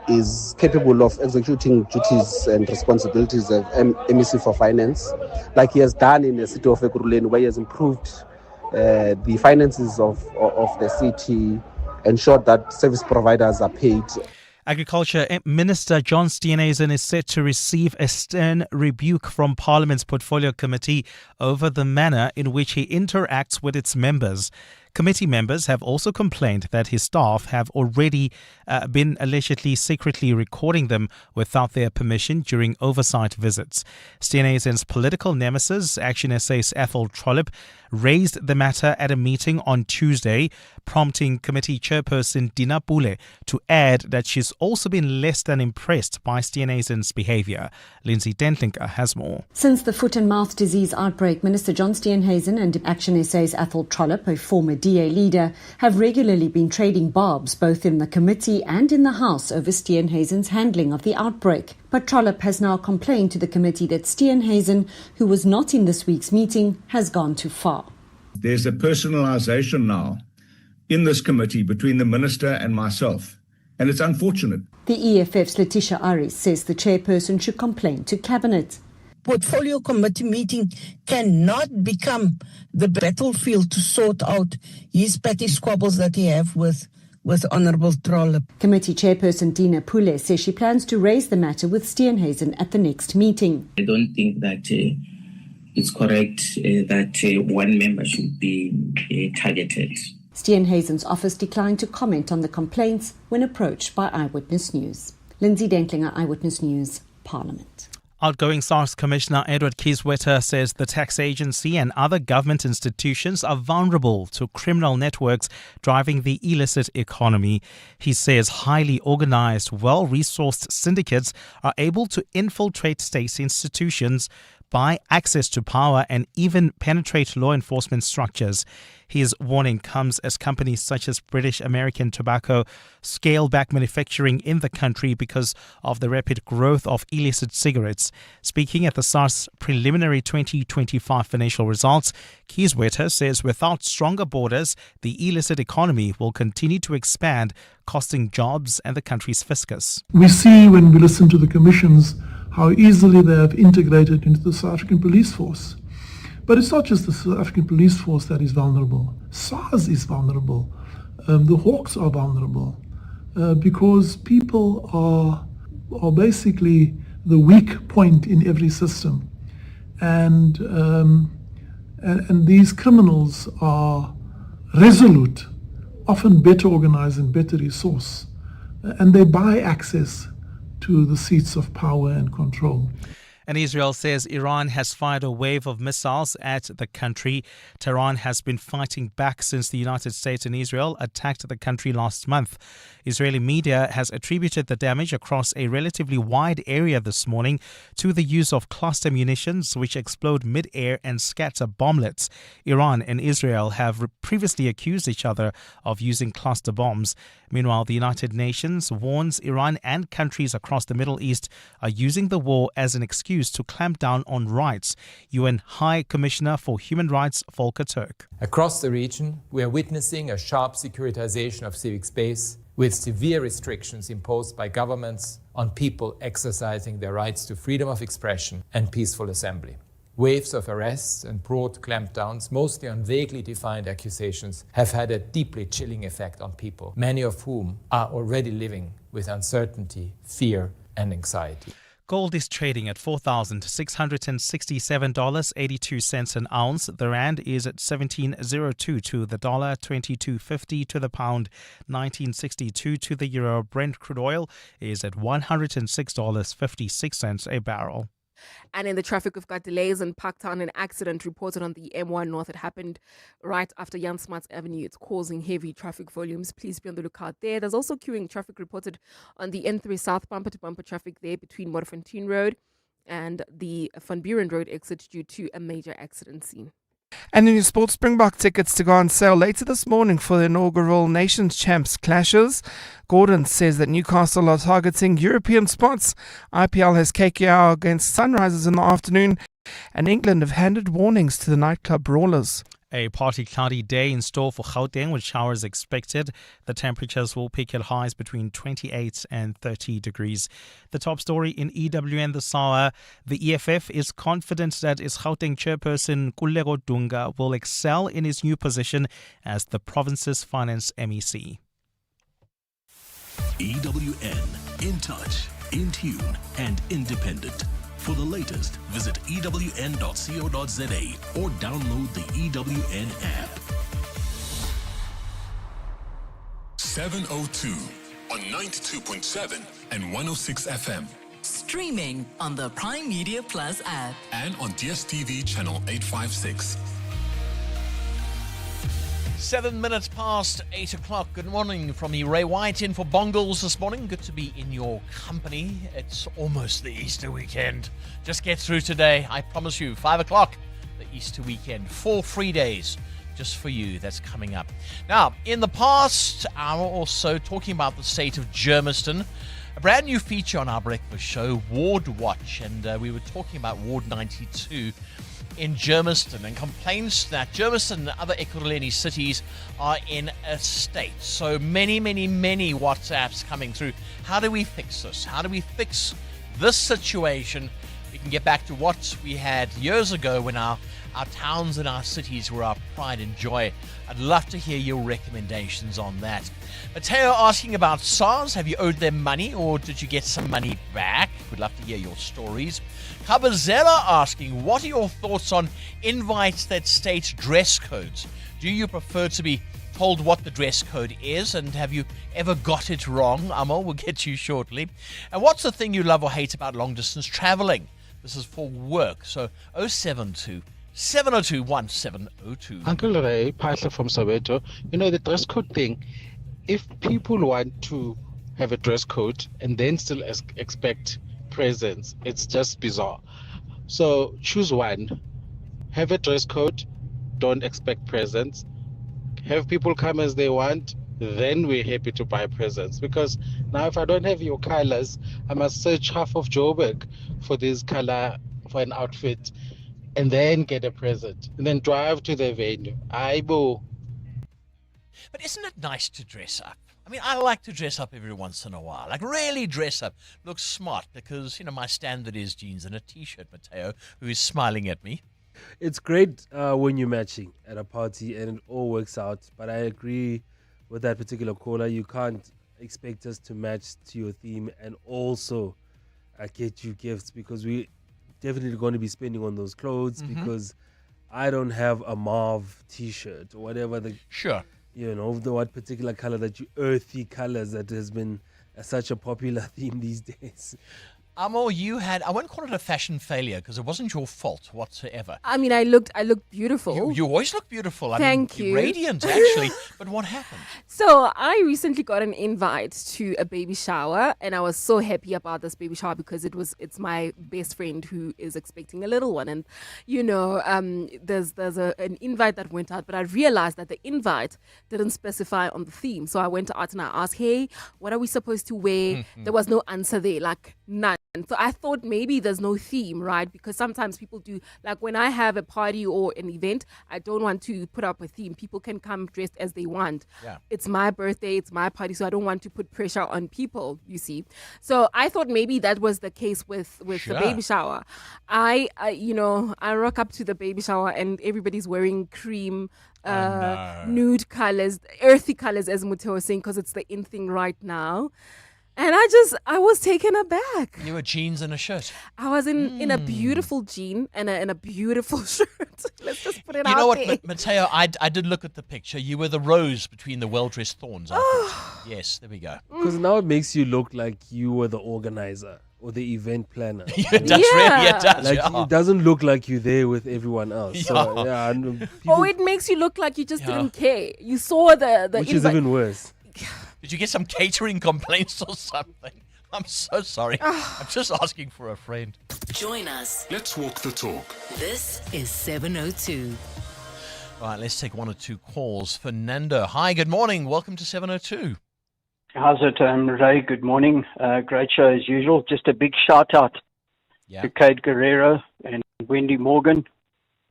is capable of executing duties and responsibilities of MEC for finance, like he has done in the city of Ekurhuleni, where he has improved the finances of the city, ensured that service providers are paid. Agriculture Minister John Steenhuisen is set to receive a stern rebuke from Parliament's Portfolio Committee over the manner in which he interacts with its members. Committee members have also complained that his staff have already been allegedly secretly recording them without their permission during oversight visits. Steenhuisen's political nemesis, Action SA's Ethel Trollip, raised the matter at a meeting on Tuesday, prompting committee chairperson Dina Pule to add that she's also been less than impressed by Steenhuisen's behavior. Lindsay Dentlinker has more. Since the foot and mouth disease outbreak, Minister John Steenhuisen and Action SA's Ethel Trollip, a former DA leader, have regularly been trading barbs both in the committee and in the House over Steenhuisen's handling of the outbreak. But Trollip has now complained to the committee that Steenhuisen, who was not in this week's meeting, has gone too far. There's a personalisation now in this committee between the minister and myself, and it's unfortunate. The EFF's Letitia Aris says the chairperson should complain to Cabinet. Portfolio Committee meeting cannot become the battlefield to sort out his petty squabbles that he have with Honourable Trollip. Committee chairperson Dina Pule says she plans to raise the matter with Steenhuisen at the next meeting. I don't think that it's correct that one member should be targeted. Steenhuisen's office declined to comment on the complaints when approached by Eyewitness News. Lindsay Dentlinger, Eyewitness News, Parliament. Outgoing SARS Commissioner Edward Kieswetter says the tax agency and other government institutions are vulnerable to criminal networks driving the illicit economy. He says highly organized, well-resourced syndicates are able to infiltrate state institutions, buy access to power, and even penetrate law enforcement structures. His warning comes as companies such as British American Tobacco scale back manufacturing in the country because of the rapid growth of illicit cigarettes. Speaking at the SARS preliminary 2025 financial results, Kieswetter says without stronger borders, the illicit economy will continue to expand, costing jobs and the country's fiscus. We see when we listen to the commissions how easily they have integrated into the South African police force. But it's not just the South African police force that is vulnerable. SARS is vulnerable. The Hawks are vulnerable because people are basically the weak point in every system. And these criminals are resolute, often better organized and better resourced. And they buy access to the seats of power and control. And Israel says Iran has fired a wave of missiles at the country. Tehran has been fighting back since the United States and Israel attacked the country last month. Israeli media has attributed the damage across a relatively wide area this morning to the use of cluster munitions which explode mid-air and scatter bomblets. Iran and Israel have previously accused each other of using cluster bombs. Meanwhile, the United Nations warns Iran and countries across the Middle East are using the war as an excuse to clamp down on rights. UN High Commissioner for Human Rights, Volker Turk. Across the region, we are witnessing a sharp securitization of civic space with severe restrictions imposed by governments on people exercising their rights to freedom of expression and peaceful assembly. Waves of arrests and broad clampdowns, mostly on vaguely defined accusations, have had a deeply chilling effect on people, many of whom are already living with uncertainty, fear, and anxiety. Gold is trading at $4,667.82 an ounce. The rand is at 17.02 to the dollar, 22.50 to the pound, 19.62 to the euro. Brent crude oil is at $106.56 a barrel. And in the traffic, we've got delays in Parktown. An accident reported on the M1 North. It happened right after Jan Smuts Avenue. It's causing heavy traffic volumes. Please be on the lookout there. There's also queuing traffic reported on the N3 South bumper-to-bumper traffic there between Modderfontein Road and the Van Buren Road exit due to a major accident scene. And in your sports, Springbok tickets to go on sale later this morning for the inaugural Nations Champs clashes. Gordon says that Newcastle are targeting European spots. IPL has KKR against Sunrisers in the afternoon. And England have handed warnings to the nightclub brawlers. A partly cloudy day in store for Gauteng with showers expected. The temperatures will peak at highs between 28 and 30 degrees. The top story in EWN this hour, the EFF is confident that its Gauteng chairperson Kulego Dunga will excel in his new position as the province's finance MEC. EWN, in touch, in tune, and independent. For the latest, visit ewn.co.za or download the EWN app. 702 on 92.7 and 106 FM. Streaming on the Prime Media Plus app. And on DSTV channel 856. 7 minutes past 8 o'clock. Good morning from me, Ray White, in for Bongles this morning. Good to be in your company. It's almost the Easter weekend. Just get through today. I promise you, 5 o'clock, the Easter weekend. 4 free days just for you. That's coming up. Now, in the past hour or so, talking about the state of Germiston, a brand new feature on our breakfast show, Ward Watch. And we were talking about Ward 92 in Germiston and complaints that Germiston and other Ekurhuleni cities are in a state. So many WhatsApps coming through. How do we fix this? How do we fix this situation? We can get back to what we had years ago when our towns and our cities were our pride and joy. I'd love to hear your recommendations on that. Mateo asking about SARS. Have you owed them money or did you get some money back? We'd love to hear your stories. Kabazela asking, what are your thoughts on invites that state dress codes? Do you prefer to be told what the dress code is, and have you ever got it wrong? Amal, we'll get to you shortly. And what's the thing you love or hate about long distance traveling? This is for work. So 072 702 1702. Uncle Ray, Pastor from Soweto. You know, the dress code thing, if people want to have a dress code and then still expect presents, it's just bizarre. So choose one. Have a dress code, don't expect presents. Have people come as they want, then we're happy to buy presents. Because now if I don't have your colors, I must search half of Joburg for this color for an outfit and then get a present and then drive to the venue. Aibo. But isn't it nice to dress up? I mean, I like to dress up every once in a while. Like, really dress up. Look smart because, you know, my standard is jeans and a T-shirt, Mateo, who is smiling at me. It's great when you're matching at a party and it all works out. But I agree with that particular caller. You can't expect us to match to your theme and also get you gifts because we definitely going to be spending on those clothes because I don't have a mauve T-shirt or whatever the... Sure. You know, what particular color that you earthy colors that has been such a popular theme these days. Amo, you had, I won't call it a fashion failure because it wasn't your fault whatsoever. I mean, I looked beautiful. You always look beautiful. Thank you. Radiant, actually. But what happened? So I recently got an invite to a baby shower, and I was so happy about this baby shower because it's my best friend who is expecting a little one, and you know, there's an invite that went out, but I realized that the invite didn't specify on the theme. So I went out and I asked, hey, what are we supposed to wear? There was no answer there, like none. And so I thought maybe there's no theme, right? Because sometimes people do, like when I have a party or an event, I don't want to put up a theme. People can come dressed as they want. Yeah. It's my birthday, it's my party, so I don't want to put pressure on people, you see. So I thought maybe that was the case with Sure. the baby shower. I rock up to the baby shower and everybody's wearing cream, nude colors, earthy colors, as Muteo was saying, because it's the in thing right now. And I was taken aback. You were jeans and a shirt. I was in a beautiful jean and a beautiful shirt. Let's just put it out You know what, there. Mateo, I did look at the picture. You were the rose between the well-dressed thorns. I thought. Yes, there we go. Because now it makes you look like you were the organizer or the event planner. It does really, it does. Like, yeah. it doesn't look like you're there with everyone else. So, Yeah. and Or it makes you look like you just didn't care. You saw the which is invite. even worse. Did you get some catering complaints or something? I'm so sorry. I'm just asking for a friend. Join us. Let's walk the talk. This is 702. All right, let's take one or two calls. Fernando, hi, good morning. Welcome to 702. How's it, Ray? Good morning. Great show as usual. Just a big shout out to Kate Guerrero and Wendy Morgan.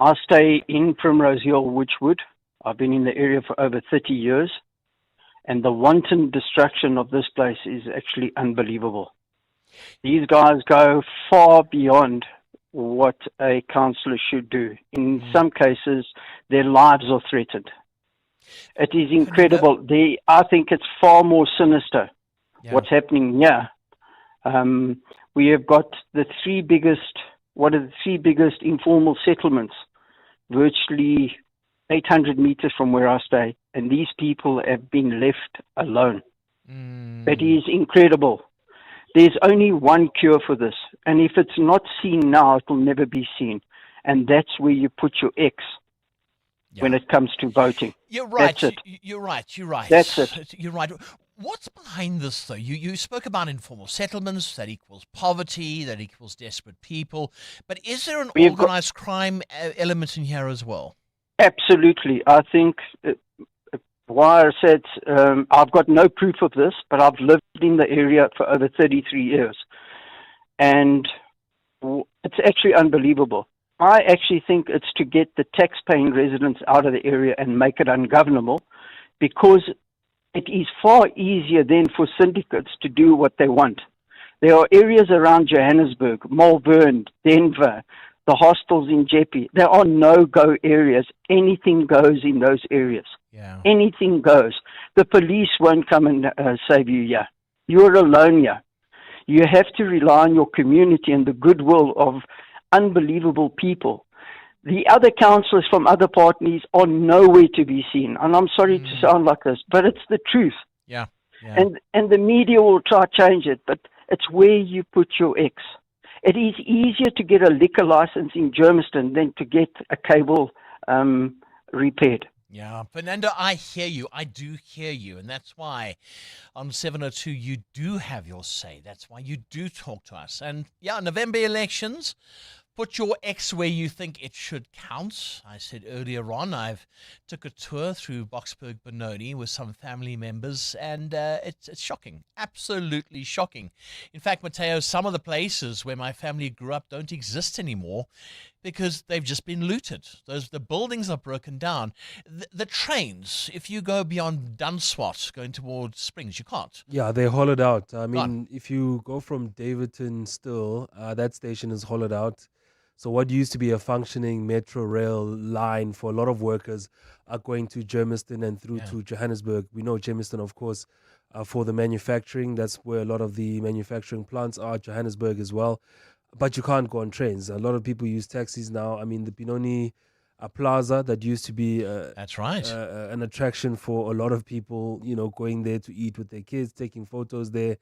I stay in Primrose Hill, Witchwood. I've been in the area for over 30 years. And the wanton destruction of this place is actually unbelievable. These guys go far beyond what a councillor should do. In some cases, their lives are threatened. It is incredible. I think it's far more sinister what's happening here. We have got one of the three biggest informal settlements, virtually 800 meters from where I stay, and these people have been left alone. It is incredible. There's only one cure for this, and if it's not seen now, it will never be seen, and that's where you put your X when it comes to voting. You're right. That's it. You're right. That's it. You're right. What's behind this, though? You spoke about informal settlements, that equals poverty, that equals desperate people, but is there an organized crime element in here as well? Absolutely. I think why I said I've got no proof of this, but I've lived in the area for over 33 years. And it's actually unbelievable. I actually think it's to get the tax-paying residents out of the area and make it ungovernable, because it is far easier then for syndicates to do what they want. There are areas around Johannesburg, Malvern, Denver, the hostels in Jeppe. There are no-go areas. Anything goes in those areas. Yeah. Anything goes. The police won't come and save you here. You're alone here. You have to rely on your community and the goodwill of unbelievable people. The other councillors from other parties are nowhere to be seen. And I'm sorry to sound like this, but it's the truth. Yeah. And the media will try to change it, but it's where you put your X. It is easier to get a liquor license in Germiston than to get a cable repaired. Yeah, Fernando, I hear you. I do hear you. And that's why on 702 you do have your say. That's why you do talk to us. And yeah, November elections, put your X where you think it should count. I said earlier on, I've took a tour through Boksburg, Benoni with some family members, and it's shocking, absolutely shocking. In fact, Mateo, some of the places where my family grew up don't exist anymore because they've just been looted. The buildings are broken down. The trains, if you go beyond Dunswat, going towards Springs, you can't. Yeah, they hollowed out. I mean, if you go from Davidton still, that station is hollowed out. So what used to be a functioning metro rail line for a lot of workers are going to Germiston and through to Johannesburg. We know Germiston, of course, for the manufacturing. That's where a lot of the manufacturing plants are, Johannesburg as well. But you can't go on trains. A lot of people use taxis now. I mean, the Benoni Plaza that used to be that's right, an attraction for a lot of people, you know, going there to eat with their kids, taking photos there.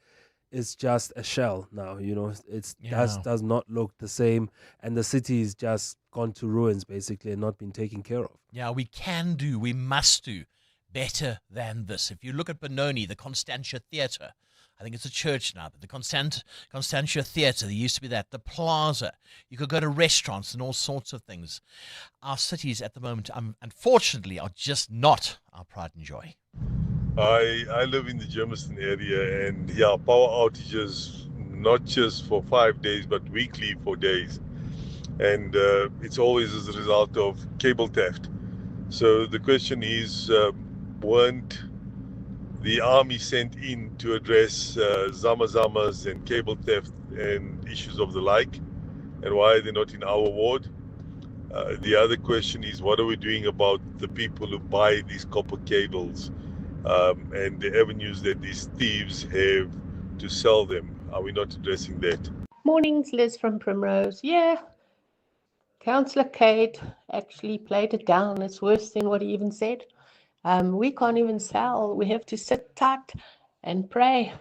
It's just a shell now, you know. It does not look the same, and the city is just gone to ruins basically and not been taken care of. Yeah, we must do better than this. If you look at Benoni, the Constantia Theatre, I think it's a church now, but the Constantia Theatre, there used to be that, the Plaza. You could go to restaurants and all sorts of things. Our cities at the moment, unfortunately, are just not our pride and joy. I live in the Germiston area, and power outages, not just for 5 days, but weekly for days. And it's always as a result of cable theft. So the question is, weren't the army sent in to address zama-zamas and cable theft and issues of the like? And why are they not in our ward? The other question is, what are we doing about the people who buy these copper cables? And the avenues that these thieves have to sell them? Are we not addressing that? Mornings, Liz from Primrose. Yeah, Councillor Kate actually played it down. It's worse than what he even said. We can't even sell. We have to sit tight and pray.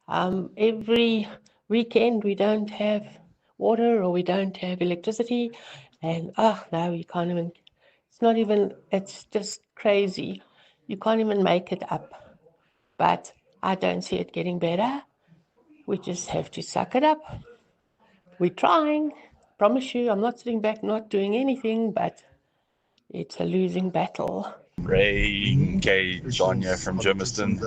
Every weekend we don't have water or we don't have electricity. And no, we can't even, it's just crazy. You can't even make it up. But I don't see it getting better. We just have to suck it up. We're trying. Promise you, I'm not sitting back, not doing anything, but it's a losing battle. Ray, Kay, John here from Germiston.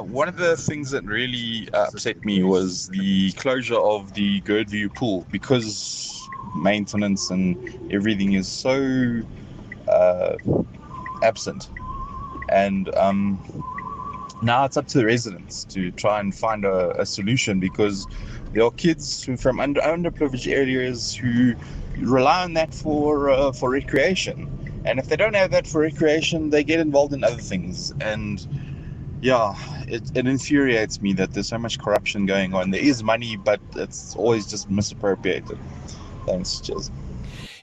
One of the things that really upset me was the closure of the Girdview pool, because maintenance and everything is so absent. And now it's up to the residents to try and find a solution, because there are kids from underprivileged areas who rely on that for recreation. And if they don't have that for recreation, they get involved in other things. And yeah, it infuriates me that there's so much corruption going on. There is money, but it's always just misappropriated. Thanks, cheers.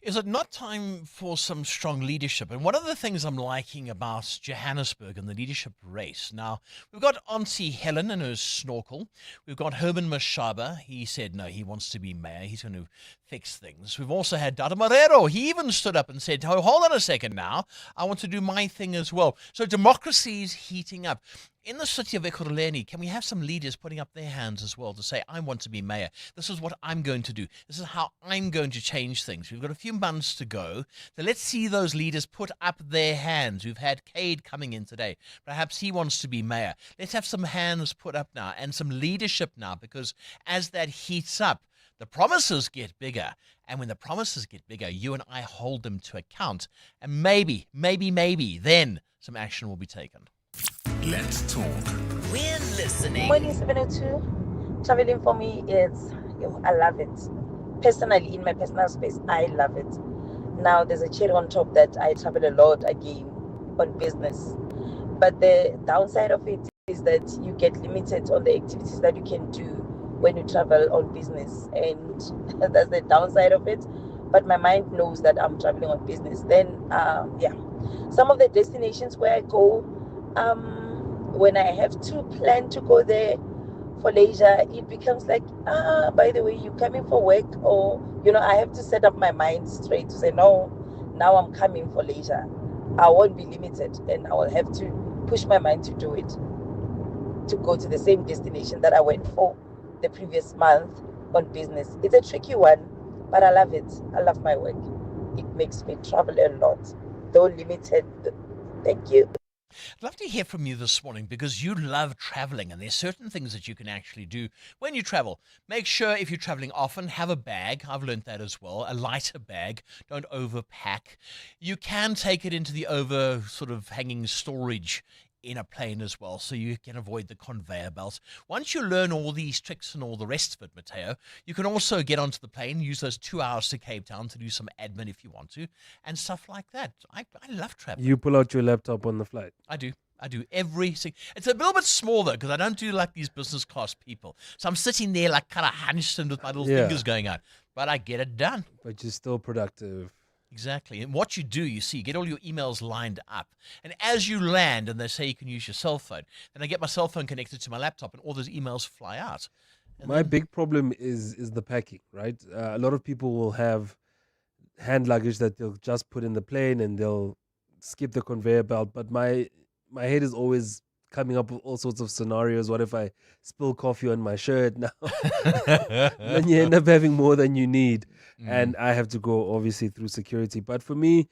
Is it not time for some strong leadership? And one of the things I'm liking about Johannesburg and the leadership race, now, we've got Auntie Helen and her snorkel. We've got Herman Mashaba. He said, no, he wants to be mayor. He's going to fix things. We've also had Dada Marrero. He even stood up and said, oh, hold on a second now. I want to do my thing as well. So democracy is heating up. In the city of Ekurhuleni, can we have some leaders putting up their hands as well to say, I want to be mayor. This is what I'm going to do. This is how I'm going to change things. We've got a few months to go. So let's see those leaders put up their hands. We've had Cade coming in today. Perhaps he wants to be mayor. Let's have some hands put up now and some leadership now, because as that heats up, the promises get bigger. And when the promises get bigger, you and I hold them to account. And maybe, then some action will be taken. Let's talk. We're listening. Morning 702. Traveling for me is, I love it. Personally, in my personal space, I love it. Now, there's a cherry on top that I travel a lot again on business. But the downside of it is that you get limited on the activities that you can do when you travel on business. And that's the downside of it. But my mind knows that I'm traveling on business. Then, some of the destinations where I go, when I have to plan to go there for leisure, it becomes like, by the way, you coming for work, or, I have to set up my mind straight to say, no, now I'm coming for leisure. I won't be limited, and I will have to push my mind to do it, to go to the same destination that I went for the previous month on business. It's a tricky one, but I love it. I love my work. It makes me travel a lot, though limited. Thank you. I'd love to hear from you this morning, because you love traveling, and there's certain things that you can actually do when you travel. Make sure, if you're traveling often, have a bag. I've learned that as well. A lighter bag. Don't overpack. You can take it into the over sort of hanging storage in a plane as well, so you can avoid the conveyor belts. Once you learn all these tricks and all the rest of it, Mateo, you can also get onto the plane, use those 2 hours to Cape Town to do some admin if you want to, and stuff like that. I love traveling. You pull out your laptop on the flight. I do every single. It's a little bit small though, because I don't do like these business class people. So I'm sitting there like kind of hunched and with my little fingers going out, but I get it done. But you're still productive. Exactly. And what you do, you get all your emails lined up. And as you land and they say you can use your cell phone, then I get my cell phone connected to my laptop and all those emails fly out. And my big problem is the packing, right? A lot of people will have hand luggage that they'll just put in the plane and they'll skip the conveyor belt. But my head is always coming up with all sorts of scenarios. What if I spill coffee on my shirt now? Then you end up having more than you need. And I have to go, obviously, through security. But for me,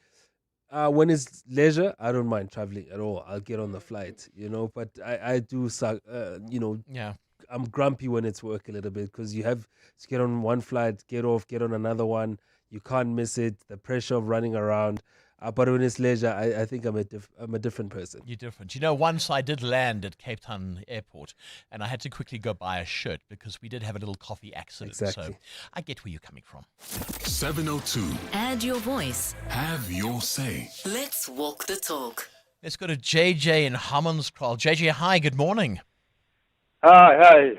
when it's leisure, I don't mind traveling at all. I'll get on the flight, But I do suck, I'm grumpy when it's work a little bit, because you have to get on one flight, get off, get on another one. You can't miss it. The pressure of running around. But when it's leisure, I think I'm a different person. You're different. Once I did land at Cape Town Airport, and I had to quickly go buy a shirt because we did have a little coffee accident. Exactly. So I get where you're coming from. 702. Add your voice. Have your say. Let's walk the talk. Let's go to JJ in Hammanskraal. JJ, hi, good morning. Hi.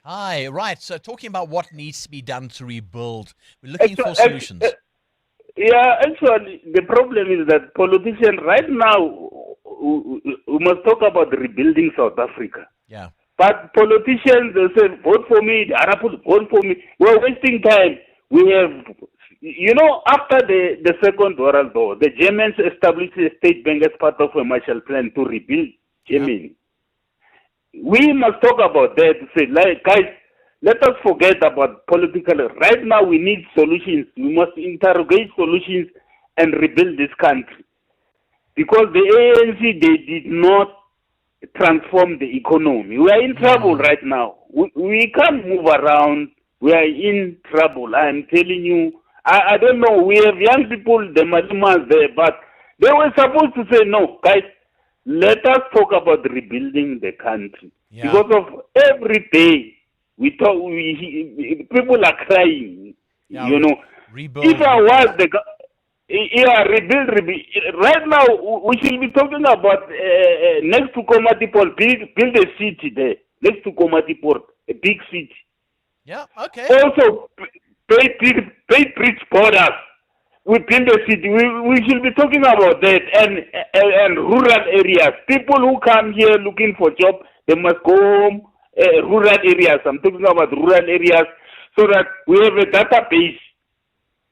Hi, right. So talking about what needs to be done to rebuild. We're looking for solutions. Actually, the problem is that politicians right now, we must talk about rebuilding South Africa. Yeah. But politicians, they say, vote for me, the Arab people, vote for me. We're wasting time. We have, after the Second World War, the Germans established a state bank as part of a Marshall Plan to rebuild Germany. Yeah. We must talk about that to say, guys, let us forget about political. Right now, we need solutions. We must interrogate solutions and rebuild this country. Because the ANC, they did not transform the economy. We are in trouble right now. We can't move around. We are in trouble. I am telling you, I don't know. We have young people, the Malimas there, but they were supposed to say, no, guys, let us talk about rebuilding the country. Yeah. Because of every day people are crying. Yeah, you know, rebuild. if I was rebuild. Right now, we should be talking about next to Komati Port, build a city there. Next to Komati Port, a big city. Yeah, okay. Also, pay bridge borders. We build a city. We should be talking about that and rural areas. People who come here looking for job, they must go home. Rural areas. I'm talking about rural areas, so that we have a database.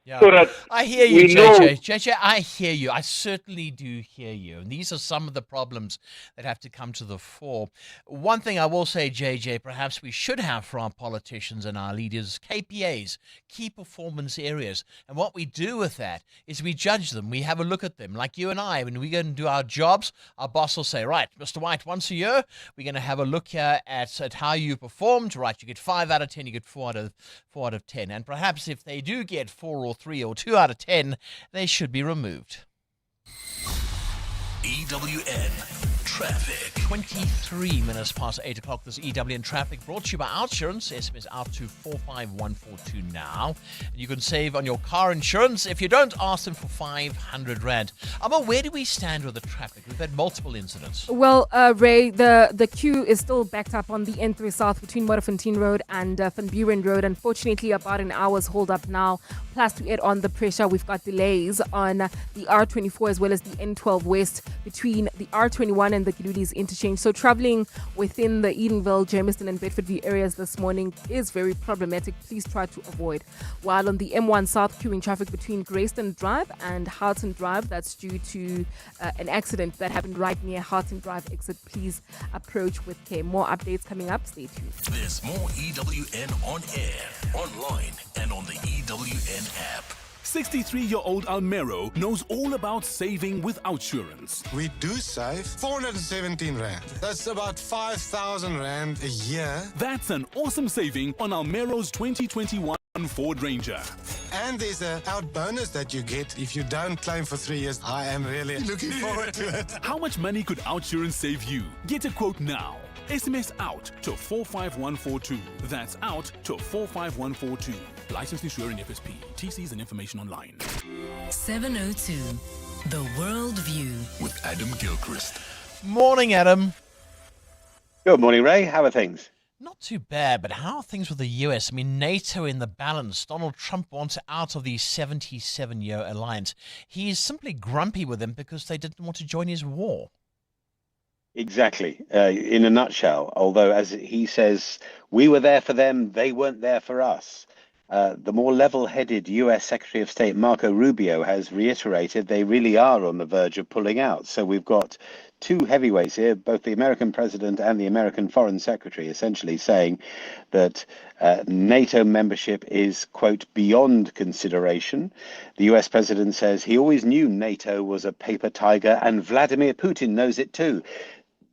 Yeah. So that I hear you, we know. JJ, I hear you. I certainly do hear you. And these are some of the problems that have to come to the fore. One thing I will say, JJ, perhaps we should have for our politicians and our leaders, KPAs, key performance areas. And what we do with that is we judge them. We have a look at them. Like you and I, when we go and do our jobs, our boss will say, right, Mr. White, once a year, we're going to have a look here at how you performed. Right, you get 5 out of 10, you get 4 out of 10. And perhaps if they do get 4 or 3 or 2 out of 10, they should be removed. EWN Traffic. 23 minutes past 8 o'clock. This EWN Traffic brought to you by Outsurance. SMS out to 45142 now. And you can save on your car insurance if you don't ask them for 500 Rand. Amma, where do we stand with the traffic? We've had multiple incidents. Well, Ray, the queue is still backed up on the N3 South between Modderfontein Road and Van Buren Road. Unfortunately, about an hour's hold up now. Plus, to add on the pressure, we've got delays on the R24 as well as the N12 West between the R21 and the Gilulis interchange. So traveling within the Edenville, Germiston and Bedfordview areas this morning is very problematic. Please try to avoid. While on the M1 South, queuing traffic between Grayston Drive and Houghton Drive. That's due to an accident that happened right near Houghton Drive exit. Please approach with care. More updates coming up. Stay tuned. There's more EWN on air, online, and on the EWN app. 63-year-old Almero knows all about saving with Outsurance. We do save 417 Rand. That's about 5,000 Rand a year. That's an awesome saving on Almero's 2021 Ford Ranger. And there's a out bonus that you get if you don't claim for 3 years. I am really looking forward to it. How much money could Outsurance save you? Get a quote now. SMS out to 45142. That's out to 45142. Licensed insurer in FSP. TCs and information online. 702, The World View. With Adam Gilchrist. Morning, Adam. Good morning, Ray. How are things? Not too bad, but how are things with the US? I mean, NATO in the balance. Donald Trump wants out of the 77-year alliance. He is simply grumpy with them because they didn't want to join his war. Exactly. In a nutshell, although, as he says, we were there for them, they weren't there for us. The more level-headed US Secretary of State Marco Rubio has reiterated they really are on the verge of pulling out. So we've got two heavyweights here, both the American president and the American foreign secretary, essentially saying that NATO membership is, quote, beyond consideration. The US president says he always knew NATO was a paper tiger, and Vladimir Putin knows it too.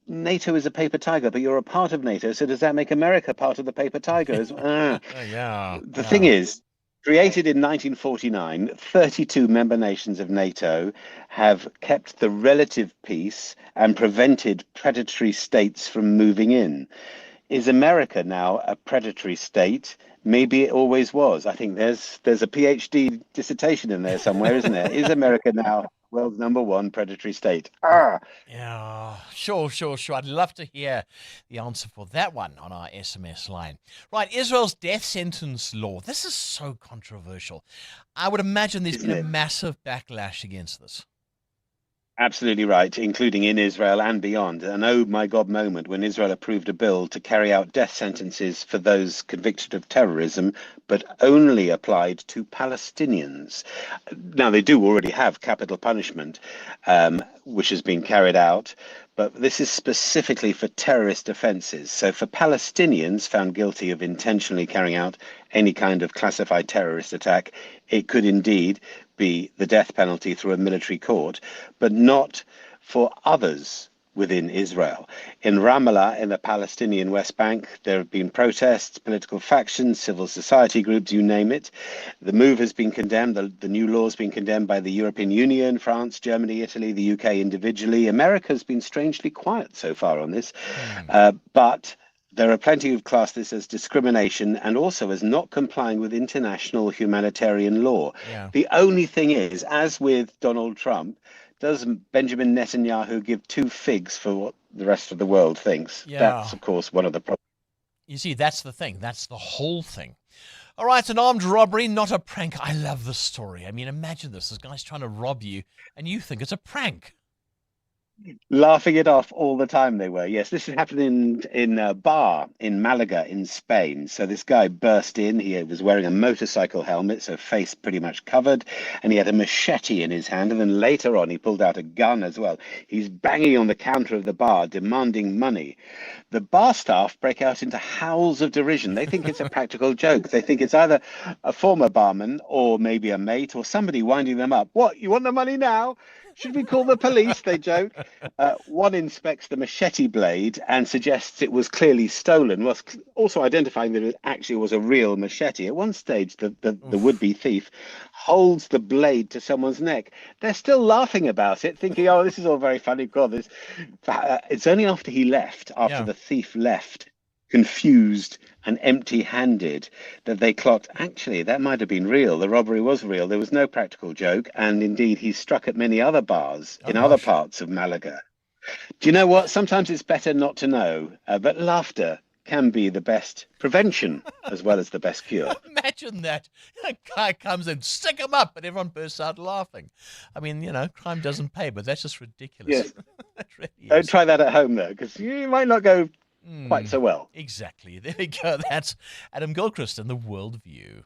NATO is a paper tiger, but you're a part of NATO, so does that make America part of the paper tigers? The thing is, created in 1949, 32 member nations of NATO have kept the relative peace and prevented predatory states from moving in. Is America now a predatory state? Maybe it always was. I think there's a PhD dissertation in there somewhere, isn't there? Is America now world's #1 predatory state? Yeah, sure. I'd love to hear the answer for that one on our SMS line. Right, Israel's death sentence law. This is so controversial. I would imagine there's been a massive backlash against this. Absolutely right, including in Israel and beyond. An oh my God moment when Israel approved a bill to carry out death sentences for those convicted of terrorism, but only applied to Palestinians. Now, they do already have capital punishment, which has been carried out, but this is specifically for terrorist offences. So for Palestinians found guilty of intentionally carrying out any kind of classified terrorist attack, it could indeed be the death penalty through a military court, but not for others within Israel. In Ramallah, in the Palestinian West Bank, there have been protests, political factions, civil society groups, you name it. The move has been condemned. The new law has been condemned by the European Union, France, Germany, Italy, the UK individually. America's been strangely quiet so far on this. But there are plenty who've classed this as discrimination and also as not complying with international humanitarian law. Yeah. The only thing is, as with Donald Trump, does Benjamin Netanyahu give two figs for what the rest of the world thinks? Yeah. That's, of course, one of the problems. You see, that's the thing. That's the whole thing. All right, an armed robbery, not a prank. I love this story. I mean, imagine this. This guy's trying to rob you, and you think it's a prank. Laughing it off all the time they were. Yes, this had happened in a bar in Malaga in Spain. So this guy burst in. He was wearing a motorcycle helmet, so face pretty much covered, and he had a machete in his hand. And then later on, he pulled out a gun as well. He's banging on the counter of the bar, demanding money. The bar staff break out into howls of derision. They think it's a practical joke. They think it's either a former barman or maybe a mate or somebody winding them up. What, you want the money now? Should we call the police? They joke. One inspects the machete blade and suggests it was clearly stolen, whilst also identifying that it actually was a real machete. At one stage, the would-be thief holds the blade to someone's neck. They're still laughing about it, thinking, oh, this is all very funny. God, this. It's only after he left, after the thief left, confused and empty-handed, that they clocked, actually, that might have been real. The robbery was real. There was no practical joke. And indeed, he struck at many other bars in other parts of Malaga. Do you know what? Sometimes it's better not to know, but laughter can be the best prevention as well as the best cure. Imagine that. A guy comes and stick him up, and everyone bursts out laughing. I mean, you know, crime doesn't pay, but that's just ridiculous. Yes. It really is. Don't try that at home, though, because you might not go quite so well. Exactly. There we go. That's Adam Gilchrist and the World View.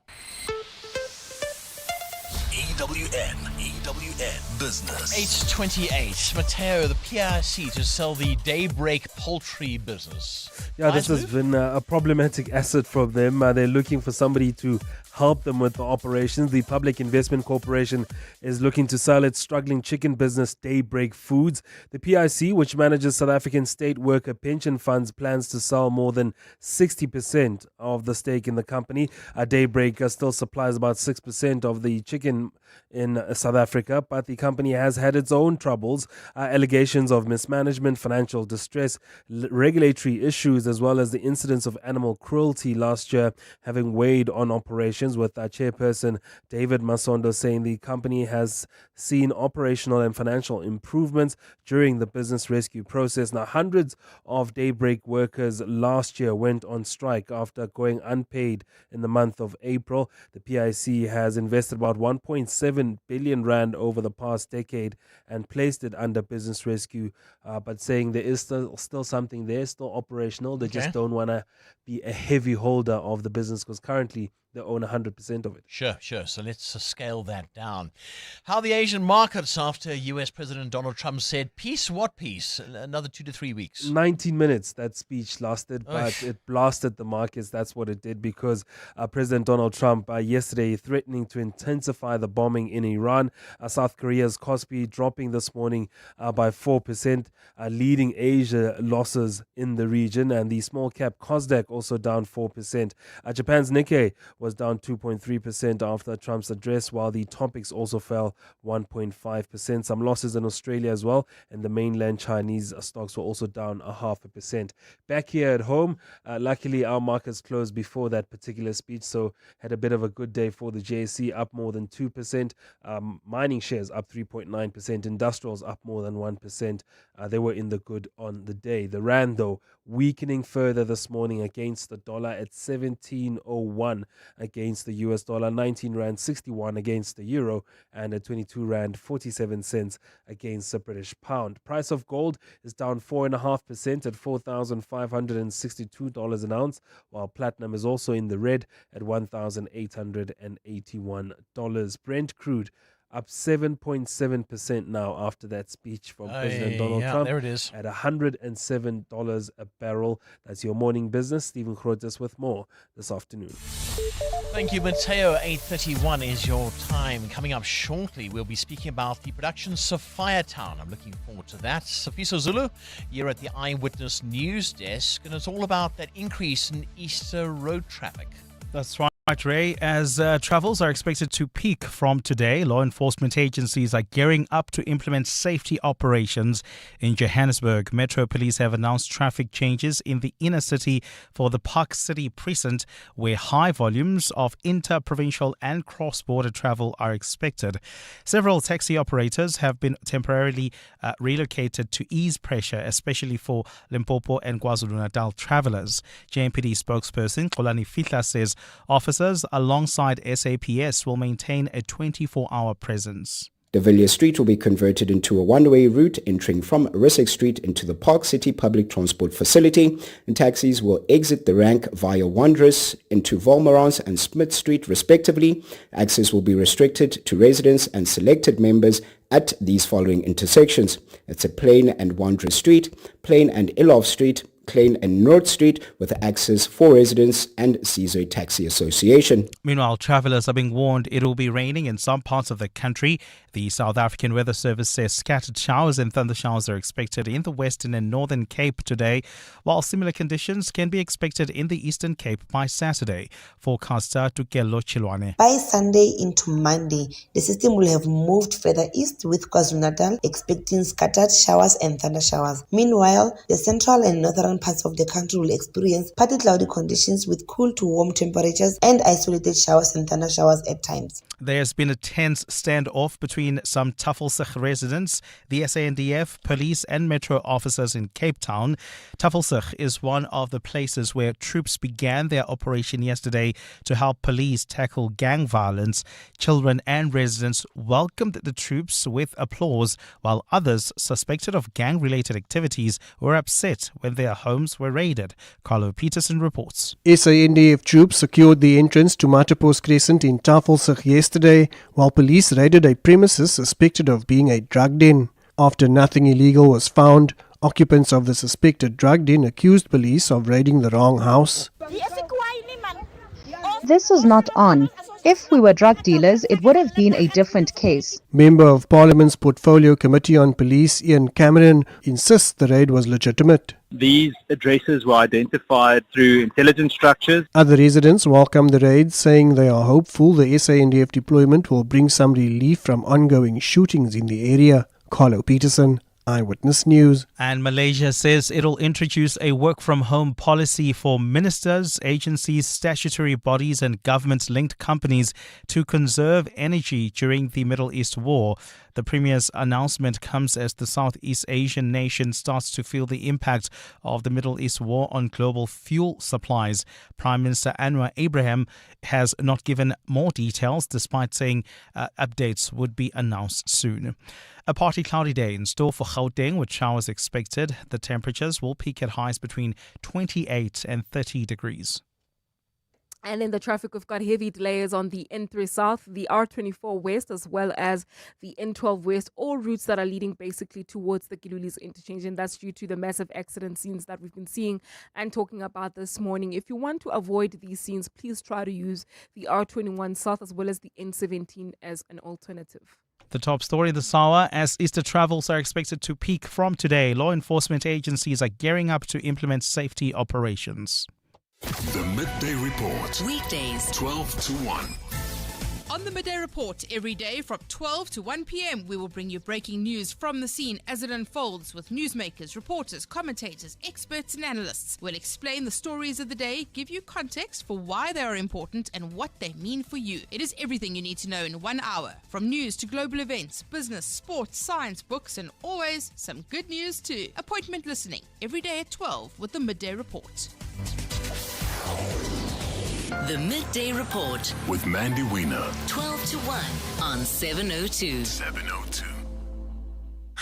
EWN Business. 8:28. Matteo, the PIC to sell the Daybreak poultry business. Yeah, this has been a problematic asset from them. They're looking for somebody to help them with the operations. The Public Investment Corporation is looking to sell its struggling chicken business, Daybreak Foods. The PIC, which manages South African state worker pension funds, plans to sell more than 60% of the stake in the company. Daybreak still supplies about 6% of the chicken in South Africa, but the company has had its own troubles, allegations of mismanagement, financial distress, regulatory issues, as well as the incidence of animal cruelty last year having weighed on operations, with chairperson David Masondo saying the company has seen operational and financial improvements during the business rescue process. Now, hundreds of Daybreak workers last year went on strike after going unpaid in the month of April. The PIC has invested about 1.7 billion rand over the past decade and placed it under business rescue, but saying there is still something there, still operational. They just don't want to be a heavy holder of the business because currently they own 100% of it. Sure. So let's scale that down. How the Asian markets after US President Donald Trump said, peace, what peace? Another 2 to 3 weeks. 19 minutes that speech lasted, but it blasted the markets. That's what it did, because President Donald Trump yesterday threatening to intensify the bombing in Iran. South Korea's Kospi dropping this morning by 4%, leading Asia losses in the region, and the small cap Kosdaq also down 4%. Japan's Nikkei was down 2.3% after Trump's address, while the Topics also fell 1.5%. Some losses in Australia as well, and the mainland Chinese stocks were also down 0.5%. Back here at home, luckily our markets closed before that particular speech, so had a bit of a good day for the JSE, up more than 2%. Mining shares up 3.9%. Industrials up more than 1%. They were in the good on the day. The Rand, though, weakening further this morning against the dollar at 17.01 against the US dollar, 19 Rand 61 against the euro, and at 22 Rand 47 cents against the British pound. Price of gold is down 4.5% at $4,562 an ounce, while platinum is also in the red at $1,881. Brent crude up 7.7% now after that speech from President Donald Trump. There it is. At $107 a barrel. That's your morning business. Stephen Grotes with more this afternoon. Thank you, Mateo. 8:31 is your time. Coming up shortly, we'll be speaking about the production Sophiatown. I'm looking forward to that. Sophiso Zulu, you're at the Eyewitness News Desk, and it's all about that increase in Easter road traffic. That's right, Ray. As travels are expected to peak from today, law enforcement agencies are gearing up to implement safety operations in Johannesburg. Metro Police have announced traffic changes in the inner city for the Park City precinct, where high volumes of inter-provincial and cross-border travel are expected. Several taxi operators have been temporarily relocated to ease pressure, especially for Limpopo and KwaZulu-Natal travelers. JMPD spokesperson Xolani Fihla says officers alongside SAPS will maintain a 24-hour presence. De Villiers Street will be converted into a one-way route entering from Rissex Street into the Park City Public Transport Facility, and taxis will exit the rank via Wanderers into Volmarans and Smith Street respectively. Access will be restricted to residents and selected members at these following intersections. It's a Plain and Wanderers Street, Plain and Ilov Street, Klein and North Street, with access for residents and Caesar Taxi Association. Meanwhile, travelers are being warned it will be raining in some parts of the country. The South African Weather Service says scattered showers and thundershowers are expected in the Western and Northern Cape today, while similar conditions can be expected in the Eastern Cape by Saturday. Forecaster Tukelo Chilwane. By Sunday into Monday, the system will have moved further east with KwaZulu-Natal expecting scattered showers and thundershowers. Meanwhile, the central and northern parts of the country will experience partly cloudy conditions with cool to warm temperatures and isolated showers and thundershowers at times. There's been a tense standoff between some Tafelsig residents, the SANDF, police and metro officers in Cape Town. Tafelsig is one of the places where troops began their operation yesterday to help police tackle gang violence. Children and residents welcomed the troops with applause, while others suspected of gang-related activities were upset when their homes were raided. Carlo Peterson reports. SANDF troops secured the entrance to Matapos Crescent in Tafelsig yesterday, while police raided a premises suspected of being a drug den. After nothing illegal was found, occupants of the suspected drug den accused police of raiding the wrong house. This was not on. If we were drug dealers, it would have been a different case. Member of Parliament's Portfolio Committee on Police, Ian Cameron, insists the raid was legitimate. These addresses were identified through intelligence structures. Other residents welcome the raid, saying they are hopeful the SANDF deployment will bring some relief from ongoing shootings in the area. Carlo Peterson, Eyewitness News. And Malaysia says it'll introduce a work-from-home policy for ministers, agencies, statutory bodies and government-linked companies to conserve energy during the Middle East war. The Premier's announcement comes as the Southeast Asian nation starts to feel the impact of the Middle East war on global fuel supplies. Prime Minister Anwar Ibrahim has not given more details, despite saying updates would be announced soon. A partly cloudy day in store for Gauteng, with showers expected. The temperatures will peak at highs between 28 and 30 degrees. And in the traffic, we've got heavy delays on the N3 South, the R24 West, as well as the N12 West, all routes that are leading basically towards the Gilulis interchange. And that's due to the massive accident scenes that we've been seeing and talking about this morning. If you want to avoid these scenes, please try to use the R21 South as well as the N17 as an alternative. The top story this hour, as Easter travels are expected to peak from today, law enforcement agencies are gearing up to implement safety operations. The Midday Report. Weekdays, 12 to 1. On the Midday Report, every day from 12 to 1 p.m, we will bring you breaking news from the scene as it unfolds with newsmakers, reporters, commentators, experts and analysts. We'll explain the stories of the day, give you context for why they are important and what they mean for you. It is everything you need to know in 1 hour, from news to global events, business, sports, science, books and always some good news too. Appointment listening, every day at 12 with the Midday Report. The Midday Report with Mandy Wiener. 12 to 1 on 702. 702.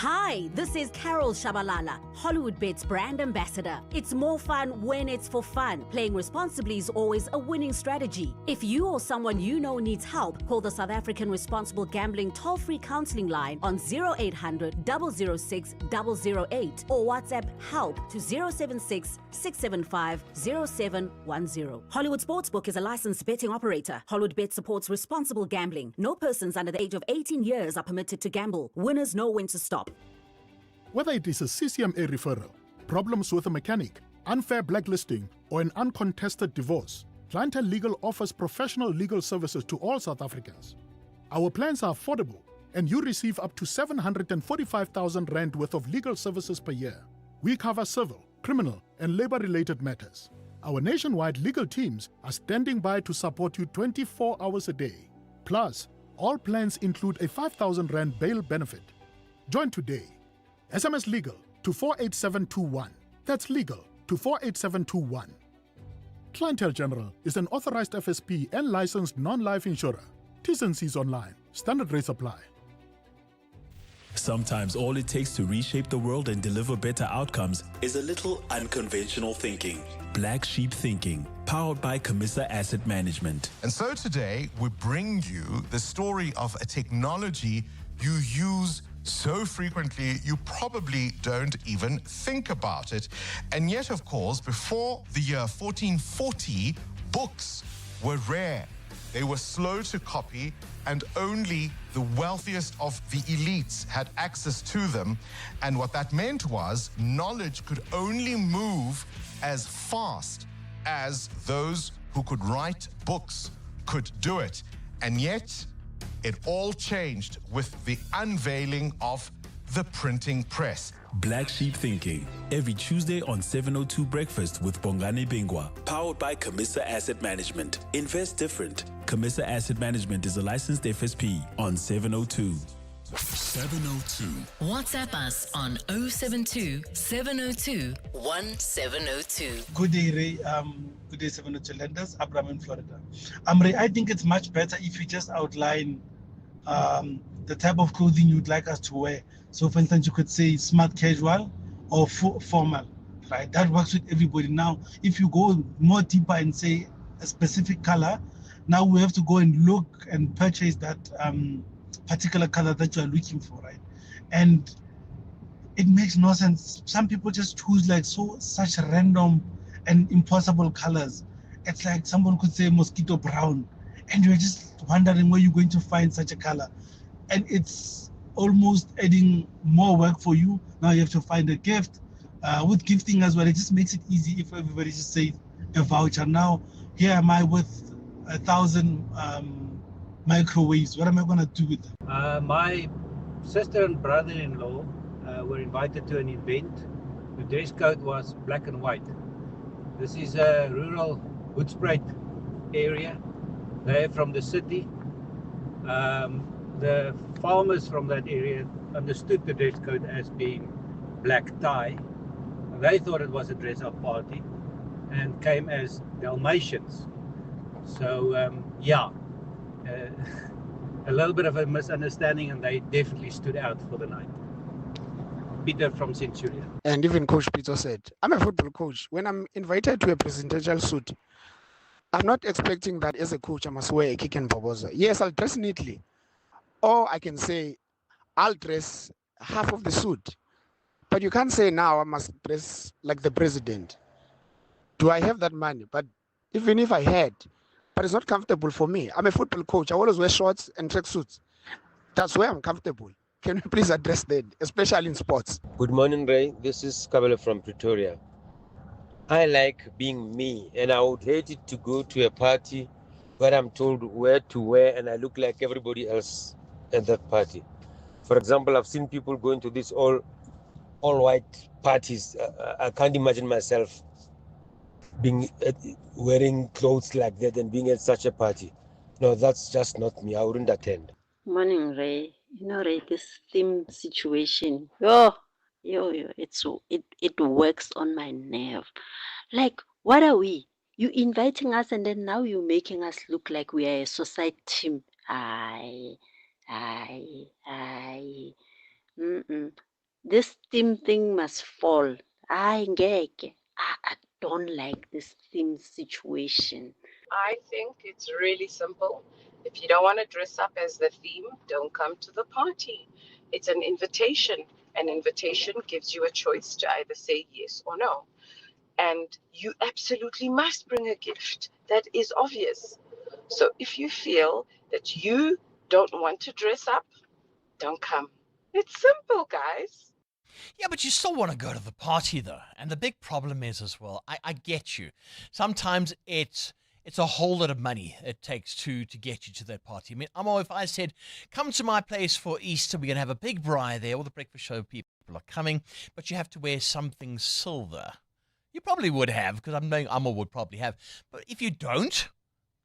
Hi, this is Carol Shabalala, Hollywood Bet's brand ambassador. It's more fun when it's for fun. Playing responsibly is always a winning strategy. If you or someone you know needs help, call the South African Responsible Gambling toll-free counseling line on 0800 006 008 or WhatsApp help to 076 675 0710. Hollywood Sportsbook is a licensed betting operator. Hollywood Bet supports responsible gambling. No persons under the age of 18 years are permitted to gamble. Winners know when to stop. Whether it is a CCMA referral, problems with a mechanic, unfair blacklisting, or an uncontested divorce, Clientele Legal offers professional legal services to all South Africans. Our plans are affordable, and you receive up to 745,000 Rand worth of legal services per year. We cover civil, criminal, and labor-related matters. Our nationwide legal teams are standing by to support you 24 hours a day. Plus, all plans include a 5,000 Rand bail benefit. Join today. SMS Legal to 48721. That's legal to 48721. Clientele General is an authorized FSP and licensed non-life insurer. T's and C's online. Standard rates apply. Sometimes all it takes to reshape the world and deliver better outcomes is a little unconventional thinking. Black Sheep Thinking, powered by Camissa Asset Management. And so today we bring you the story of a technology you use so frequently you probably don't even think about it. And yet, of course, before the year 1440, books were rare. They were slow to copy, and only the wealthiest of the elites had access to them. And what that meant was knowledge could only move as fast as those who could write books could do it. And yet, it all changed with the unveiling of the printing press. Black Sheep Thinking, every Tuesday on 702 Breakfast with Bongani Bingwa, powered by Camissa Asset Management. Invest different. Camissa Asset Management is a licensed FSP on 702. 702. WhatsApp us on 072 702 1702. Good day, Ray. Good day, 702 lenders. Abraham in Florida. Ray, I think it's much better if you just outline the type of clothing you'd like us to wear. So, for instance, you could say smart casual or formal, right? That works with everybody. Now, if you go more deeper and say a specific color, now we have to go and look and purchase that particular color that you are looking for, right? And it makes no sense. Some people just choose like such random and impossible colors. It's like someone could say mosquito brown, and you're just wondering where you're going to find such a color. And it's almost adding more work for you. Now you have to find a gift. With gifting as well, it just makes it easy if everybody just says a voucher. Now, here am I with 1,000 microwaves. What am I going to do with them? My sister and brother-in-law were invited to an event. The dress code was black and white. This is a rural Hoedspruit area. They're from the city. The farmers from that area understood the dress code as being black tie. They thought it was a dress-up party and came as Dalmatians. So, a little bit of a misunderstanding, and they definitely stood out for the night. Peter from Centurion. And even Coach Peter said, I'm a football coach. When I'm invited to a presidential suit, I'm not expecting that as a coach I must wear a kick and boboza. Yes, I'll dress neatly. Or I can say, I'll dress half of the suit. But you can't say now I must dress like the president. Do I have that money? But even if I had, but it's not comfortable for me. I'm a football coach. I always wear shorts and tracksuits. That's where I'm comfortable. Can you please address that, especially in sports? Good morning, Ray. This is Kabela from Pretoria. I like being me, and I would hate it to go to a party where I'm told where to wear and I look like everybody else at that party. For example, I've seen people going to these all white parties. I can't imagine myself being wearing clothes like that and being at such a party. No, that's just not me. I wouldn't attend. Morning, Ray. You know, Ray, this theme situation, it works on my nerve. Like, what are we? You inviting us and then now you're making us look like we are a society team. This theme thing must fall. I don't like this theme situation. I think it's really simple. If you don't want to dress up as the theme, don't come to the party. It's an invitation. An invitation gives you a choice to either say yes or no. And you absolutely must bring a gift. That is obvious. So if you feel that you don't want to dress up, don't come. It's simple, guys. Yeah, but you still want to go to the party, though. And the big problem is as well, I get you. Sometimes it's a whole lot of money it takes to get you to that party. I mean, if I said, come to my place for Easter, we're going to have a big braai there, all the breakfast show people are coming, but you have to wear something silver. You probably would have, because I'm knowing Amma would probably have. But if you don't,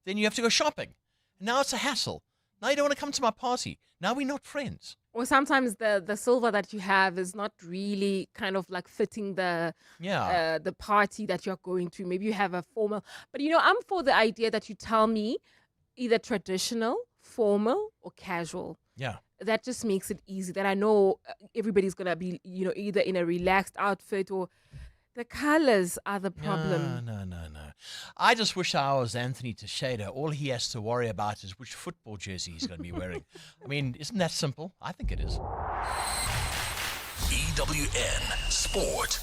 then you have to go shopping. Now it's a hassle. Now you don't want to come to my party. Now we're not friends. Or sometimes the silver that you have is not really kind of like fitting the party that you're going to. Maybe you have a formal. But, I'm for the idea that you tell me either traditional, formal, or casual. Yeah. That just makes it easy. That I know everybody's going to be, either in a relaxed outfit or... The colors are the problem. No. I just wish I was Anthony Teixeira. All he has to worry about is which football jersey he's going to be wearing. I mean, isn't that simple? I think it is. EWN Sport.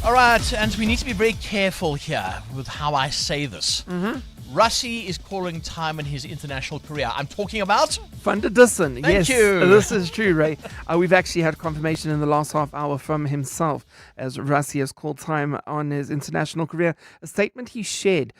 All right, and we need to be very careful here with how I say this. Mm-hmm. Rassie is calling time in his international career. I'm talking about... Van der Dussen. Thank Yes, you. This is true, Ray. We've actually had confirmation in the last half hour from himself as Rassie has called time on his international career. A statement he shared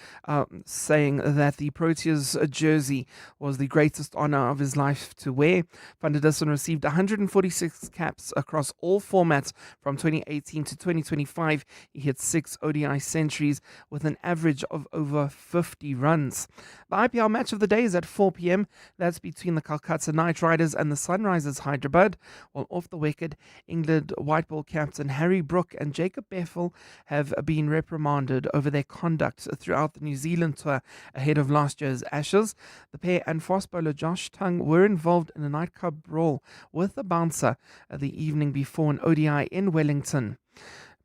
saying that the Proteas jersey was the greatest honor of his life to wear. Van der Dussen received 146 caps across all formats from 2018 to 2025. He hit 6 ODI centuries with an average of over 50 runs. The IPL match of the day is at 4 p.m. That's between the Calcutta Knight Riders and the Sunrisers Hyderabad. While off the wicket, England white ball captain Harry Brook and Jacob Beffel have been reprimanded over their conduct throughout the New Zealand tour ahead of last year's Ashes. The pair and fast bowler Josh Tongue were involved in a nightclub brawl with a bouncer the evening before an ODI in Wellington.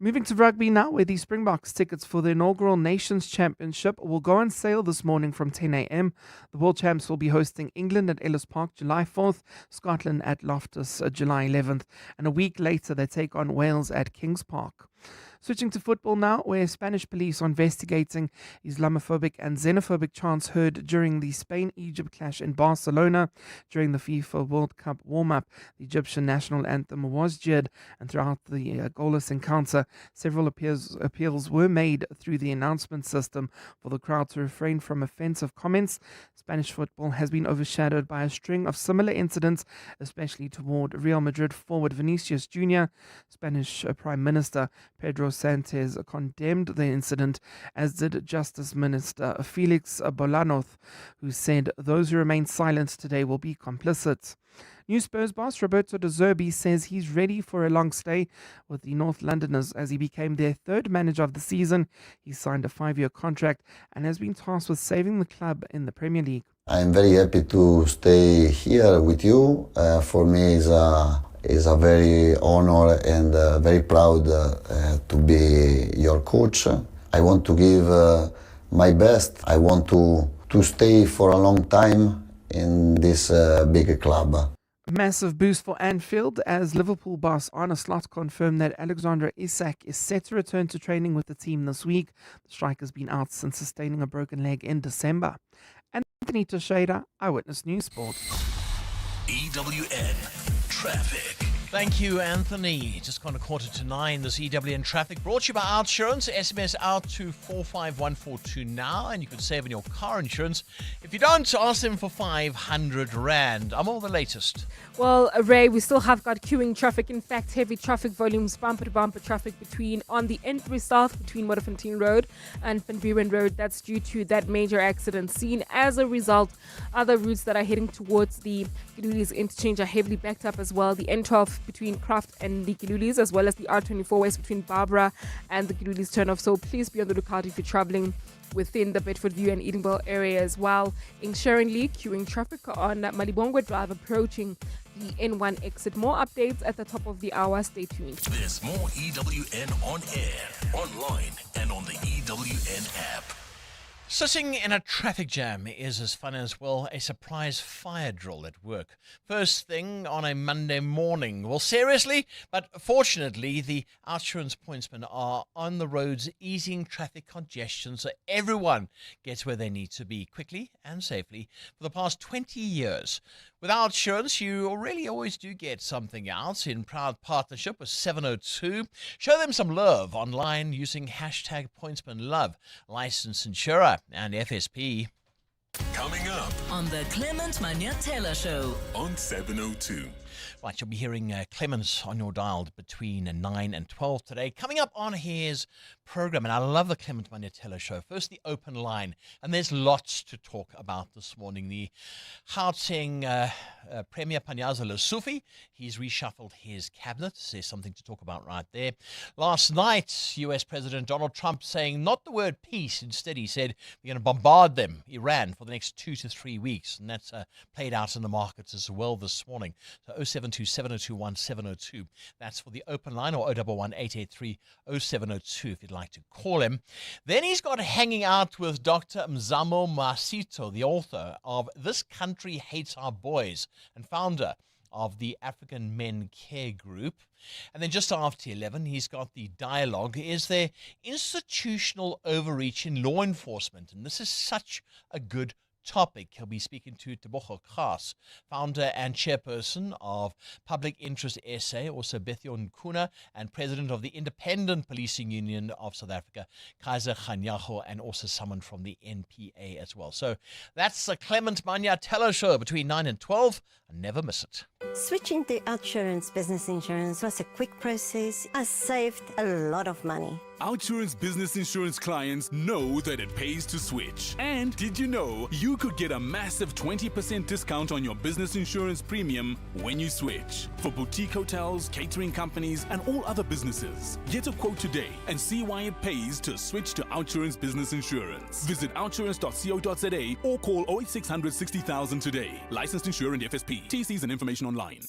Moving to rugby now, where the Springboks tickets for the inaugural Nations Championship will go on sale this morning from 10 a.m. The World Champs will be hosting England at Ellis Park July 4th, Scotland at Loftus July 11th, and a week later they take on Wales at Kings Park. Switching to football now, where Spanish police are investigating Islamophobic and xenophobic chants heard during the Spain-Egypt clash in Barcelona. During the FIFA World Cup warm-up, the Egyptian national anthem was jeered, and throughout the goalless encounter, several appeals were made through the announcement system for the crowd to refrain from offensive comments. Spanish football has been overshadowed by a string of similar incidents, especially toward Real Madrid forward Vinicius Jr. Spanish Prime Minister Pedro Sanchez condemned the incident, as did Justice Minister Felix Bolaños, who said those who remain silent today will be complicit. New Spurs boss Roberto De Zerbi says he's ready for a long stay with the North Londoners as he became their third manager of the season. He signed a 5-year contract and has been tasked with saving the club in the Premier League. I'm very happy to stay here with you. For me, is a very honor and very proud to be your coach. I want to give my best. I want to stay for a long time in this big club. Massive boost for Anfield as Liverpool boss Arne Slot confirmed that Alexander Isak is set to return to training with the team this week. The striker's been out since sustaining a broken leg in December. Anthony Teixeira, Eyewitness News Sport. EWN Traffic. Thank you, Anthony. Just gone 9:15 this EWN Traffic. Brought to you by OUTsurance. SMS out to 45142 now, and you can save on your car insurance. If you don't, ask them for 500 Rand. I'm all the latest. Well, Ray, we still have got queuing traffic. In fact, heavy traffic volumes, bumper-to-bumper traffic on the N3 South between Modderfontein Road and Van Buren Road. That's due to that major accident seen. As a result, other routes that are heading towards the Giluli's interchange are heavily backed up as well. The N12 between Kraft and the Giluli's, as well as the R24 West between Barbara and the Giluli's turnoff. So please be on the lookout if you're traveling within the Bedfordview and Edinburgh areas, while ensuringly queuing traffic on Malibongwe Drive approaching the N1 exit. More updates at the top of the hour. Stay tuned. There's more EWN on air, online, and on the EWN app. Sitting in a traffic jam is as fun as, well, a surprise fire drill at work. First thing on a Monday morning. Well, seriously? But fortunately, the outsurance pointsmen are on the roads easing traffic congestion so everyone gets where they need to be quickly and safely for the past 20 years. With outsurance, you really always do get something out in proud partnership with 702. Show them some love online using hashtag pointsmanlove, licensed insurer and FSP. Coming up on the Clement Manyatela Show on 702. Right, you'll be hearing Clemens on your dial between 9 and 12 today. Coming up on his program, and I love the Clement Manyatela Show. First, the open line, and there's lots to talk about this morning. The Gauteng Premier Panyaza Lesufi, he's reshuffled his cabinet. There's something to talk about right there. Last night, US President Donald Trump saying not the word peace. Instead, he said we're going to bombard them, Iran, for the next 2 to 3 weeks. And that's played out in the markets as well this morning. So 072-702-1702. That's for the open line, or 011-883-0702 if you'd like to call him. Then he's got hanging out with Dr. Mzamo Masito, the author of This Country Hates Our Boys and founder of the African Men Care Group. And then just after 11, he's got the dialogue. Is there institutional overreach in law enforcement? And this is such a good topic. He'll be speaking to Tabo Bester, founder and chairperson of Public Interest SA, also Bethion Kuna, and president of the Independent Policing Union of South Africa, Kaiser Khanyago, and also someone from the NPA as well. So that's the Clement Manyatela Show between 9 and 12. Never miss it. Switching to OUTsurance Business Insurance was a quick process. I saved a lot of money. OUTsurance Business Insurance clients know that it pays to switch. And did you know you could get a massive 20% discount on your business insurance premium when you switch? For boutique hotels, catering companies, and all other businesses. Get a quote today and see why it pays to switch to OUTsurance Business Insurance. Visit outsurance.co.za or call 08600 60,000 today. Licensed insurer and FSP. TCs and information online.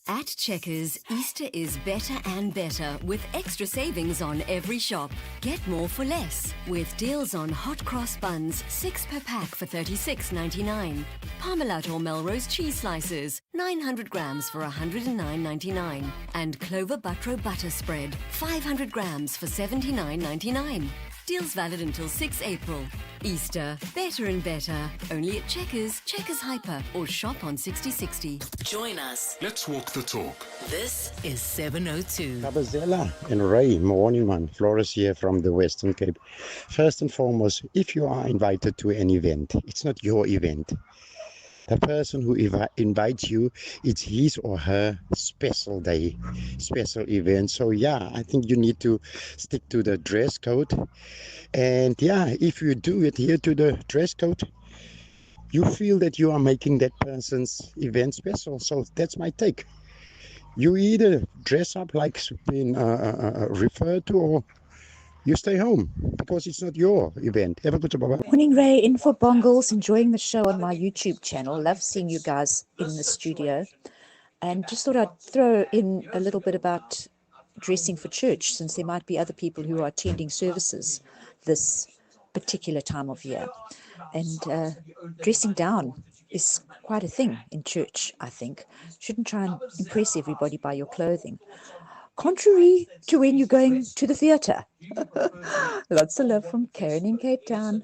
At Checkers, Easter is better and better with extra savings on every shop. Get more for less with deals on hot cross buns, 6 per pack for $36.99. Parmalat or Melrose cheese slices, 900 grams for $109.99. And Clover Butro butter spread, 500 grams for $79.99. Deals valid until 6 April. Easter, better and better. Only at Checkers, Checkers Hyper, or shop on 6060. Join us. Let's walk the talk. This is 702. Kabazela and Ray, morning man. Flores here from the Western Cape. First and foremost, if you are invited to an event, it's not your event. The person who invites you, it's his or her special day, special event. So yeah, I think you need to stick to the dress code. And yeah, if you do adhere to the dress code, you feel that you are making that person's event special. So that's my take. You either dress up like being referred to, or you stay home because it's not your event. Have a good day. Morning, Ray. In for Bongles. Enjoying the show on my YouTube channel. Love seeing you guys in the studio. And just thought I'd throw in a little bit about dressing for church, since there might be other people who are attending services this particular time of year. And dressing down is quite a thing in church, I think. Shouldn't try and impress everybody by your clothing. Contrary to when you're going to the theatre. Lots of love from Karen in Cape Town.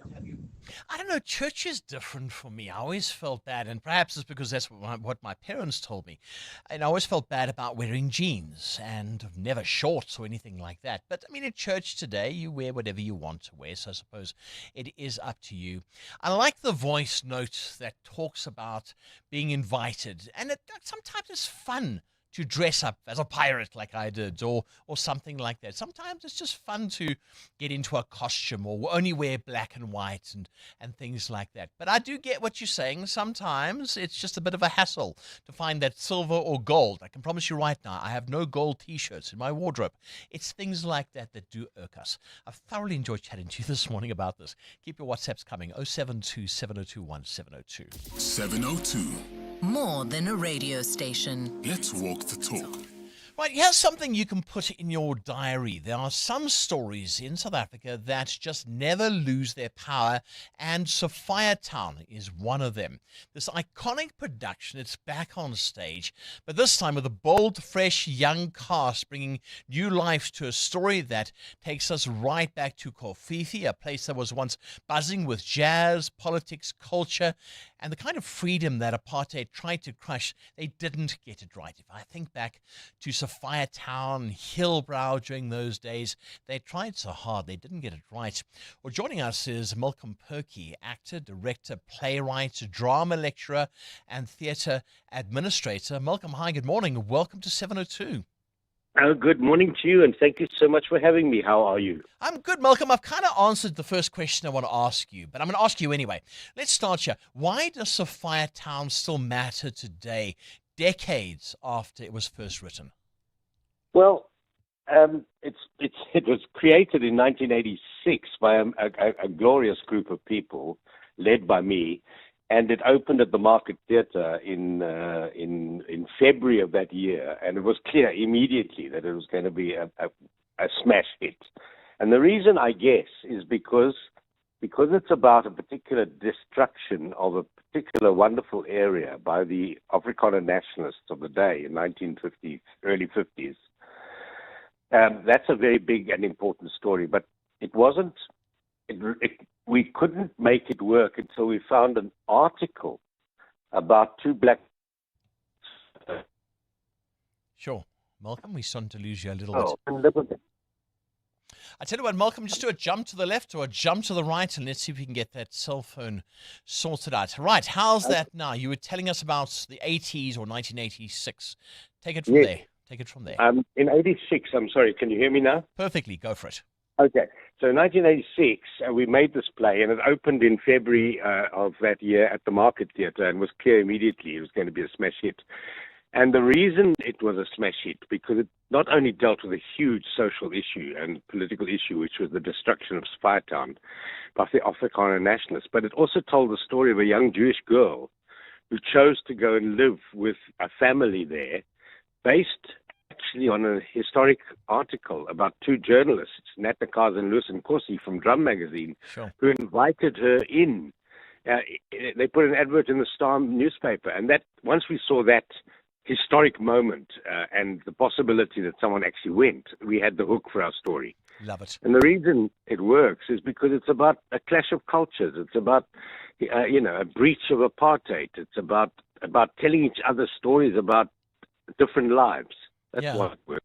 I don't know, church is different for me. I always felt bad, and perhaps it's because that's what my parents told me. And I always felt bad about wearing jeans and never shorts or anything like that. But I mean, at church today, you wear whatever you want to wear, so I suppose it is up to you. I like the voice note that talks about being invited, and sometimes it's fun to dress up as a pirate like I did, or something like that. Sometimes it's just fun to get into a costume or only wear black and white and things like that. But I do get what you're saying. Sometimes it's just a bit of a hassle to find that silver or gold. I can promise you right now, I have no gold T-shirts in my wardrobe. It's things like that that do irk us. I've thoroughly enjoyed chatting to you this morning about this. Keep your WhatsApps coming, 072 702 1702. 702. More than a radio station. Let's walk the talk. Right, here's something you can put in your diary. There are some stories in South Africa that just never lose their power, and Sophiatown is one of them. This iconic production, it's back on stage, but this time with a bold, fresh, young cast bringing new life to a story that takes us right back to Kofifi, a place that was once buzzing with jazz, politics, culture, and the kind of freedom that apartheid tried to crush. They didn't get it right. If I think back to Sophiatown, Hillbrow during those days, they tried so hard, they didn't get it right. Well, joining us is Malcolm Perky, actor, director, playwright, drama lecturer, and theatre administrator. Malcolm, hi, good morning. Welcome to 702. Good morning to you, and thank you so much for having me. How are you? I'm good, Malcolm. I've kind of answered the first question I want to ask you, but I'm going to ask you anyway. Let's start here. Why does Sophiatown still matter today, decades after it was first written? Well, it was created in 1986 by a glorious group of people led by me, and it opened at the Market Theatre in February of that year, and it was clear immediately that it was going to be a smash hit. And the reason, I guess, is because it's about a particular destruction of a particular wonderful area by the Afrikaner nationalists of the day in 1950s, early 50s. That's a very big and important story, but it wasn't. We couldn't make it work until we found an article about two black. Sure. Malcolm, we're starting to lose you a little bit. I tell you what, Malcolm, just do a jump to the left or a jump to the right, and let's see if we can get that cell phone sorted out. Right, how's that now? You were telling us about the 80s or 1986. Take it from there. Take it from there. In 86, I'm sorry, can you hear me now? Perfectly, go for it. Okay, so in 1986, we made this play, and it opened in February of that year at the Market Theatre, and was clear immediately it was going to be a smash hit. And the reason it was a smash hit, because it not only dealt with a huge social issue and political issue, which was the destruction of Sophiatown by the Afrikaner nationalists, but it also told the story of a young Jewish girl who chose to go and live with a family there, based actually on a historic article about two journalists, Natakazi and Lewis Nkosi from Drum Magazine, who invited her in. They put an advert in the Star newspaper, and that once we saw that historic moment and the possibility that someone actually went, we had the hook for our story. Love it. And the reason it works is because it's about a clash of cultures. It's about, a breach of apartheid. It's about telling each other stories about different lives. That's what it works.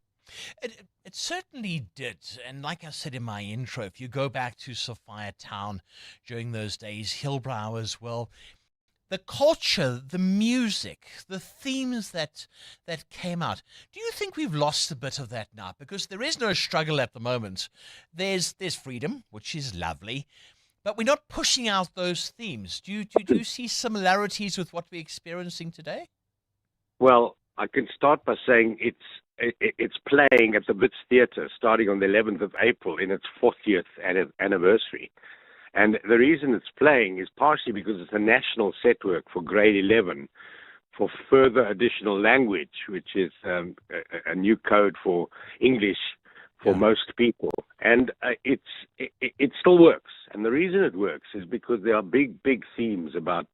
It certainly did. And like I said in my intro, if you go back to Sophiatown during those days, Hillbrow as well, the culture, the music, the themes that came out. Do you think we've lost a bit of that now? Because there is no struggle at the moment. There's freedom, which is lovely, but we're not pushing out those themes. Do you see similarities with what we're experiencing today? Well, I can start by saying it's playing at the Wits Theatre starting on the 11th of April in its 40th anniversary. And the reason it's playing is partially because it's a national set work for grade 11 for further additional language, which is a new code for English for most people. And it still works. And the reason it works is because there are big themes about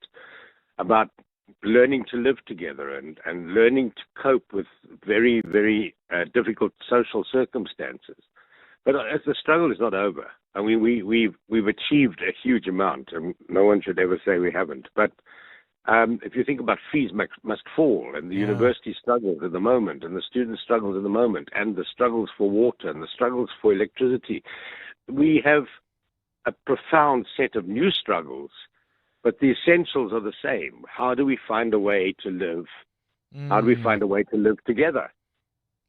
learning to live together and learning to cope with very, very difficult social circumstances. But the struggle is not over. I mean, we've achieved a huge amount, and no one should ever say we haven't. But if you think about fees must fall, and the university struggles at the moment, and the student struggles at the moment, and the struggles for water, and the struggles for electricity, we have a profound set of new struggles, but the essentials are the same. How do we find a way to live How do we find a way to live together?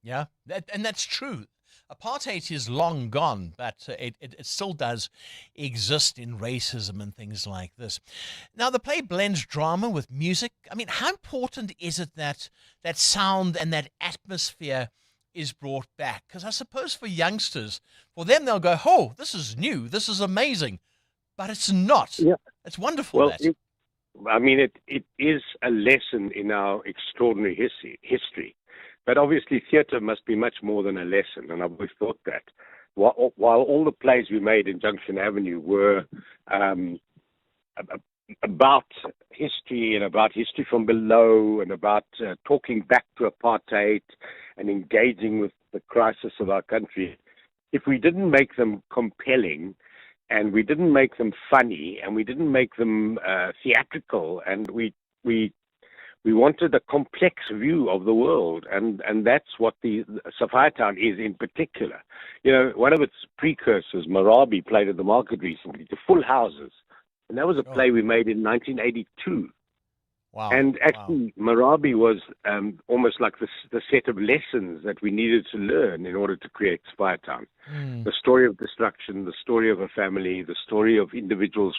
Yeah, and that's true. Apartheid is long gone, but it still does exist in racism and things like this. Now, the play blends drama with music. I mean, how important is it that that sound and that atmosphere is brought back? Because I suppose for youngsters, for them, they'll go, oh, this is new, this is amazing. But it's not. Yeah. It's wonderful. Well, that. it is a lesson in our extraordinary history. But obviously, theatre must be much more than a lesson, and I've always thought that. While all the plays we made in Junction Avenue were about history and about history from below and about talking back to apartheid and engaging with the crisis of our country, if we didn't make them compelling and we didn't make them funny and we didn't make them theatrical, and we wanted a complex view of the world, and that's what the Sophiatown is in particular. You know, one of its precursors, Marabi, played at the market recently, to Full Houses, and that was a play we made in 1982. Wow. And actually, Marabi was almost like the set of lessons that we needed to learn in order to create Sophiatown. The story of destruction, the story of a family, the story of individuals,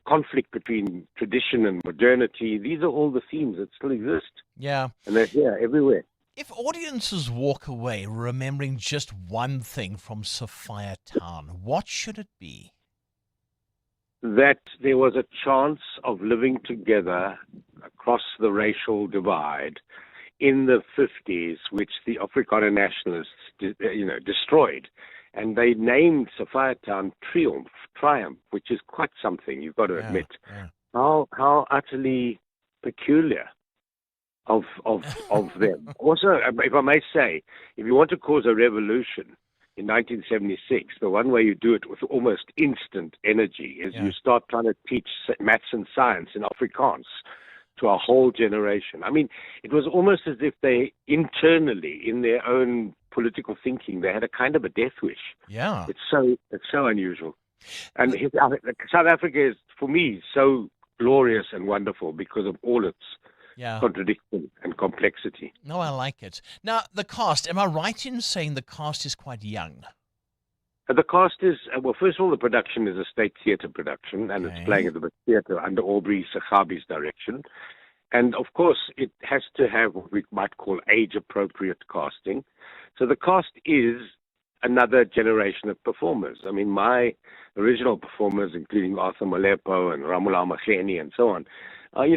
conflict between tradition and modernity. These are all the themes that still exist. Yeah. And they're here everywhere. If audiences walk away remembering just one thing from Sophiatown, what should it be? That there was a chance of living together across the racial divide in the 50s, which the Afrikaner nationalists, destroyed. And they named Sophiatown Triumph, which is quite something, you've got to admit. Yeah. How utterly peculiar of them. Also, if I may say, if you want to cause a revolution in 1976, the one way you do it with almost instant energy is you start trying to teach maths and science in Afrikaans to a whole generation. I mean, it was almost as if they internally, in their own political thinking, they had a kind of a death wish. Yeah. It's so unusual. And South Africa is, for me, so glorious and wonderful because of all its contradiction and complexity. No, I like it. Now, the cast, am I right in saying the cast is quite young? The cast is, well, first of all, the production is a state theatre production, and it's playing at the theatre under Aubrey Segabi's direction. And, of course, it has to have what we might call age-appropriate casting. So the cast is another generation of performers. I mean, my original performers, including Arthur Malepo and Ramula Macheni and so on, are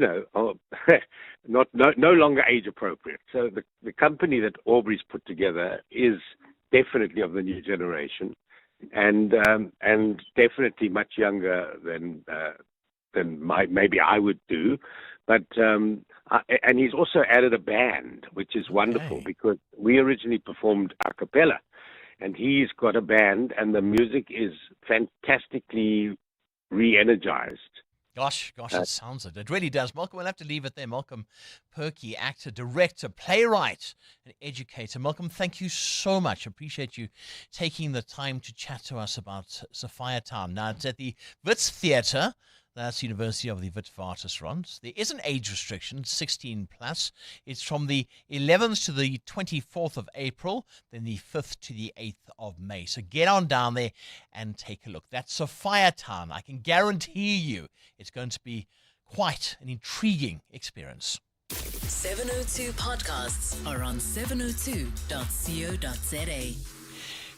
no longer age-appropriate. So the company that Aubrey's put together is definitely of the new generation, and definitely much younger than maybe I would do. But and he's also added a band, which is wonderful because we originally performed a cappella, and he's got a band, and the music is fantastically re-energized. Gosh, it sounds it. It really does. Malcolm, we'll have to leave it there. Malcolm Perky, actor, director, playwright, and educator. Malcolm, thank you so much. Appreciate you taking the time to chat to us about Sophiatown. Now, it's at the Wits Theatre. That's University of the Witwatersrand. There is an age restriction, 16 plus. It's from the 11th to the 24th of April, then the 5th to the 8th of May. So get on down there and take a look. That's Sophiatown. I can guarantee you it's going to be quite an intriguing experience. 702 podcasts are on 702.co.za.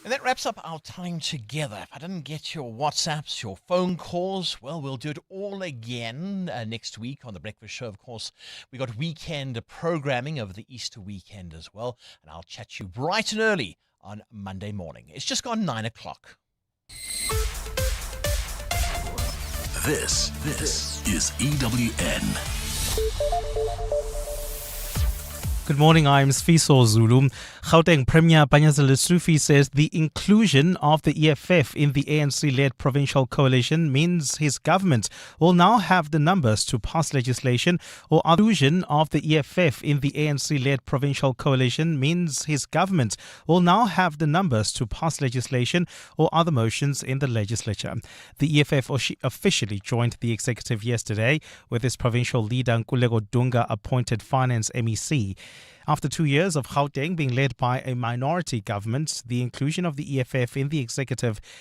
And that wraps up our time together. If I didn't get your WhatsApps, your phone calls, well, we'll do it all again next week on The Breakfast Show. Of course, we got weekend programming over the Easter weekend as well. And I'll chat to you bright and early on Monday morning. It's just gone 9 o'clock. This is EWN. Good morning, I'm Sfiso Zulu. Gauteng Premier Panyaza Lesufi says the inclusion of the EFF in the ANC-led provincial coalition means his government will now have the numbers to pass legislation, or inclusion of the EFF in the ANC-led provincial coalition means his government will now have the numbers to pass legislation or other motions in the legislature. The EFF officially joined the executive yesterday, with its provincial leader Nkululeko Dunga appointed finance MEC. After 2 years of Gauteng being led by a minority government, the inclusion of the EFF in the executive